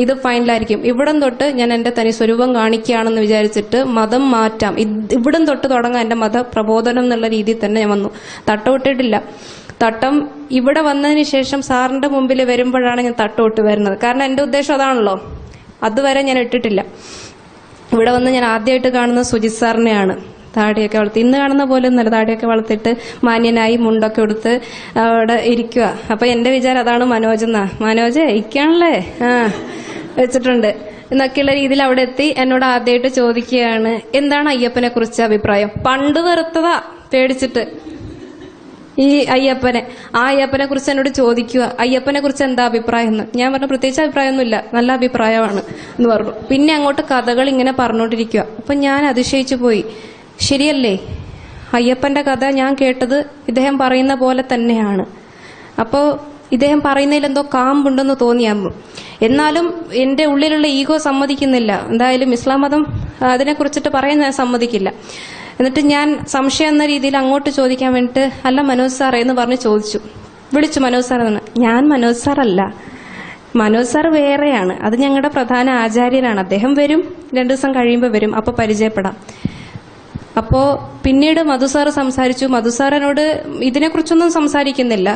ഇത് ഫൈനലായിരിക്കും. ഇവിടം തൊട്ട് ഞാൻ എന്റെ തനി സ്വരൂപം കാണിക്കുകയാണെന്ന് വിചാരിച്ചിട്ട് മതം മാറ്റാം, ഇവിടം തൊട്ട് തുടങ്ങാൻ എന്റെ മത പ്രബോധനം എന്നുള്ള രീതിയിൽ തന്നെ ഞാൻ വന്നു. തട്ടമിട്ടിട്ടില്ല. തട്ടം ഇവിടെ വന്നതിന് ശേഷം സാറിന്റെ മുമ്പിൽ വരുമ്പോഴാണ് ഞാൻ തട്ടമിട്ട് വരുന്നത്. കാരണം എന്റെ ഉദ്ദേശം അതാണല്ലോ. അതുവരെ ഞാൻ ഇട്ടിട്ടില്ല. ഇവിടെ വന്ന് ഞാൻ ആദ്യമായിട്ട് കാണുന്നത് സുജിത് സാറിനെയാണ്. താടിയൊക്കെ വളർത്തി, ഇന്ന് കാണുന്ന പോലെ ഒന്നല്ല, താടിയൊക്കെ വളർത്തിയിട്ട് മാന്യനായി മുണ്ടൊക്കെ എടുത്ത് അവിടെ ഇരിക്കുക. അപ്പൊ എന്റെ വിചാരം അതാണ് മനോജ് എന്നാ. മനോജ് ഇരിക്കാണല്ലേ, വെച്ചിട്ടുണ്ട് എന്നൊക്കെയുള്ള രീതിയിൽ അവിടെ എത്തി. എന്നോട് ആദ്യമായിട്ട് ചോദിക്കുകയാണ്, എന്താണ് അയ്യപ്പനെ കുറിച്ച് അഭിപ്രായം? പണ്ട് വെറുത്തതാ പേടിച്ചിട്ട് ഈ അയ്യപ്പനെ. ആ അയ്യപ്പനെ കുറിച്ച് എന്നോട് ചോദിക്കുക, അയ്യപ്പനെ കുറിച്ച് എന്താ അഭിപ്രായം എന്ന്. ഞാൻ പറഞ്ഞു, പ്രത്യേകിച്ച് അഭിപ്രായമൊന്നുമില്ല, നല്ല അഭിപ്രായമാണ് എന്ന് പറഞ്ഞു. പിന്നെ അങ്ങോട്ട് കഥകൾ ഇങ്ങനെ പറഞ്ഞുകൊണ്ടിരിക്കുക. അപ്പൊ ഞാൻ അതിശയിച്ചു പോയി. ശരിയല്ലേ, അയ്യപ്പന്റെ കഥ ഞാൻ കേട്ടത് ഇദ്ദേഹം പറയുന്ന പോലെ തന്നെയാണ്. അപ്പോൾ ഇദ്ദേഹം പറയുന്നതിൽ എന്തോ കാമ്പുണ്ടെന്ന് തോന്നിയാകും. എന്നാലും എന്റെ ഉള്ളിലുള്ള ഈഗോ സമ്മതിക്കുന്നില്ല. എന്തായാലും ഇസ്ലാം മതം അതിനെക്കുറിച്ചിട്ട് പറയാൻ ഞാൻ സമ്മതിക്കില്ല. എന്നിട്ട് ഞാൻ സംശയം എന്ന രീതിയിൽ അങ്ങോട്ട് ചോദിക്കാൻ വേണ്ടിയിട്ട്, അല്ല മനോജ് സാറേ എന്ന് പറഞ്ഞ് ചോദിച്ചു. വിളിച്ചു മനോജ് സാർ എന്ന്. ഞാൻ മനോജ് സാറല്ല, മനോജ് സാർ വേറെയാണ്. അത് ഞങ്ങളുടെ പ്രധാന ആചാര്യനാണ്. അദ്ദേഹം വരും, 2 ദിവസം കഴിയുമ്പോൾ വരും, അപ്പൊ പരിചയപ്പെടാം. അപ്പോ പിന്നീട് മധു സാറ് സംസാരിച്ചു. മധു സാർ എന്നോട് ഇതിനെക്കുറിച്ചൊന്നും സംസാരിക്കുന്നില്ല.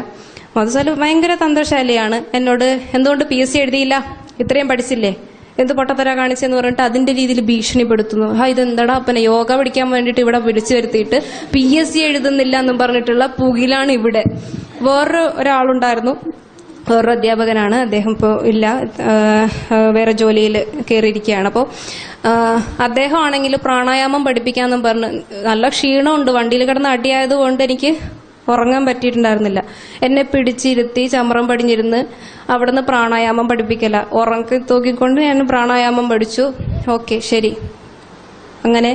മധു സാർ ഭയങ്കര തന്ത്രശാലിയാണ്. എന്നോട് എന്തുകൊണ്ട് PSC എഴുതിയില്ല, ഇത്രയും പഠിച്ചില്ലേ, എന്ത് പൊട്ടത്തര കാണിച്ചെന്ന് പറഞ്ഞിട്ട് അതിന്റെ രീതിയിൽ ഭീഷണിപ്പെടുത്തുന്നു. ഇതെന്താടാ അപ്പനെ, യോഗ പഠിക്കാൻ വേണ്ടിയിട്ട് ഇവിടെ വിളിച്ചു വരുത്തിയിട്ട് PSC എഴുതുന്നില്ല എന്നും പറഞ്ഞിട്ടുള്ള പുകിലാണ് ഇവിടെ. ഒരാളുണ്ടായിരുന്നു, വേറൊരു അധ്യാപകനാണ്. അദ്ദേഹം ഇപ്പോൾ ഇല്ല, വേറെ ജോലിയിൽ കയറിയിരിക്കുകയാണ്. അപ്പോൾ അദ്ദേഹം ആണെങ്കിൽ പ്രാണായാമം പഠിപ്പിക്കാമെന്നും പറഞ്ഞ്, നല്ല ക്ഷീണമുണ്ട്, വണ്ടിയിൽ കിടന്ന് അടിയായതുകൊണ്ട് എനിക്ക് ഉറങ്ങാൻ പറ്റിയിട്ടുണ്ടായിരുന്നില്ല. എന്നെ പിടിച്ചിരുത്തി ചമ്രം പടിഞ്ഞിരുന്ന് അവിടുന്ന് പ്രാണായാമം പഠിപ്പിക്കല. ഉറങ്ങി തൂക്കിക്കൊണ്ട് ഞാൻ പ്രാണായാമം പഠിച്ചു. ഓക്കെ ശരി. അങ്ങനെ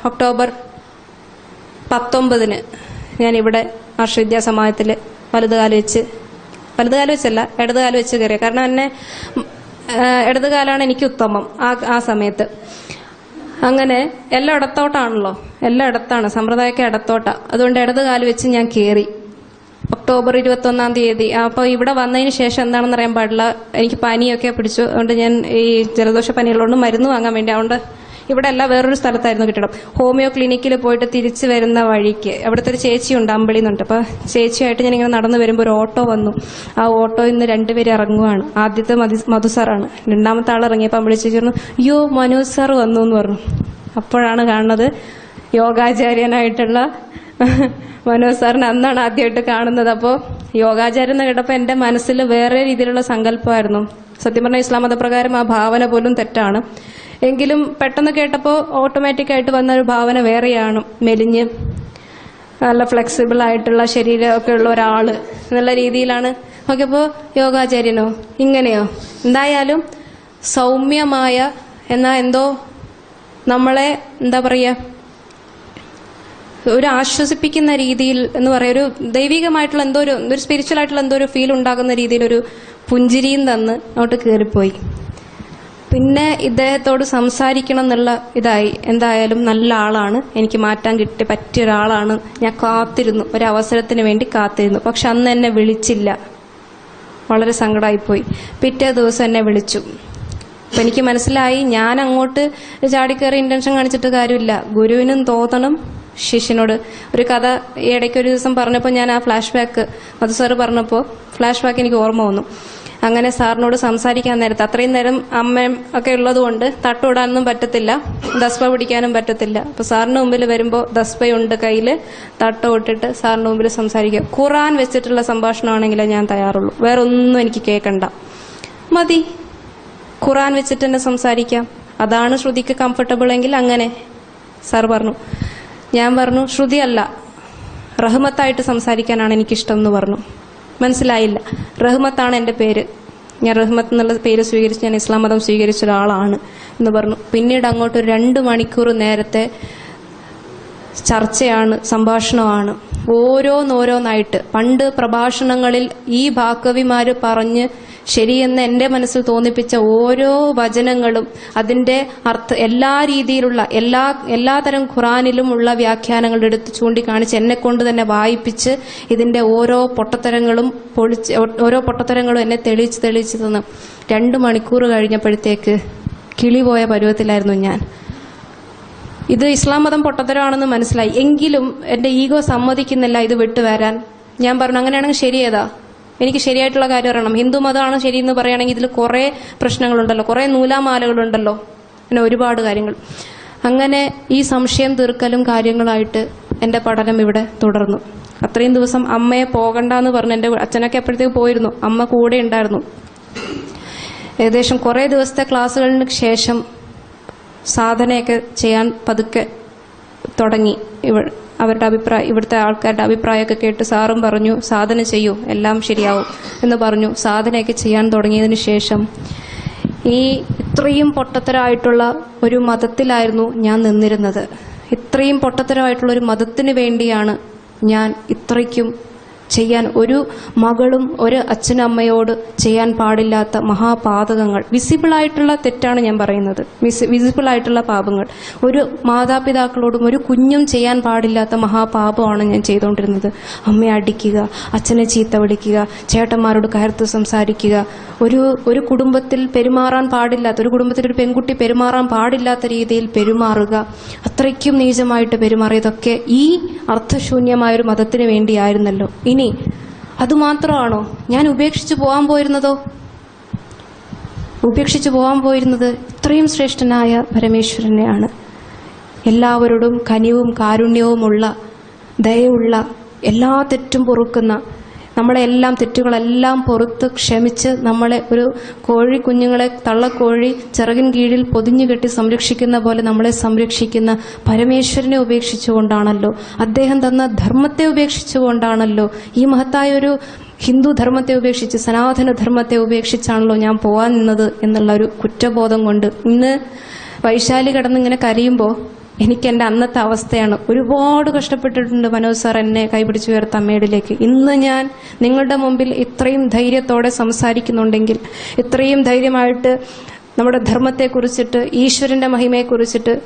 ഒക്ടോബർ 19 ഞാൻ ഇവിടെ ആർഷവിദ്യാസമാജത്തിൽ വലതുകാല് വെച്ചല്ല, ഇടതുകാല് വെച്ച് കയറിയ. കാരണം എന്നെ ഇടതുകാലാണ് എനിക്ക് ഉത്തമം ആ സമയത്ത്. അങ്ങനെ എല്ലാം ഇടത്തോട്ടാണല്ലോ, എല്ലാം ഇടത്താണ്, സമ്പ്രദായമൊക്കെ ഇടത്തോട്ടാ. അതുകൊണ്ട് ഇടതുകാല് വെച്ച് ഞാൻ കയറി. ഒക്ടോബർ 21-ാം തീയതി. അപ്പോൾ ഇവിടെ വന്നതിന് ശേഷം എന്താണെന്ന് അറിയാൻ പാടില്ല, എനിക്ക് പനിയൊക്കെ പിടിച്ചു. അതുകൊണ്ട് ഞാൻ ഈ ജലദോഷ പനിയുള്ളതുകൊണ്ട് മരുന്ന് വാങ്ങാൻ വേണ്ടി, അതുകൊണ്ട് ഇവിടെ അല്ല, വേറൊരു സ്ഥലത്തായിരുന്നു കിട്ടണം. ഹോമിയോ ക്ലിനിക്കിൽ പോയിട്ട് തിരിച്ചു വരുന്ന വഴിക്ക് അവിടുത്തെ ഒരു ചേച്ചിയുണ്ട്, അമ്പിളിന്നുണ്ട്. അപ്പോൾ ചേച്ചിയായിട്ട് ഞാൻ ഇങ്ങനെ നടന്നു വരുമ്പോൾ ഒരു ഓട്ടോ വന്നു. ആ ഓട്ടോയിൽ നിന്ന് 2 പേര് ഇറങ്ങുവാണ്. ആദ്യത്തെ മധു സാറാണ്. 2ാമത്തെ ആൾ ഇറങ്ങിയപ്പോൾ അമ്പിളി ചേച്ചി പറഞ്ഞു, അയ്യോ മനോജ് സാർ വന്നു എന്ന് പറഞ്ഞു. അപ്പോഴാണ് കാണുന്നത് യോഗാചാര്യനായിട്ടുള്ള മനോജ് സാറിനെ അന്നാണ് ആദ്യമായിട്ട് കാണുന്നത്. അപ്പോൾ യോഗാചാര്യൻ എന്ന് കേട്ടപ്പോൾ എൻ്റെ മനസ്സിൽ വേറെ രീതിയിലുള്ള സങ്കല്പമായിരുന്നു. സത്യം പറഞ്ഞാൽ ഇസ്ലാം മതപ്രകാരം ആ ഭാവന പോലും തെറ്റാണ്. എങ്കിലും പെട്ടെന്ന് കേട്ടപ്പോൾ ഓട്ടോമാറ്റിക്കായിട്ട് വന്ന ഒരു ഭാവന വേറെയാണ്. മെലിഞ്ഞ് നല്ല ഫ്ലെക്സിബിൾ ആയിട്ടുള്ള ശരീരമൊക്കെ ഉള്ള ഒരാള് എന്നുള്ള രീതിയിലാണ് നോക്കിയപ്പോൾ യോഗാചാര്യനോ ഇങ്ങനെയോ. എന്തായാലും സൗമ്യമായ എന്നാ എന്തോ നമ്മളെ എന്താ പറയുക, ഒരു ആശ്വസിപ്പിക്കുന്ന രീതിയിൽ എന്ന് പറയാം, ഒരു ദൈവികമായിട്ടുള്ള എന്തോ ഒരു സ്പിരിച്വൽ ആയിട്ടുള്ള എന്തോ ഒരു ഫീൽ ഉണ്ടാകുന്ന രീതിയിൽ ഒരു പുഞ്ചിരിയും തന്ന് അങ്ങോട്ട് കയറിപ്പോയി. പിന്നെ ഇദ്ദേഹത്തോട് സംസാരിക്കണം എന്നുള്ള ഇതായി. എന്തായാലും നല്ല ആളാണ്, എനിക്ക് മാറ്റാൻ പറ്റിയ ഒരാളാണ്. ഞാൻ കാത്തിരുന്നു, ഒരവസരത്തിന് വേണ്ടി കാത്തിരുന്നു. പക്ഷെ അന്ന് എന്നെ വിളിച്ചില്ല. വളരെ സങ്കടമായിപ്പോയി. പിറ്റേ ദിവസം എന്നെ വിളിച്ചു. അപ്പം എനിക്ക് മനസ്സിലായി, ഞാൻ അങ്ങോട്ട് ചാടിക്കയറി ഇന്റൻഷൻ കാണിച്ചിട്ട് കാര്യമില്ല. ഗുരുവിനും തോന്നണം ശിഷ്യനോട്. ഒരു കഥ ഈ ഇടയ്ക്ക് ഒരു ദിവസം പറഞ്ഞപ്പോൾ ഞാൻ ആ ഫ്ലാഷ് ബാക്ക് മധു സാറ് പറഞ്ഞപ്പോൾ ഫ്ലാഷ് ബാക്ക് എനിക്ക് ഓർമ്മ വന്നു. അങ്ങനെ സാറിനോട് സംസാരിക്കാൻ നേരത്ത്, അത്രയും നേരം അമ്മയും ഒക്കെ ഉള്ളതുകൊണ്ട് തട്ടുവിടാനൊന്നും പറ്റത്തില്ല, ദസ്പ പിടിക്കാനും പറ്റത്തില്ല. അപ്പൊ സാറിന് മുമ്പിൽ വരുമ്പോൾ ദസ്പയുണ്ട് കയ്യിൽ, തട്ട ഇട്ടിട്ട് സാറിന് മുമ്പിൽ സംസാരിക്കുക. ഖുറാൻ വെച്ചിട്ടുള്ള സംഭാഷണമാണെങ്കിലേ ഞാൻ തയ്യാറുള്ളൂ, വേറെ ഒന്നും എനിക്ക് കേൾക്കണ്ട, മതി ഖുറാൻ വെച്ചിട്ട് തന്നെ സംസാരിക്കാം, അതാണ് ശ്രുതിക്ക് കംഫർട്ടബിൾ എങ്കിൽ അങ്ങനെ. സാർ പറഞ്ഞു. ഞാൻ പറഞ്ഞു ശ്രുതിയല്ല, റഹ്മത്തായിട്ട് സംസാരിക്കാനാണ് എനിക്കിഷ്ടം എന്ന് പറഞ്ഞു. മനസ്സിലായില്ല. റഹ്മത്താണ് എൻ്റെ പേര്, ഞാൻ റഹ്മത്ത് എന്നുള്ള പേര് സ്വീകരിച്ച് ഞാൻ ഇസ്ലാം മതം സ്വീകരിച്ച ഒരാളാണ് എന്ന് പറഞ്ഞു. പിന്നീട് അങ്ങോട്ട് 2 മണിക്കൂർ നേരത്തെ ചർച്ചയാണ്, സംഭാഷണമാണ്. ഓരോന്നോരോന്നായിട്ട് പണ്ട് പ്രഭാഷണങ്ങളിൽ ഈ ഭാക്കവിമാര് പറഞ്ഞ് ശരിയെന്ന് എൻ്റെ മനസ്സിൽ തോന്നിപ്പിച്ച ഓരോ വചനങ്ങളും അതിൻ്റെ എല്ലാ രീതിയിലുള്ള എല്ലാതരം ഖുറാനിലും ഉള്ള വ്യാഖ്യാനങ്ങൾ എടുത്ത് ചൂണ്ടിക്കാണിച്ച് എന്നെ കൊണ്ട് തന്നെ വായിപ്പിച്ച് ഇതിൻ്റെ ഓരോ പൊട്ടത്തരങ്ങളും എന്നെ തെളിയിച്ച് തന്നു. 2 മണിക്കൂർ കഴിഞ്ഞപ്പോഴത്തേക്ക് കിളിപോയ പരുവത്തിലായിരുന്നു ഞാൻ. ഇത് ഇസ്ലാം മതം പൊട്ടത്തരമാണെന്ന് മനസ്സിലായി. എങ്കിലും എൻ്റെ ഈഗോ സമ്മതിക്കുന്നില്ല ഇത് വിട്ടുവരാൻ. ഞാൻ പറഞ്ഞു, അങ്ങനെയാണെങ്കിൽ ശരിയേതാ, എനിക്ക് ശരിയായിട്ടുള്ള കാര്യം അറിയണം. ഹിന്ദു മതമാണ് ശരിയെന്ന് പറയുകയാണെങ്കിൽ ഇതിൽ കുറേ പ്രശ്നങ്ങളുണ്ടല്ലോ, കുറേ നൂലാമാലകളുണ്ടല്ലോ, പിന്നെ ഒരുപാട് കാര്യങ്ങൾ. അങ്ങനെ ഈ സംശയം തീർക്കലും കാര്യങ്ങളായിട്ട് എൻ്റെ പഠനം ഇവിടെ തുടർന്നു. അത്രയും ദിവസം അമ്മയെ പോകണ്ടെന്ന് പറഞ്ഞു. എൻ്റെ അച്ഛനൊക്കെ എപ്പോഴത്തേക്ക് പോയിരുന്നു, അമ്മ കൂടെ ഉണ്ടായിരുന്നു. ഏകദേശം കുറേ ദിവസത്തെ ക്ലാസ്സുകളിന് ശേഷം സാധനയൊക്കെ ചെയ്യാൻ പതുക്കെ തുടങ്ങി. ഇവിടുത്തെ ആൾക്കാരുടെ അഭിപ്രായമൊക്കെ കേട്ട് സാറും പറഞ്ഞു, സാധന ചെയ്യൂ, എല്ലാം ശരിയാവും എന്ന് പറഞ്ഞു. സാധനയൊക്കെ ചെയ്യാൻ തുടങ്ങിയതിന് ശേഷം ഇത്രയും പൊട്ടത്തരമായിട്ടുള്ള ഒരു മതത്തിലായിരുന്നു ഞാൻ നിന്നിരുന്നത്. ഇത്രയും പൊട്ടത്തരമായിട്ടുള്ള ഒരു മതത്തിന് വേണ്ടിയാണ് ഞാൻ ഇത്രയ്ക്കും ചെയ്യാൻ ഒരു മകളും ഒരു അച്ഛനും അമ്മയോട് ചെയ്യാൻ പാടില്ലാത്ത മഹാപാതകങ്ങൾ, വിസിബിളായിട്ടുള്ള തെറ്റാണ് ഞാൻ പറയുന്നത്, വിസിബിളായിട്ടുള്ള പാപങ്ങൾ ഒരു മാതാപിതാക്കളോടും ഒരു കുഞ്ഞും ചെയ്യാൻ പാടില്ലാത്ത മഹാപാപമാണ് ഞാൻ ചെയ്തുകൊണ്ടിരുന്നത്. അമ്മയെ അടിക്കുക, അച്ഛനെ ചീത്ത വിളിക്കുക, ചേട്ടന്മാരോട് കയർത്ത് സംസാരിക്കുക, ഒരു കുടുംബത്തിൽ പെരുമാറാൻ പാടില്ലാത്ത, ഒരു കുടുംബത്തിൽ ഒരു പെൺകുട്ടി പെരുമാറാൻ പാടില്ലാത്ത രീതിയിൽ പെരുമാറുക, അത്രയ്ക്കും നീചമായിട്ട് പെരുമാറിയതൊക്കെ ഈ അർത്ഥശൂന്യമായൊരു മതത്തിന് വേണ്ടിയായിരുന്നല്ലോ. ഇനി അതുമാത്രമാണോ ഞാൻ ഉപേക്ഷിച്ചു പോകാൻ പോയിരുന്നതോ? ഉപേക്ഷിച്ചു പോകാൻ പോയിരുന്നത് ഇത്രയും ശ്രേഷ്ഠനായ പരമേശ്വരനെയാണ്. എല്ലാവരോടും കനിവും കാരുണ്യവുമുള്ള, ദയവുള്ള, എല്ലാ തെറ്റും പൊറുക്കുന്ന, നമ്മളെ എല്ലാം തെറ്റുകളെല്ലാം പൊറുത്ത് ക്ഷമിച്ച് നമ്മളെ ഒരു കോഴി കുഞ്ഞുങ്ങളെ തള്ളക്കോഴി ചിറകിൻ കീഴിൽ പൊതിഞ്ഞു കെട്ടി സംരക്ഷിക്കുന്ന പോലെ നമ്മളെ സംരക്ഷിക്കുന്ന പരമേശ്വരനെ ഉപേക്ഷിച്ചുകൊണ്ടാണല്ലോ, അദ്ദേഹം തന്ന ധർമ്മത്തെ ഉപേക്ഷിച്ചുകൊണ്ടാണല്ലോ, ഈ മഹത്തായൊരു ഹിന്ദു ധർമ്മത്തെ ഉപേക്ഷിച്ച് സനാതന ധർമ്മത്തെ ഉപേക്ഷിച്ചാണല്ലോ ഞാൻ പോകാൻ നിന്നത് എന്നുള്ള ഒരു കുറ്റബോധം കൊണ്ട് ഇന്ന് വൈശാലി കിടന്നിങ്ങനെ കരയുമ്പോൾ എനിക്ക് എൻ്റെ അന്നത്തെ അവസ്ഥയാണ്. ഒരുപാട് കഷ്ടപ്പെട്ടിട്ടുണ്ട് മനോജ് സാർ എന്നെ കൈപിടിച്ചു ഉയർത്ത അമ്മയിലേക്ക്. ഇന്ന് ഞാൻ നിങ്ങളുടെ മുമ്പിൽ ഇത്രയും ധൈര്യത്തോടെ സംസാരിക്കുന്നുണ്ടെങ്കിൽ, ഇത്രയും ധൈര്യമായിട്ട് നമ്മുടെ ധർമ്മത്തെക്കുറിച്ചിട്ട്, ഈശ്വരൻ്റെ മഹിമയെക്കുറിച്ചിട്ട്,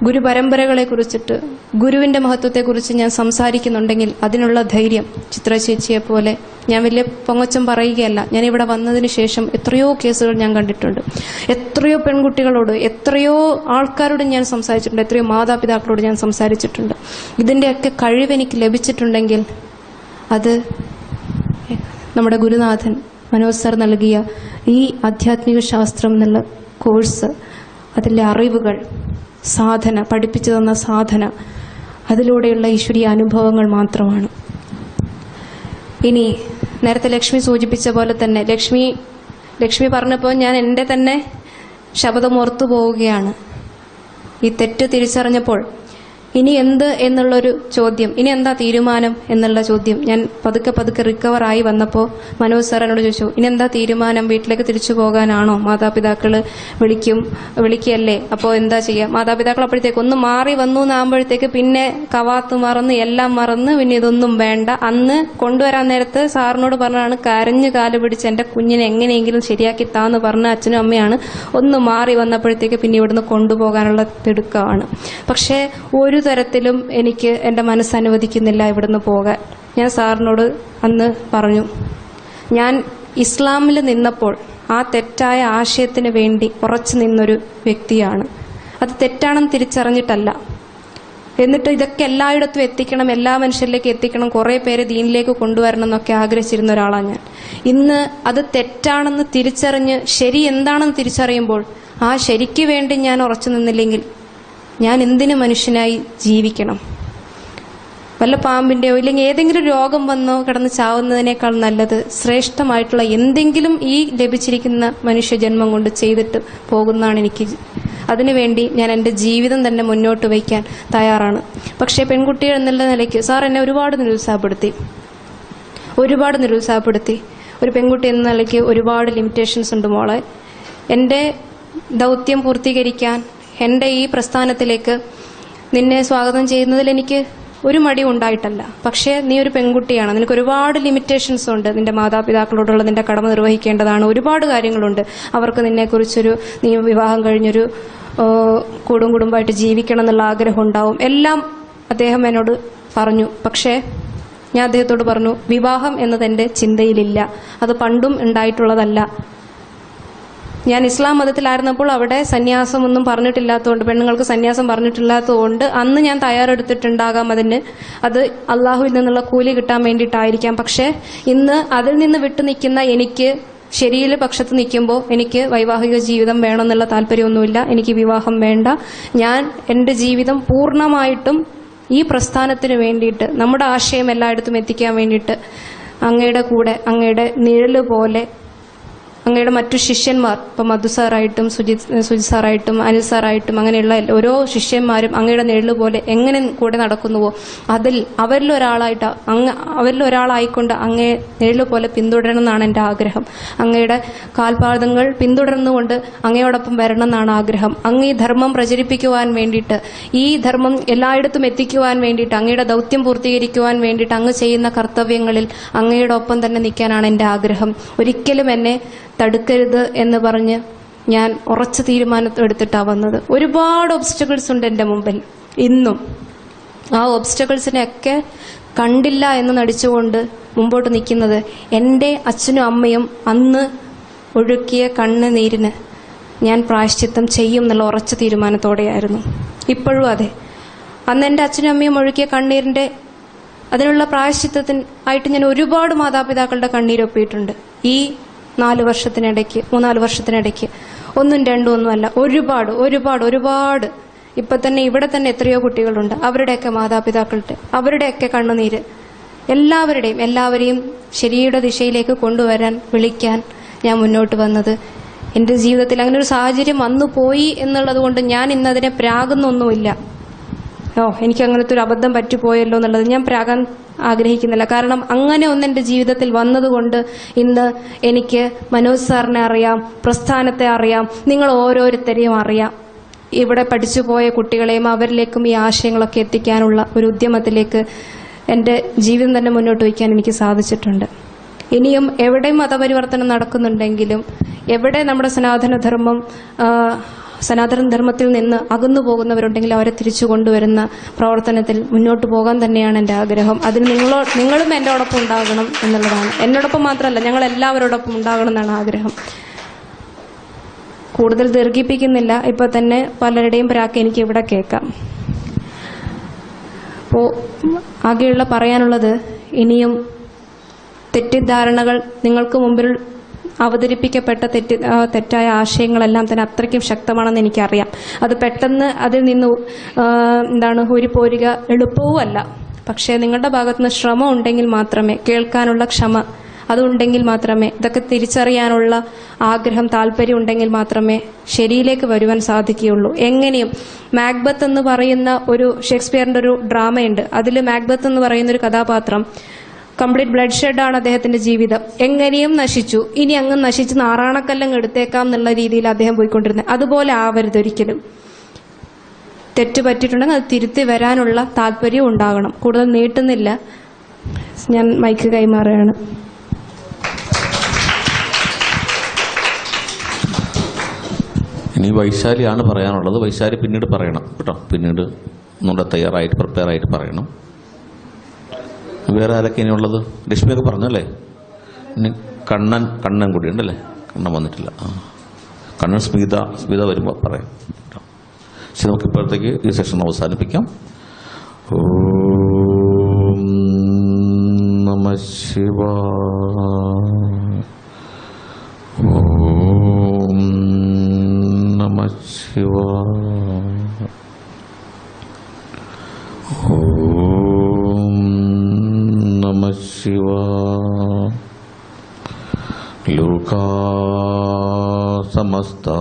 ഗുരുപരമ്പരകളെക്കുറിച്ചിട്ട്, ഗുരുവിൻ്റെ മഹത്വത്തെക്കുറിച്ച് ഞാൻ സംസാരിക്കുന്നുണ്ടെങ്കിൽ അതിനുള്ള ധൈര്യം ചിത്ര ചേച്ചിയെ പോലെ, ഞാൻ വലിയ പൊങ്ങച്ചം പറയുകയല്ല, ഞാൻ ഇവിടെ വന്നതിന് ശേഷം എത്രയോ കേസുകൾ ഞാൻ കണ്ടിട്ടുണ്ട്, എത്രയോ പെൺകുട്ടികളോട്, എത്രയോ ആൾക്കാരോട് ഞാൻ സംസാരിച്ചിട്ടുണ്ട്, എത്രയോ മാതാപിതാക്കളോട് ഞാൻ സംസാരിച്ചിട്ടുണ്ട്. ഇതിൻ്റെയൊക്കെ കഴിവെനിക്ക് ലഭിച്ചിട്ടുണ്ടെങ്കിൽ അത് നമ്മുടെ ഗുരുനാഥൻ മനോജ് സാർ നൽകിയ ഈ ആധ്യാത്മിക ശാസ്ത്രം എന്നുള്ള കോഴ്സ്, അതിലെ അറിവുകൾ, സാധന, പഠിപ്പിച്ചു തന്ന സാധന, അതിലൂടെയുള്ള ഈശ്വരീയ അനുഭവങ്ങൾ മാത്രമാണ്. ഇനി നേരത്തെ ലക്ഷ്മി സൂചിപ്പിച്ച പോലെ തന്നെ, ലക്ഷ്മി പറഞ്ഞപ്പോൾ ഞാൻ എൻ്റെ തന്നെ ശബ്ദം ഓർത്തു പോവുകയാണ്. ഈ തെറ്റ് തിരിച്ചറിഞ്ഞപ്പോൾ ഇനി എന്ത് എന്നുള്ളൊരു ചോദ്യം, ഇനി എന്താ തീരുമാനം എന്നുള്ള ചോദ്യം ഞാൻ പതുക്കെ റിക്കവറായി വന്നപ്പോൾ മനോജ് സാർ എന്നോട് ചോദിച്ചു, ഇനി എന്താ തീരുമാനം, വീട്ടിലേക്ക് തിരിച്ചു പോകാനാണോ? മാതാപിതാക്കൾ വിളിക്കുകയല്ലേ, അപ്പോൾ എന്താ ചെയ്യുക? മാതാപിതാക്കൾ അപ്പോഴത്തേക്ക് ഒന്ന് മാറി വന്നു എന്നാകുമ്പോഴത്തേക്ക് പിന്നെ കവാത്ത് മറന്ന് എല്ലാം മറന്ന് പിന്നെ ഇതൊന്നും വേണ്ട. അന്ന് കൊണ്ടുവരാൻ നേരത്ത് സാറിനോട് പറഞ്ഞാണ്, കരഞ്ഞു കാല് പിടിച്ച് എൻ്റെ കുഞ്ഞിനെ എങ്ങനെയെങ്കിലും ശരിയാക്കി താന്ന് പറഞ്ഞ അച്ഛനും അമ്മയാണ്. ഒന്ന് മാറി വന്നപ്പോഴത്തേക്ക് പിന്നെ ഇവിടുന്ന് കൊണ്ടുപോകാനുള്ള തിടുക്കമാണ്. പക്ഷേ ഒരു തരത്തിലും എനിക്ക് എൻ്റെ മനസ്സ് അനുവദിക്കുന്നില്ല ഇവിടുന്ന് പോകാൻ. ഞാൻ സാറിനോട് അന്ന് പറഞ്ഞു, ഞാൻ ഇസ്ലാമിൽ നിന്നപ്പോൾ ആ തെറ്റായ ആശയത്തിന് വേണ്ടി ഉറച്ചു നിന്നൊരു വ്യക്തിയാണ്. അത് തെറ്റാണെന്ന് തിരിച്ചറിഞ്ഞിട്ടല്ല. എന്നിട്ട് ഇതൊക്കെ എല്ലായിടത്തും എത്തിക്കണം, എല്ലാ മനുഷ്യരിലേക്ക് എത്തിക്കണം, കുറേ പേരെ ദീനിലേക്ക് കൊണ്ടുവരണം എന്നൊക്കെ ആഗ്രഹിച്ചിരുന്ന ഒരാളാണ് ഞാൻ. ഇന്ന് അത് തെറ്റാണെന്ന് തിരിച്ചറിഞ്ഞ് ശരി എന്താണെന്ന് തിരിച്ചറിയുമ്പോൾ ആ ശരിക്ക് വേണ്ടി ഞാൻ ഉറച്ചു നിന്നില്ലെങ്കിൽ ഞാൻ എന്തിനു മനുഷ്യനായി ജീവിക്കണം? വല്ല പാമ്പിൻ്റെയോ ഇല്ലെങ്കിൽ ഏതെങ്കിലും രോഗം വന്നോ കിടന്ന് ചാവുന്നതിനേക്കാൾ നല്ലത് ശ്രേഷ്ഠമായിട്ടുള്ള എന്തെങ്കിലും ഈ ലഭിച്ചിരിക്കുന്ന മനുഷ്യജന്മം കൊണ്ട് ചെയ്തിട്ട് പോകുന്നതാണ് എനിക്ക്. അതിനുവേണ്ടി ഞാൻ എൻ്റെ ജീവിതം തന്നെ മുന്നോട്ട് വയ്ക്കാൻ തയ്യാറാണ്. പക്ഷേ പെൺകുട്ടികൾ എന്നുള്ള നിലയ്ക്ക് സാർ എന്നെ ഒരുപാട് നിരുത്സാഹപ്പെടുത്തി. ഒരു പെൺകുട്ടി എന്ന നിലയ്ക്ക് ഒരുപാട് ലിമിറ്റേഷൻസ് ഉണ്ട് മോളെ. എൻ്റെ ദൗത്യം പൂർത്തീകരിക്കാൻ, എൻ്റെ ഈ പ്രസ്ഥാനത്തിലേക്ക് നിന്നെ സ്വാഗതം ചെയ്യുന്നതിൽ എനിക്ക് ഒരു മടി ഉണ്ടായിട്ടല്ല. പക്ഷേ നീ ഒരു പെൺകുട്ടിയാണ്, നിനക്ക് ഒരുപാട് ലിമിറ്റേഷൻസ് ഉണ്ട്. നിന്റെ മാതാപിതാക്കളോടുള്ള നിന്റെ കടമ നിർവഹിക്കേണ്ടതാണ്, ഒരുപാട് കാര്യങ്ങളുണ്ട്. അവർക്ക് നിന്നെക്കുറിച്ചൊരു, നീ വിവാഹം കഴിഞ്ഞൊരു കുടുംബമായിട്ട് ജീവിക്കണം എന്നുള്ള ആഗ്രഹം ഉണ്ടാവും. എല്ലാം അദ്ദേഹം എന്നോട് പറഞ്ഞു. പക്ഷേ ഞാൻ അദ്ദേഹത്തോട് പറഞ്ഞു, വിവാഹം എന്നത് എൻ്റെ ചിന്തയിലില്ല, അത് പണ്ടും ഉണ്ടായിട്ടുള്ളതല്ല. ഞാൻ ഇസ്ലാം മതത്തിലായിരുന്നപ്പോൾ അവിടെ സന്യാസമൊന്നും പറഞ്ഞിട്ടില്ലാത്തതുകൊണ്ട്, പെണ്ണുങ്ങൾക്ക് സന്യാസം പറഞ്ഞിട്ടില്ലാത്തതുകൊണ്ട് അന്ന് ഞാൻ തയ്യാറെടുത്തിട്ടുണ്ടാകാം അതിന്. അത് അള്ളാഹുവിൽ നിന്നുള്ള കൂലി കിട്ടാൻ വേണ്ടിയിട്ടായിരിക്കാം. പക്ഷേ ഇന്ന് അതിൽ നിന്ന് വിട്ടു നിൽക്കുന്ന എനിക്ക്, ശരിയിലെ പക്ഷത്ത് നിൽക്കുമ്പോൾ എനിക്ക് വൈവാഹിക ജീവിതം വേണമെന്നുള്ള താല്പര്യമൊന്നുമില്ല, എനിക്ക് വിവാഹം വേണ്ട. ഞാൻ എൻ്റെ ജീവിതം പൂർണ്ണമായിട്ടും ഈ പ്രസ്ഥാനത്തിന് വേണ്ടിയിട്ട്, നമ്മുടെ ആശയം എല്ലായിടത്തും എത്തിക്കാൻ വേണ്ടിയിട്ട് അങ്ങയുടെ കൂടെ, അങ്ങയുടെ നിഴല് പോലെ അങ്ങയുടെ മറ്റു ശിഷ്യന്മാർ, ഇപ്പം മധു സാറായിട്ടും സുജിത് സാറായിട്ടും അനിൽ സാറായിട്ടും അങ്ങനെയുള്ള ഓരോ ശിഷ്യന്മാരും അങ്ങയുടെ നിഴല് പോലെ എങ്ങനെ കൂടെ നടക്കുന്നുവോ അവരിലൊരാളായിക്കൊണ്ട് അങ്ങേ നിഴല് പോലെ പിന്തുടരണം എന്നാണ് എൻ്റെ ആഗ്രഹം. അങ്ങയുടെ കാൽപാദങ്ങൾ പിന്തുടർന്നുകൊണ്ട് അങ്ങയോടൊപ്പം വരണം എന്നാണ് ആഗ്രഹം. അങ്ങ് ഈ ധർമ്മം പ്രചരിപ്പിക്കുവാൻ വേണ്ടിയിട്ട്, ഈ ധർമ്മം എല്ലായിടത്തും എത്തിക്കുവാൻ വേണ്ടിയിട്ട്, അങ്ങയുടെ ദൗത്യം പൂർത്തീകരിക്കുവാൻ വേണ്ടിയിട്ട് അങ്ങ് ചെയ്യുന്ന കർത്തവ്യങ്ങളിൽ അങ്ങയുടെ ഒപ്പം തന്നെ നിൽക്കാനാണ് എൻ്റെ ആഗ്രഹം. ഒരിക്കലും എന്നെ തടുക്കരുത് എന്ന് പറഞ്ഞ് ഞാൻ ഉറച്ച തീരുമാനം എടുത്തിട്ടാണ് വന്നത്. ഒരുപാട് ഒബ്സ്റ്റക്കിൾസ് ഉണ്ട് എൻ്റെ മുമ്പിൽ ഇന്നും. ആ ഒബ്സ്റ്റക്കിൾസിനെയൊക്കെ കണ്ടില്ല എന്ന് നടിച്ചുകൊണ്ട് മുമ്പോട്ട് നിൽക്കുന്നത് എൻ്റെ അച്ഛനും അമ്മയും അന്ന് ഒഴുക്കിയ കണ്ണുനീരിന് ഞാൻ പ്രായശ്ചിത്തം ചെയ്യും എന്നുള്ള ഉറച്ച തീരുമാനത്തോടെയായിരുന്നു. ഇപ്പോഴും അതെ. അന്ന് എൻ്റെ അച്ഛനും അമ്മയും ഒഴുക്കിയ കണ്ണീരിൻ്റെ അതിനുള്ള പ്രായശ്ചിത്തത്തിനായിട്ട് ഞാൻ ഒരുപാട് മാതാപിതാക്കളുടെ കണ്ണീരൊപ്പിയിട്ടുണ്ട്. ഈ 4 വർഷത്തിനിടയ്ക്ക് ഒന്നും രണ്ടും ഒന്നുമല്ല, ഒരുപാട് ഇപ്പൊ തന്നെ ഇവിടെ തന്നെ എത്രയോ കുട്ടികളുണ്ട്. അവരുടെയൊക്കെ മാതാപിതാക്കളുടെ, അവരുടെയൊക്കെ കണ്ണുനീര്, എല്ലാവരെയും ശരിയുടെ ദിശയിലേക്ക് കൊണ്ടുവരാൻ, വിളിക്കാൻ ഞാൻ മുന്നോട്ട് വന്നത്. എൻ്റെ ജീവിതത്തിൽ അങ്ങനെ ഒരു സാഹചര്യം വന്നു പോയി എന്നുള്ളത് കൊണ്ട് ഞാൻ ഇന്നതിനെ പ്രാകുന്നൊന്നുമില്ല. എനിക്ക് അങ്ങനത്തെ ഒരു അബദ്ധം പറ്റിപ്പോയല്ലോ എന്നുള്ളത് ഞാൻ പ്രാകാൻ ആഗ്രഹിക്കുന്നില്ല. കാരണം അങ്ങനെ ഒന്ന് എൻ്റെ ജീവിതത്തിൽ വന്നതുകൊണ്ട് ഇന്ന് എനിക്ക് മനോജ് സാറിനെ അറിയാം, പ്രസ്ഥാനത്തെ അറിയാം, നിങ്ങൾ ഓരോരുത്തരെയും അറിയാം. ഇവിടെ പഠിച്ചു പോയ കുട്ടികളെയും അവരിലേക്കും ഈ ആശയങ്ങളൊക്കെ എത്തിക്കാനുള്ള ഒരു ഉദ്യമത്തിലേക്ക് എൻ്റെ ജീവിതം തന്നെ മുന്നോട്ട് വയ്ക്കാൻ എനിക്ക് സാധിച്ചിട്ടുണ്ട്. ഇനിയും എവിടെ മതപരിവർത്തനം നടക്കുന്നുണ്ടെങ്കിലും, എവിടെ നമ്മുടെ സനാതന ധർമ്മത്തിൽ നിന്ന് അകന്നു പോകുന്നവരുണ്ടെങ്കിൽ അവരെ തിരിച്ചു കൊണ്ടുവരുന്ന പ്രവർത്തനത്തിൽ മുന്നോട്ട് പോകാൻ തന്നെയാണ് എൻ്റെ ആഗ്രഹം. അതിന് നിങ്ങളും എന്നോടൊപ്പം ഉണ്ടാകണം എന്നുള്ളതാണ്. എന്നോടൊപ്പം മാത്രമല്ല, ഞങ്ങൾ എല്ലാവരോടൊപ്പം ഉണ്ടാകണം എന്നാണ് ആഗ്രഹം. കൂടുതൽ ദീർഘിപ്പിക്കുന്നില്ല. ഇപ്പൊ തന്നെ പലരുടെയും പ്രാക്ക് എനിക്ക് ഇവിടെ കേൾക്കാം. അപ്പോൾ ആകെയുള്ള പറയാനുള്ളത്, ഇനിയും തെറ്റിദ്ധാരണകൾ, നിങ്ങൾക്ക് മുമ്പിൽ അവതരിപ്പിക്കപ്പെട്ട തെറ്റായ ആശയങ്ങളെല്ലാം തന്നെ അത്രയ്ക്കും ശക്തമാണെന്ന് എനിക്കറിയാം. അത് പെട്ടെന്ന് അതിൽ നിന്ന് ഊരിപ്പോരുക എളുപ്പവുമല്ല. പക്ഷേ നിങ്ങളുടെ ഭാഗത്തുനിന്ന് ശ്രമം ഉണ്ടെങ്കിൽ മാത്രമേ, കേൾക്കാനുള്ള ക്ഷമ അതുണ്ടെങ്കിൽ മാത്രമേ, ഇതൊക്കെ തിരിച്ചറിയാനുള്ള ആഗ്രഹം, താല്പര്യം ഉണ്ടെങ്കിൽ മാത്രമേ ശരിയിലേക്ക് വരുവാൻ സാധിക്കുകയുള്ളൂ. എങ്ങനെയും മാക്ബത്ത് എന്ന് പറയുന്ന ഒരു ഷേക്സ്പിയറിന്റെ ഒരു ഡ്രാമയുണ്ട്. അതിൽ മാക്ബത്ത് എന്ന് പറയുന്ന ഒരു കഥാപാത്രം കംപ്ലീറ്റ് ബ്ലഡ് ഷെഡാണ് അദ്ദേഹത്തിന്റെ ജീവിതം. എങ്ങനെയും നശിച്ചു, ഇനി അങ്ങ് നശിച്ച് നാറാണക്കല്ലങ്ങ് എടുത്തേക്കാം എന്നുള്ള രീതിയിൽ അദ്ദേഹം പോയിക്കൊണ്ടിരുന്നത്. അതുപോലെ ആവരുത് ഒരിക്കലും. തെറ്റ് പറ്റിയിട്ടുണ്ടെങ്കിൽ അത് തിരുത്തി വരാനുള്ള താല്പര്യം ഉണ്ടാകണം. കൂടുതൽ നീട്ടുന്നില്ല, ഞാൻ മൈക്ക് കൈമാറുകയാണ്. ഇനി വൈശാലിയാണ് പറയാനുള്ളത്. വൈശാലി പിന്നീട് പറയണം കേട്ടോ. പിന്നീട് നമ്മുടെ പ്രിപ്പയർ ആയിട്ട് പറയണം. വേറെ ആരൊക്കെ ഇനിയുള്ളത്? ലക്ഷ്മിയൊക്കെ പറഞ്ഞല്ലേ? ഇനി കണ്ണൻ കൂടി ഉണ്ടല്ലേ? കണ്ണൻ വന്നിട്ടില്ല. കണ്ണൻ സ്മിത വരുമ്പോൾ പറയാം. പക്ഷെ നമുക്ക് ഇപ്പോഴത്തേക്ക് ഈ സെഷൻ അവസാനിപ്പിക്കാം. ഓം നമഃ ശിവായ. ഓം നമഃ ശിവായ. ഓം നമഃ ശിവായ. ലോകാ സമസ്താ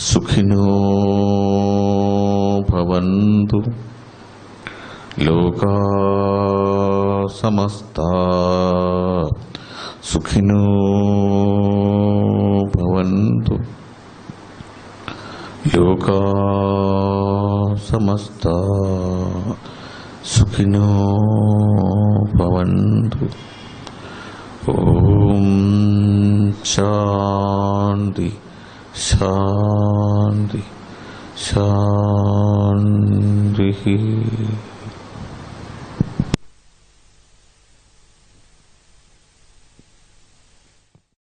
സുഖിനോ ഭവന്തു. ലോകാ സമസ്താ സുഖിനോ ഭവന്തു. ലോകാ സമസ്താ സുഖിനോ ഭവന്തു. ഓം ശാന്തി ശാന്തി ശാന്തി.